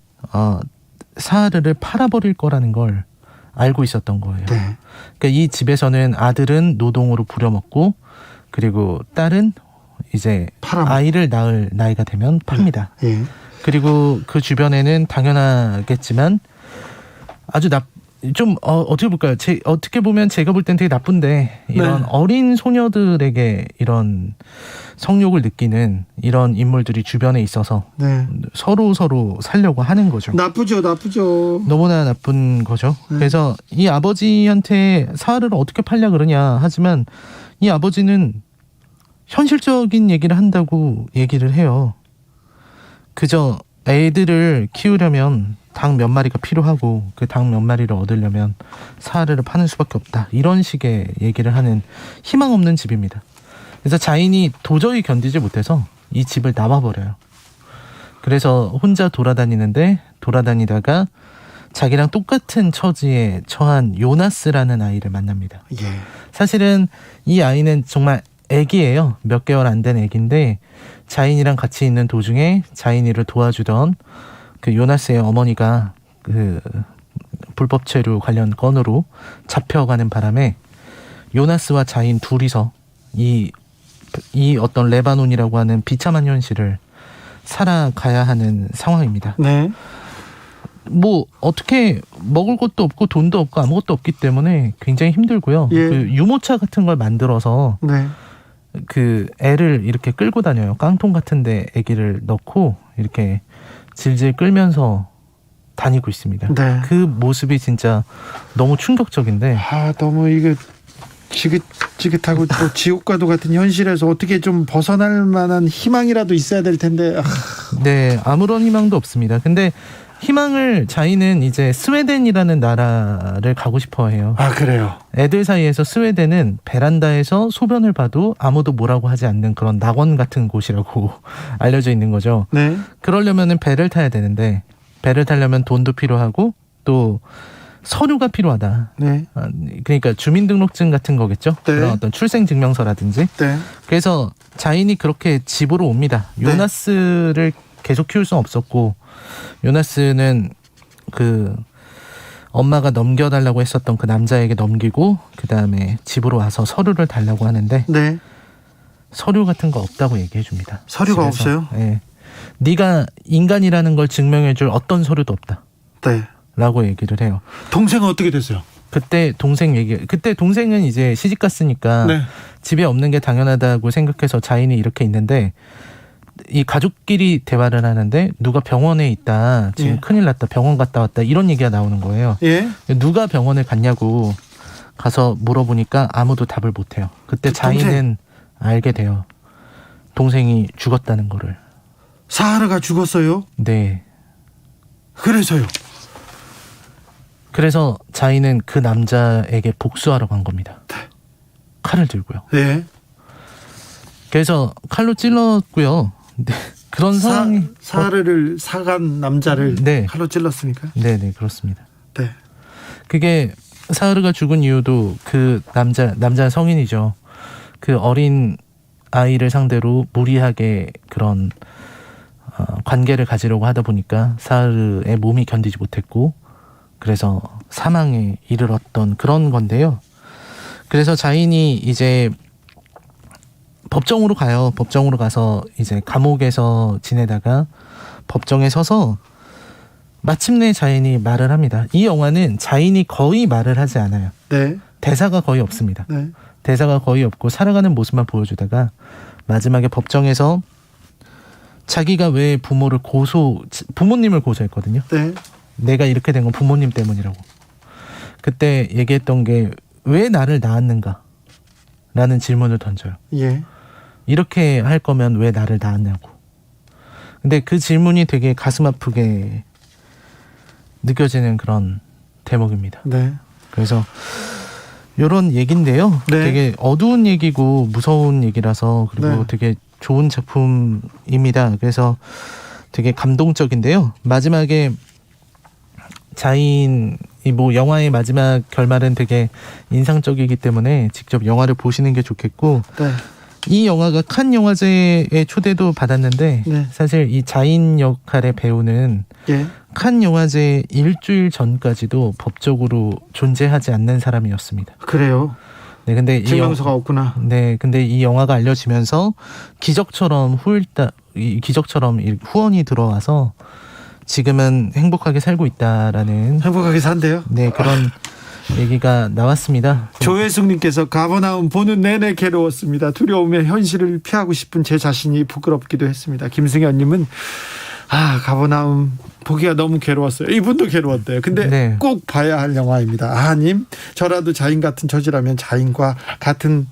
사하르를 팔아버릴 거라는 걸 알고 있었던 거예요. 네. 그러니까 이 집에서는 아들은 노동으로 부려먹고 그리고 딸은 이제 아이를 낳을 나이가 되면 팝니다. 예. 그리고 그 주변에는 당연하겠지만 아주 어떻게 볼까요? 어떻게 보면 제가 볼 땐 되게 나쁜데 이런 네. 어린 소녀들에게 이런 성욕을 느끼는 이런 인물들이 주변에 있어서 네. 서로 살려고 하는 거죠. 나쁘죠. 너무나 나쁜 거죠. 네. 그래서 이 아버지한테 사하르를 어떻게 팔려 그러냐 하지만 이 아버지는 현실적인 얘기를 한다고 얘기를 해요. 그저 애들을 키우려면 닭 몇 마리가 필요하고 그 닭 몇 마리를 얻으려면 사하르를 파는 수밖에 없다. 이런 식의 얘기를 하는 희망 없는 집입니다. 그래서 자인이 도저히 견디지 못해서 이 집을 나와버려요. 그래서 혼자 돌아다니다가 자기랑 똑같은 처지에 처한 요나스라는 아이를 만납니다. 예. 사실은 이 아이는 정말 애기예요. 몇 개월 안 된 애기인데 자인이랑 같이 있는 도중에 자인이를 도와주던 그 요나스의 어머니가 그 불법 체류 관련 건으로 잡혀가는 바람에 요나스와 자인 둘이서 이 어떤 레바논이라고 하는 비참한 현실을 살아가야 하는 상황입니다. 네. 뭐 어떻게 먹을 것도 없고 돈도 없고 아무것도 없기 때문에 굉장히 힘들고요. 예. 그 유모차 같은 걸 만들어서 네. 그 애를 이렇게 끌고 다녀요. 깡통 같은데 아기를 넣고 이렇게 질질 끌면서 다니고 있습니다. 네. 그 모습이 진짜 너무 충격적인데. 너무 이거 지긋지긋하고 또 지옥과도 같은 현실에서 어떻게 좀 벗어날 만한 희망이라도 있어야 될 텐데. 네, 아무런 희망도 없습니다. 근데 희망을 자인은 이제 스웨덴이라는 나라를 가고 싶어 해요. 그래요? 애들 사이에서 스웨덴은 베란다에서 소변을 봐도 아무도 뭐라고 하지 않는 그런 낙원 같은 곳이라고 알려져 있는 거죠. 네. 그러려면은 배를 타야 되는데 배를 타려면 돈도 필요하고 또 서류가 필요하다. 네. 그러니까 주민등록증 같은 거겠죠. 네. 그런 어떤 출생증명서라든지. 네. 그래서 자인이 그렇게 집으로 옵니다. 요나스를 계속 키울 수는 없었고 요나스는 그 엄마가 넘겨달라고 했었던 그 남자에게 넘기고 그 다음에 집으로 와서 서류를 달라고 하는데 네. 서류 같은 거 없다고 얘기해 줍니다. 서류가 집에서. 없어요? 네. 네가 인간이라는 걸 증명해줄 어떤 서류도 없다. 네. 라고 얘기를 해요. 동생은 어떻게 됐어요? 그때 동생은 이제 시집 갔으니까 네. 집에 없는 게 당연하다고 생각해서 자인이 이렇게 있는데 이 가족끼리 대화를 하는데 누가 병원에 있다. 지금 예. 큰일 났다. 병원 갔다 왔다. 이런 얘기가 나오는 거예요. 예. 누가 병원을 갔냐고 가서 물어보니까 아무도 답을 못해요. 그때 자인은 알게 돼요. 동생이 죽었다는 거를. 사하르가 죽었어요? 네. 그래서요? 그래서 자인은 그 남자에게 복수하러 간 겁니다. 칼을 들고요. 네. 그래서 칼로 찔렀고요. 네. 그런 상황이 사하르를 사간 남자를 칼로 찔렀으니까. 네, 그렇습니다. 네. 그게 사하르가 죽은 이유도 그 남자 성인이죠. 그 어린 아이를 상대로 무리하게 그런 관계를 가지려고 하다 보니까 사하르의 몸이 견디지 못했고 그래서 사망에 이르렀던 그런 건데요. 그래서 자인이 이제 법정으로 가요. 법정으로 가서 이제 감옥에서 지내다가 법정에 서서 마침내 자인이 말을 합니다. 이 영화는 자인이 거의 말을 하지 않아요. 네. 대사가 거의 없습니다. 네. 대사가 거의 없고 살아가는 모습만 보여주다가 마지막에 법정에서 자기가 왜 부모님을 고소했거든요. 네. 내가 이렇게 된 건 부모님 때문이라고. 그때 얘기했던 게 왜 나를 낳았는가? 라는 질문을 던져요. 예. 이렇게 할 거면 왜 나를 낳았냐고. 근데 그 질문이 되게 가슴 아프게 느껴지는 그런 대목입니다. 네. 그래서 이런 얘기인데요. 네. 되게 어두운 얘기고 무서운 얘기라서 그리고 네. 되게 좋은 작품입니다. 그래서 되게 감동적인데요. 마지막에 자인이 뭐 영화의 마지막 결말은 되게 인상적이기 때문에 직접 영화를 보시는 게 좋겠고 네. 이 영화가 칸 영화제에 초대도 받았는데 네. 사실 이 자인 역할의 배우는 예. 칸 영화제 일주일 전까지도 법적으로 존재하지 않는 사람이었습니다. 그래요. 네, 근데 증명서가 없구나. 네, 근데 이 영화가 알려지면서 기적처럼 후원이 들어와서 지금은 행복하게 살고 있다라는 행복하게 산대요. 네, 그런 얘기가 나왔습니다. 조혜숙님께서 가버나움 보는 내내 괴로웠습니다. 두려움의 현실을 피하고 싶은 제 자신이 부끄럽기도 했습니다. 김승현님은 가버나움 보기가 너무 괴로웠어요. 이분도 괴로웠대요. 근데 네. 꼭 봐야 할 영화입니다. 아님 저라도 자인 같은 처지라면 자인과 같은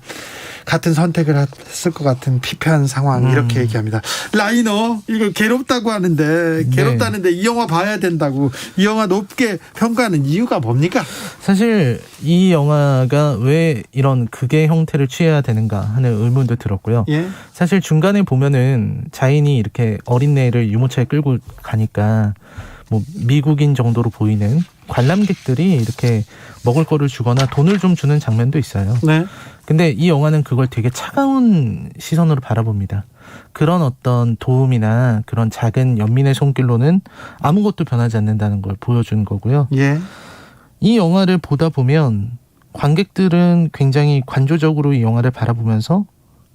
선택을 했을 것 같은 피폐한 상황 이렇게 얘기합니다. 라이너 이거 괴롭다고 하는데 괴롭다는데 이 영화 봐야 된다고 이 영화 높게 평가하는 이유가 뭡니까? 사실 이 영화가 왜 이런 극의 형태를 취해야 되는가 하는 의문도 들었고요. 예? 사실 중간에 보면은 자인이 이렇게 어린애를 유모차에 끌고 가니까 뭐 미국인 정도로 보이는 관람객들이 이렇게 먹을 거를 주거나 돈을 좀 주는 장면도 있어요. 네. 근데 이 영화는 그걸 되게 차가운 시선으로 바라봅니다. 그런 어떤 도움이나 그런 작은 연민의 손길로는 아무것도 변하지 않는다는 걸 보여준 거고요. 예. 이 영화를 보다 보면 관객들은 굉장히 관조적으로 이 영화를 바라보면서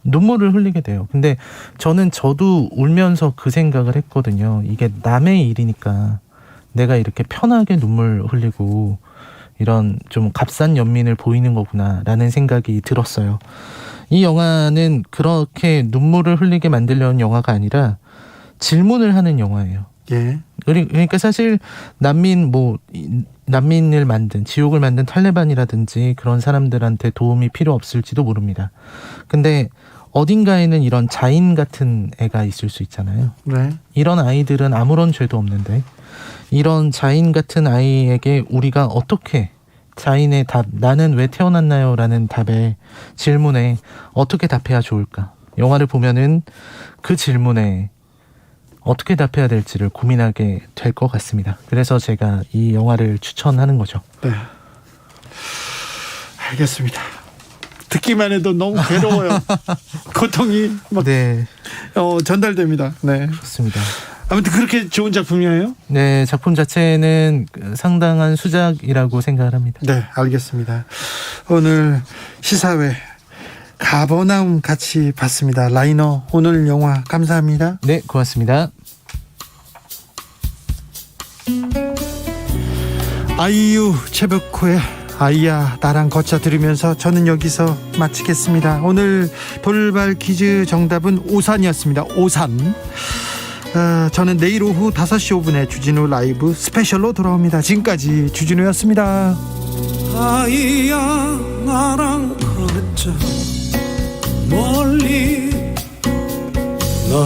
눈물을 흘리게 돼요. 근데 저도 울면서 그 생각을 했거든요. 이게 남의 일이니까 내가 이렇게 편하게 눈물 흘리고 이런 좀 값싼 연민을 보이는 거구나라는 생각이 들었어요. 이 영화는 그렇게 눈물을 흘리게 만들려는 영화가 아니라 질문을 하는 영화예요. 예. 그러니까 사실 난민을 만든 지옥을 만든 탈레반이라든지 그런 사람들한테 도움이 필요 없을지도 모릅니다. 근데 어딘가에는 이런 자인 같은 애가 있을 수 있잖아요. 네. 이런 아이들은 아무런 죄도 없는데 이런 자인 같은 아이에게 우리가 어떻게 자인의 답, 나는 왜 태어났나요? 라는 질문에 어떻게 답해야 좋을까? 영화를 보면은 그 질문에 어떻게 답해야 될지를 고민하게 될 것 같습니다. 그래서 제가 이 영화를 추천하는 거죠. 네. 알겠습니다. 듣기만 해도 너무 괴로워요. 고통이 막 전달됩니다. 네. 그렇습니다. 아무튼 그렇게 좋은 작품이에요? 네, 작품 자체는 상당한 수작이라고 생각을 합니다. 네, 알겠습니다. 오늘 시사회 가버나움 같이 봤습니다. 라이너 오늘 영화 감사합니다. 네, 고맙습니다. 아이유 최백호의 아이야 나랑 걷자 들으면서 저는 여기서 마치겠습니다. 오늘 돌발 퀴즈 정답은 오산이었습니다. 오산. 저는 내일 오후 5시 5분에 주진우 라이브 스페셜로 돌아옵니다. 지금까지 주진우였습니다. 아이야 나랑 걷자 멀리 나